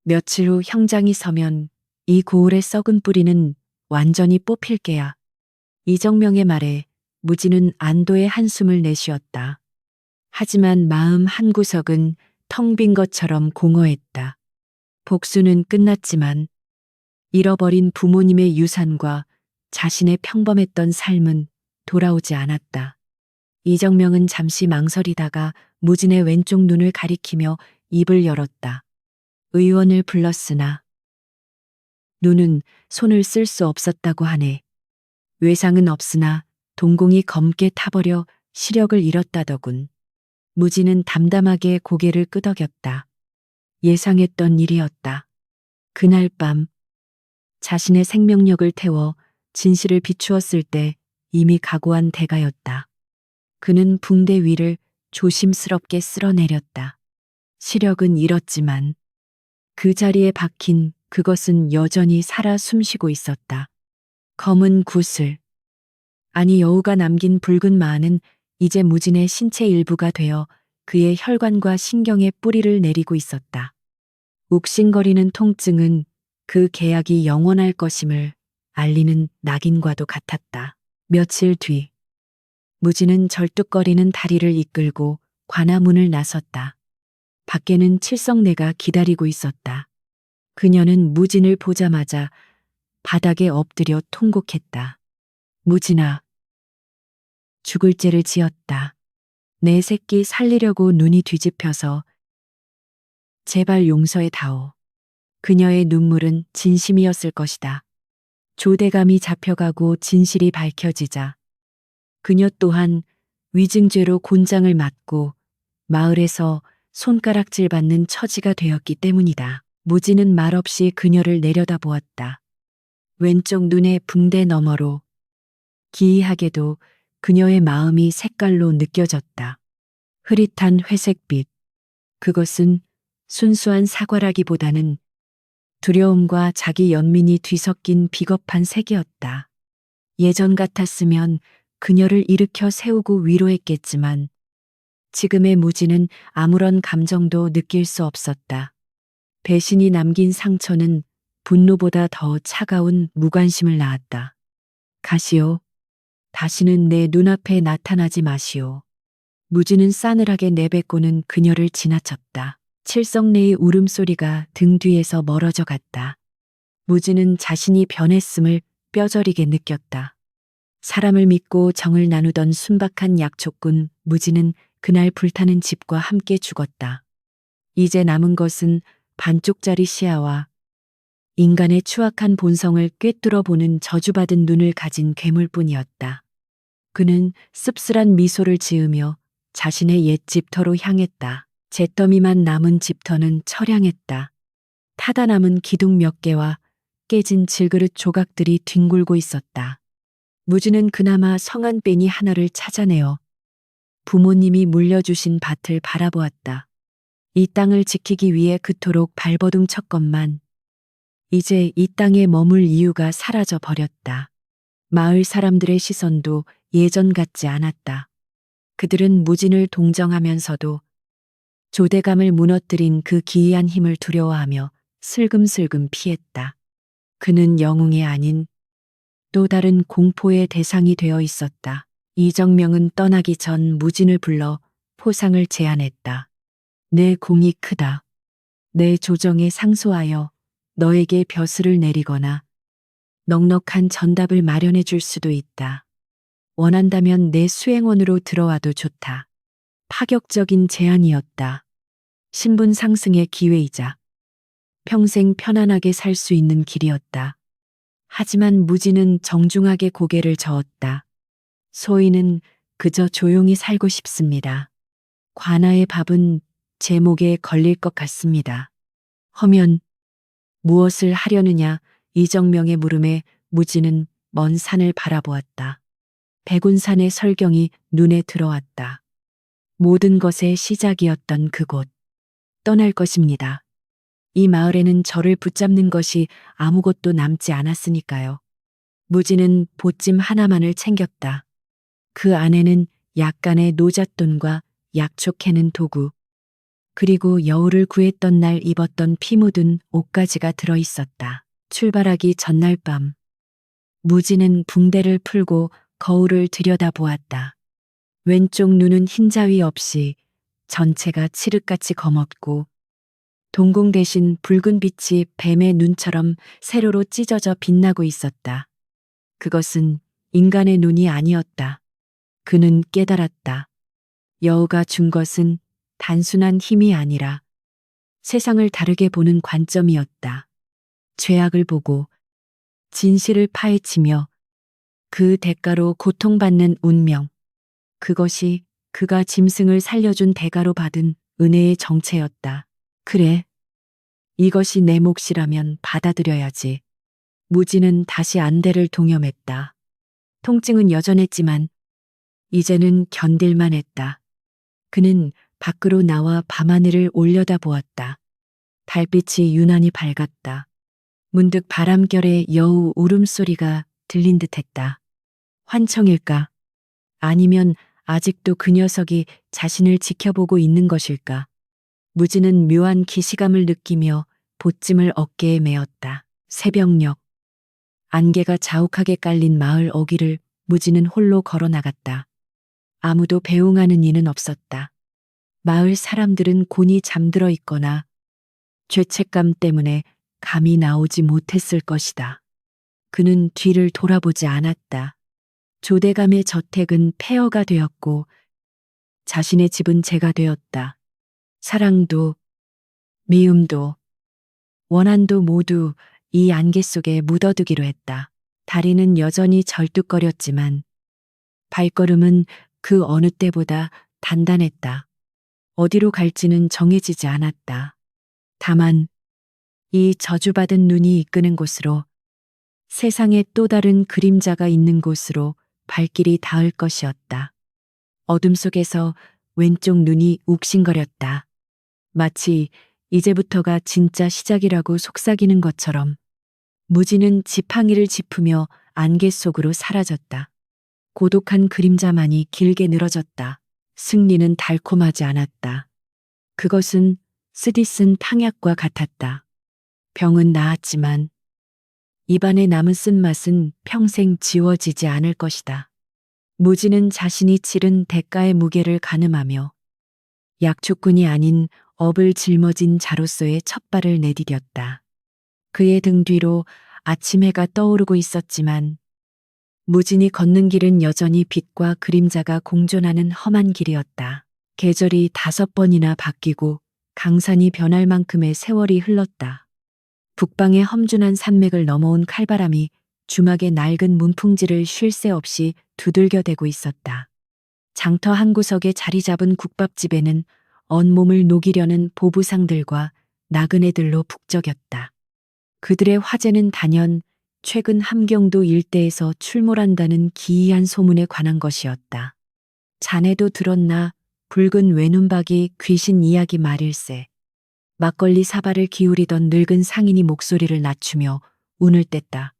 며칠 후 형장이 서면 이 고을의 썩은 뿌리는 완전히 뽑힐 게야. 이정명의 말에 무진은 안도의 한숨을 내쉬었다. 하지만 마음 한구석은 텅 빈 것처럼 공허했다. 복수는 끝났지만 잃어버린 부모님의 유산과 자신의 평범했던 삶은 돌아오지 않았다. 이정명은 잠시 망설이다가 무진의 왼쪽 눈을 가리키며 입을 열었다. 의원을 불렀으나 눈은 손을 쓸 수 없었다고 하네. 외상은 없으나 동공이 검게 타버려 시력을 잃었다더군. 무진은 담담하게 고개를 끄덕였다. 예상했던 일이었다. 그날 밤 자신의 생명력을 태워 진실을 비추었을 때 이미 각오한 대가였다. 그는 붕대 위를 조심스럽게 쓸어내렸다. 시력은 잃었지만 그 자리에 박힌 그것은 여전히 살아 숨쉬고 있었다. 검은 구슬, 아니 여우가 남긴 붉은 마는 이제 무진의 신체 일부가 되어 그의 혈관과 신경에 뿌리를 내리고 있었다. 욱신거리는 통증은 그 계약이 영원할 것임을 알리는 낙인과도 같았다. 며칠 뒤 무진은 절뚝거리는 다리를 이끌고 관아문을 나섰다. 밖에는 칠성내가 기다리고 있었다. 그녀는 무진을 보자마자 바닥에 엎드려 통곡했다. 무진아, 죽을 죄를 지었다. 내 새끼 살리려고 눈이 뒤집혀서 제발 용서해 다오. 그녀의 눈물은 진심이었을 것이다. 조대감이 잡혀가고 진실이 밝혀지자 그녀 또한 위증죄로 곤장을 맞고 마을에서 손가락질 받는 처지가 되었기 때문이다. 무지는 말없이 그녀를 내려다보았다. 왼쪽 눈의 붕대 너머로 기이하게도 그녀의 마음이 색깔로 느껴졌다. 흐릿한 회색빛. 그것은 순수한 사과라기보다는 두려움과 자기 연민이 뒤섞인 비겁한 색이었다. 예전 같았으면 그녀를 일으켜 세우고 위로했겠지만 지금의 무지는 아무런 감정도 느낄 수 없었다. 배신이 남긴 상처는 분노보다 더 차가운 무관심을 낳았다. 가시오. 다시는 내 눈앞에 나타나지 마시오. 무지는 싸늘하게 내뱉고는 그녀를 지나쳤다. 칠성내의 울음소리가 등 뒤에서 멀어져 갔다. 무지는 자신이 변했음을 뼈저리게 느꼈다. 사람을 믿고 정을 나누던 순박한 약초꾼 무지는 그날 불타는 집과 함께 죽었다. 이제 남은 것은 반쪽짜리 시야와 인간의 추악한 본성을 꿰뚫어 보는 저주받은 눈을 가진 괴물뿐이었다. 그는 씁쓸한 미소를 지으며 자신의 옛 집터로 향했다. 잿더미만 남은 집터는 처량했다. 타다 남은 기둥 몇 개와 깨진 질그릇 조각들이 뒹굴고 있었다. 무지는 그나마 성한 뺑이 하나를 찾아내어 부모님이 물려주신 밭을 바라보았다. 이 땅을 지키기 위해 그토록 발버둥 쳤건만 이제 이 땅에 머물 이유가 사라져 버렸다. 마을 사람들의 시선도 예전 같지 않았다. 그들은 무진을 동정하면서도 조대감을 무너뜨린 그 기이한 힘을 두려워하며 슬금슬금 피했다. 그는 영웅이 아닌 또 다른 공포의 대상이 되어 있었다. 이정명은 떠나기 전 무진을 불러 포상을 제안했다. 내 공이 크다. 내 조정에 상소하여 너에게 벼슬을 내리거나 넉넉한 전답을 마련해 줄 수도 있다. 원한다면 내 수행원으로 들어와도 좋다. 파격적인 제안이었다. 신분 상승의 기회이자 평생 편안하게 살 수 있는 길이었다. 하지만 무지는 정중하게 고개를 저었다. 소인은 그저 조용히 살고 싶습니다. 관아의 밥은 제 목에 걸릴 것 같습니다. 허면 무엇을 하려느냐 이정명의 물음에 무지는 먼 산을 바라보았다. 백운산의 설경이 눈에 들어왔다. 모든 것의 시작이었던 그곳. 떠날 것입니다. 이 마을에는 저를 붙잡는 것이 아무것도 남지 않았으니까요. 무지는 보찜 하나만을 챙겼다. 그 안에는 약간의 노잣돈과 약초 캐는 도구, 그리고 여우를 구했던 날 입었던 피 묻은 옷가지가 들어 있었다. 출발하기 전날 밤, 무지는 붕대를 풀고 거울을 들여다보았다. 왼쪽 눈은 흰자위 없이 전체가 칠흑같이 검었고 동공 대신 붉은 빛이 뱀의 눈처럼 세로로 찢어져 빛나고 있었다. 그것은 인간의 눈이 아니었다. 그는 깨달았다. 여우가 준 것은 단순한 힘이 아니라 세상을 다르게 보는 관점이었다. 죄악을 보고 진실을 파헤치며 그 대가로 고통받는 운명. 그것이 그가 짐승을 살려준 대가로 받은 은혜의 정체였다. 그래. 이것이 내 몫이라면 받아들여야지. 무지는 다시 안대를 동염했다. 통증은 여전했지만 이제는 견딜만 했다. 그는 밖으로 나와 밤하늘을 올려다보았다. 달빛이 유난히 밝았다. 문득 바람결에 여우 울음소리가 들린 듯했다. 환청일까? 아니면 아직도 그 녀석이 자신을 지켜보고 있는 것일까? 무지는 묘한 기시감을 느끼며 보찜을 어깨에 메었다. 새벽녘. 안개가 자욱하게 깔린 마을 어귀를 무지는 홀로 걸어 나갔다. 아무도 배웅하는 이는 없었다. 마을 사람들은 곤히 잠들어 있거나 죄책감 때문에 감이 나오지 못했을 것이다. 그는 뒤를 돌아보지 않았다. 조대감의 저택은 폐허가 되었고 자신의 집은 재가 되었다. 사랑도 미움도, 원한도 모두 이 안개 속에 묻어두기로 했다. 다리는 여전히 절뚝거렸지만 발걸음은 그 어느 때보다 단단했다. 어디로 갈지는 정해지지 않았다. 다만 이 저주받은 눈이 이끄는 곳으로, 세상에 또 다른 그림자가 있는 곳으로 발길이 닿을 것이었다. 어둠 속에서 왼쪽 눈이 욱신거렸다. 마치 이제부터가 진짜 시작이라고 속삭이는 것처럼. 무지는 지팡이를 짚으며 안개 속으로 사라졌다. 고독한 그림자만이 길게 늘어졌다. 승리는 달콤하지 않았다. 그것은 쓰디 쓴 탕약과 같았다. 병은 나았지만 입안에 남은 쓴맛은 평생 지워지지 않을 것이다. 무지는 자신이 치른 대가의 무게를 가늠하며 약초꾼이 아닌 업을 짊어진 자로서의 첫 발을 내디뎠다. 그의 등 뒤로 아침 해가 떠오르고 있었지만 무진이 걷는 길은 여전히 빛과 그림자가 공존하는 험한 길이었다. 계절이 5번이나 바뀌고 강산이 변할 만큼의 세월이 흘렀다. 북방의 험준한 산맥을 넘어온 칼바람이 주막의 낡은 문풍지를 쉴 새 없이 두들겨대고 있었다. 장터 한 구석에 자리 잡은 국밥집에는 온몸을 녹이려는 보부상들과 나그네들로 북적였다. 그들의 화제는 단연 최근 함경도 일대에서 출몰한다는 기이한 소문에 관한 것이었다. 자네도 들었나? 붉은 외눈박이 귀신 이야기 말일세. 막걸리 사발을 기울이던 늙은 상인이 목소리를 낮추며 운을 뗐다.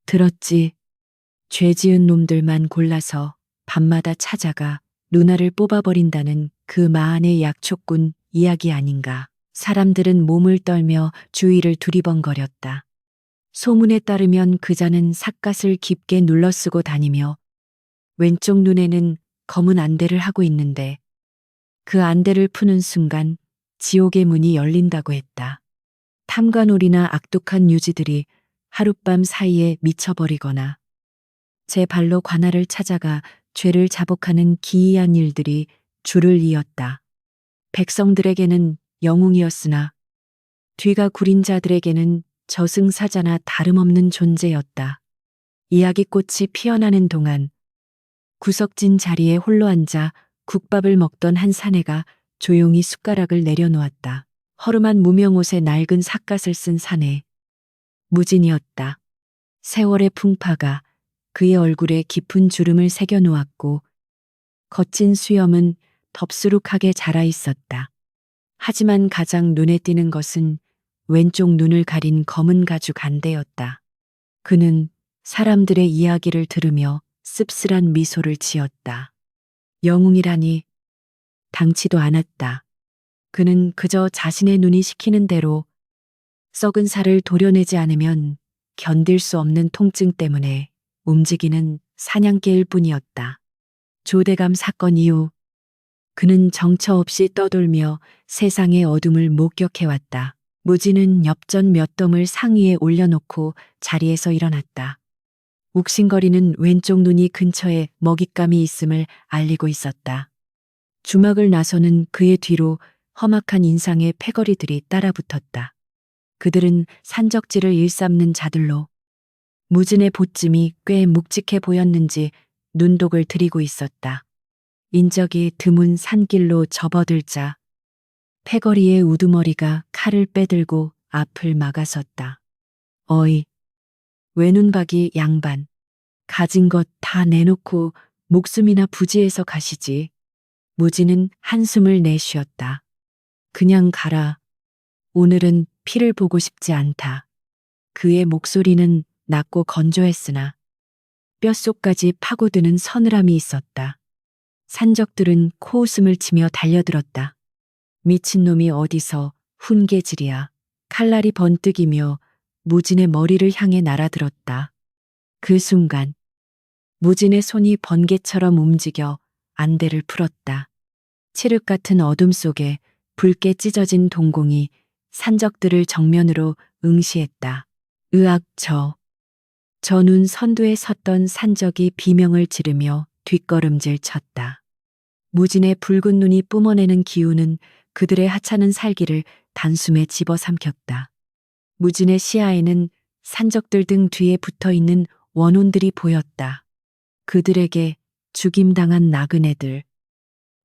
들었지. 죄 지은 놈들만 골라서 밤마다 찾아가 누나를 뽑아버린다는 그 마한의 약초꾼 이야기 아닌가. 사람들은 몸을 떨며 주위를 두리번거렸다. 소문에 따르면 그자는 삿갓을 깊게 눌러쓰고 다니며 왼쪽 눈에는 검은 안대를 하고 있는데 그 안대를 푸는 순간 지옥의 문이 열린다고 했다. 탐관오리나 악독한 유지들이 하룻밤 사이에 미쳐버리거나 제 발로 관할을 찾아가 죄를 자복하는 기이한 일들이 줄을 이었다. 백성들에게는 영웅이었으나 뒤가 구린 자들에게는 저승사자나 다름없는 존재였다. 이야기꽃이 피어나는 동안 구석진 자리에 홀로 앉아 국밥을 먹던 한 사내가 조용히 숟가락을 내려놓았다. 허름한 무명옷에 낡은 삿갓을 쓴 사내. 무진이었다. 세월의 풍파가 그의 얼굴에 깊은 주름을 새겨 놓았고 거친 수염은 덥수룩하게 자라 있었다. 하지만 가장 눈에 띄는 것은 왼쪽 눈을 가린 검은 가죽 안대였다. 그는 사람들의 이야기를 들으며 씁쓸한 미소를 지었다. 영웅이라니 당치도 않았다. 그는 그저 자신의 눈이 시키는 대로 썩은 살을 도려내지 않으면 견딜 수 없는 통증 때문에 움직이는 사냥개일 뿐이었다. 조대감 사건 이후 그는 정처 없이 떠돌며 세상의 어둠을 목격해왔다. 무지는 엽전 몇 덤을 상위에 올려놓고 자리에서 일어났다. 욱신거리는 왼쪽 눈이 근처에 먹잇감이 있음을 알리고 있었다. 주막을 나서는 그의 뒤로 험악한 인상의 패거리들이 따라붙었다. 그들은 산적질을 일삼는 자들로 무진의 보쯤이 꽤 묵직해 보였는지 눈독을 들이고 있었다. 인적이 드문 산길로 접어들자 패거리의 우두머리가 칼을 빼들고 앞을 막아섰다. 어이, 외눈박이 양반, 가진 것 다 내놓고 목숨이나 부지해서 가시지. 무지는 한숨을 내쉬었다. 그냥 가라. 오늘은 피를 보고 싶지 않다. 그의 목소리는 낮고 건조했으나 뼛속까지 파고드는 서늘함이 있었다. 산적들은 코웃음을 치며 달려들었다. 미친놈이 어디서 훈계질이야. 칼날이 번뜩이며 무진의 머리를 향해 날아들었다. 그 순간 무진의 손이 번개처럼 움직여 안대를 풀었다. 칠흑 같은 어둠 속에 붉게 찢어진 동공이 산적들을 정면으로 응시했다. 으악 저 눈 선두에 섰던 산적이 비명을 지르며 뒷걸음질 쳤다. 무진의 붉은 눈이 뿜어내는 기운은 그들의 하찮은 살기를 단숨에 집어삼켰다. 무진의 시야에는 산적들 등 뒤에 붙어 있는 원혼들이 보였다. 그들에게 죽임당한 나그네들,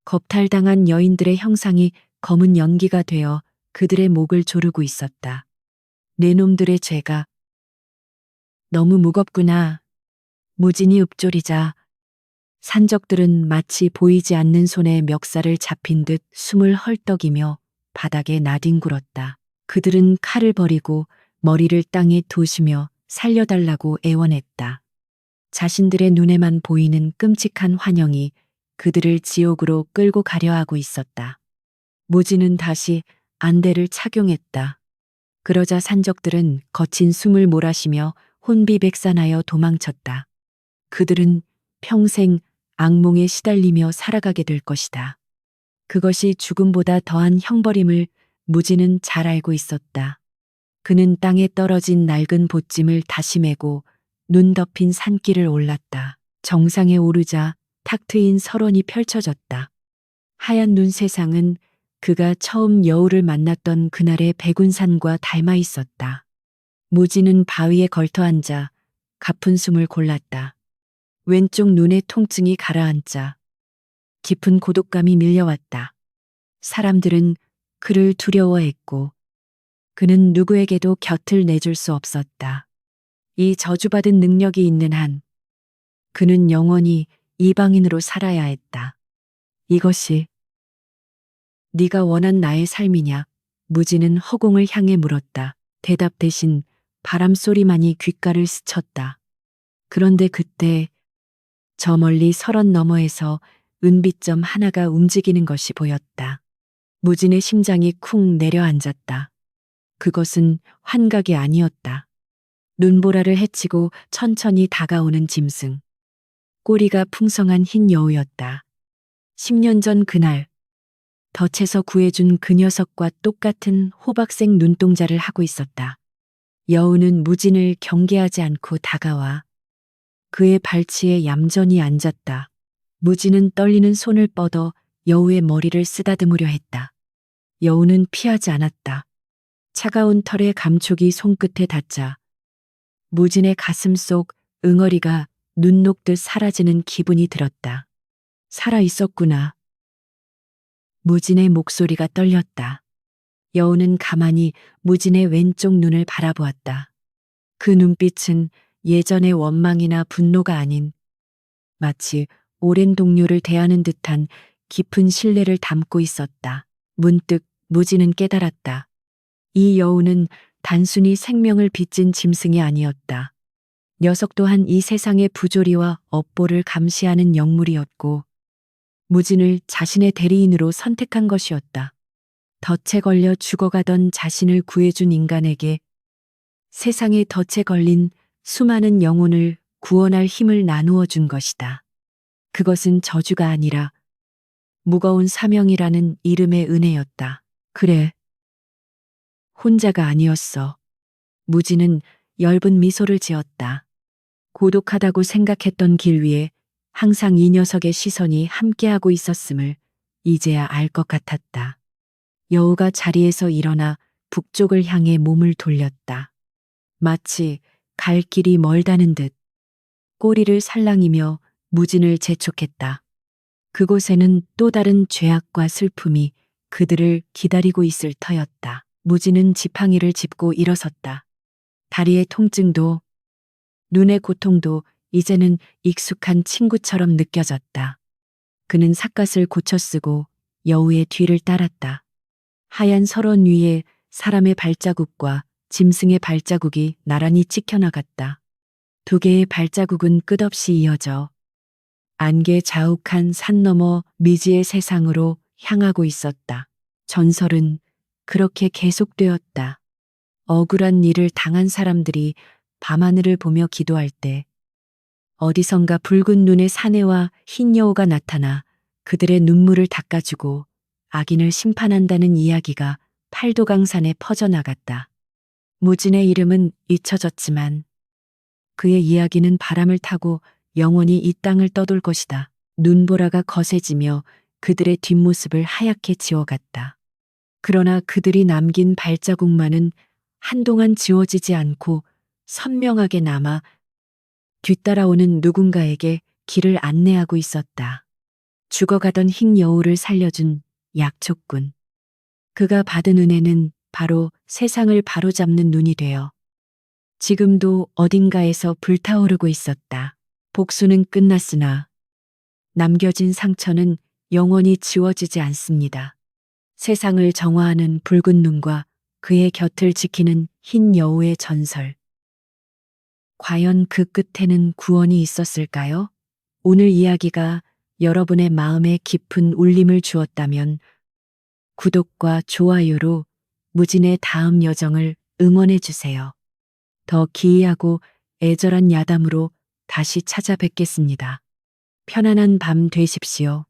겁탈당한 여인들의 형상이 검은 연기가 되어 그들의 목을 조르고 있었다. 내 놈들의 죄가 너무 무겁구나. 무진이 읊조리자 산적들은 마치 보이지 않는 손에 멱살을 잡힌 듯 숨을 헐떡이며 바닥에 나뒹굴었다. 그들은 칼을 버리고 머리를 땅에 두시며 살려달라고 애원했다. 자신들의 눈에만 보이는 끔찍한 환영이 그들을 지옥으로 끌고 가려 하고 있었다. 무진은 다시 안대를 착용했다. 그러자 산적들은 거친 숨을 몰아쉬며 혼비백산하여 도망쳤다. 그들은 평생 악몽에 시달리며 살아가게 될 것이다. 그것이 죽음보다 더한 형벌임을 무진은 잘 알고 있었다. 그는 땅에 떨어진 낡은 보찜을 다시 메고 눈 덮인 산길을 올랐다. 정상에 오르자 탁 트인 설원이 펼쳐졌다. 하얀 눈 세상은 그가 처음 여우를 만났던 그날의 백운산과 닮아 있었다. 무진은 바위에 걸터앉아 가쁜 숨을 골랐다. 왼쪽 눈의 통증이 가라앉자 깊은 고독감이 밀려왔다. 사람들은 그를 두려워했고 그는 누구에게도 곁을 내줄 수 없었다. 이 저주받은 능력이 있는 한 그는 영원히 이방인으로 살아야 했다. 이것이 네가 원한 나의 삶이냐? 무진은 허공을 향해 물었다. 대답 대신 바람 소리만이 귓가를 스쳤다. 그런데 그때 저 멀리 설원 너머에서 은빛점 하나가 움직이는 것이 보였다. 무진의 심장이 쿵 내려앉았다. 그것은 환각이 아니었다. 눈보라를 헤치고 천천히 다가오는 짐승. 꼬리가 풍성한 흰 여우였다. 10년 전 그날 덫에서 구해준 그 녀석과 똑같은 호박색 눈동자를 하고 있었다. 여우는 무진을 경계하지 않고 다가와 그의 발치에 얌전히 앉았다. 무진은 떨리는 손을 뻗어 여우의 머리를 쓰다듬으려 했다. 여우는 피하지 않았다. 차가운 털의 감촉이 손끝에 닿자 무진의 가슴 속 응어리가 눈 녹듯 사라지는 기분이 들었다. 살아 있었구나. 무진의 목소리가 떨렸다. 여우는 가만히 무진의 왼쪽 눈을 바라보았다. 그 눈빛은 예전의 원망이나 분노가 아닌 마치 오랜 동료를 대하는 듯한 깊은 신뢰를 담고 있었다. 문득 무진은 깨달았다. 이 여우는 단순히 생명을 빚진 짐승이 아니었다. 녀석 또한 이 세상의 부조리와 업보를 감시하는 영물이었고 무진을 자신의 대리인으로 선택한 것이었다. 덫에 걸려 죽어가던 자신을 구해준 인간에게 세상의 덫에 걸린 수많은 영혼을 구원할 힘을 나누어 준 것이다. 그것은 저주가 아니라 무거운 사명이라는 이름의 은혜였다. 그래. 혼자가 아니었어. 무진은 엷은 미소를 지었다. 고독하다고 생각했던 길 위에 항상 이 녀석의 시선이 함께하고 있었음을 이제야 알 것 같았다. 여우가 자리에서 일어나 북쪽을 향해 몸을 돌렸다. 마치 갈 길이 멀다는 듯 꼬리를 살랑이며 무진을 재촉했다. 그곳에는 또 다른 죄악과 슬픔이 그들을 기다리고 있을 터였다. 무진은 지팡이를 짚고 일어섰다. 다리의 통증도 눈의 고통도 이제는 익숙한 친구처럼 느껴졌다. 그는 삿갓을 고쳐쓰고 여우의 뒤를 따랐다. 하얀 설원 위에 사람의 발자국과 짐승의 발자국이 나란히 찍혀나갔다. 두 개의 발자국은 끝없이 이어져 안개 자욱한 산 너머 미지의 세상으로 향하고 있었다. 전설은 그렇게 계속되었다. 억울한 일을 당한 사람들이 밤하늘을 보며 기도할 때 어디선가 붉은 눈의 사내와 흰 여우가 나타나 그들의 눈물을 닦아주고 악인을 심판한다는 이야기가 팔도강산에 퍼져나갔다. 무진의 이름은 잊혀졌지만 그의 이야기는 바람을 타고 영원히 이 땅을 떠돌 것이다. 눈보라가 거세지며 그들의 뒷모습을 하얗게 지워갔다. 그러나 그들이 남긴 발자국만은 한동안 지워지지 않고 선명하게 남아 뒤따라오는 누군가에게 길을 안내하고 있었다. 죽어가던 흰 여우를 살려준 약초꾼. 그가 받은 은혜는 바로 세상을 바로잡는 눈이 되어 지금도 어딘가에서 불타오르고 있었다. 복수는 끝났으나 남겨진 상처는 영원히 지워지지 않습니다. 세상을 정화하는 붉은 눈과 그의 곁을 지키는 흰 여우의 전설. 과연 그 끝에는 구원이 있었을까요? 오늘 이야기가 여러분의 마음에 깊은 울림을 주었다면 구독과 좋아요로 무진의 다음 여정을 응원해 주세요. 더 기이하고 애절한 야담으로 다시 찾아뵙겠습니다. 편안한 밤 되십시오.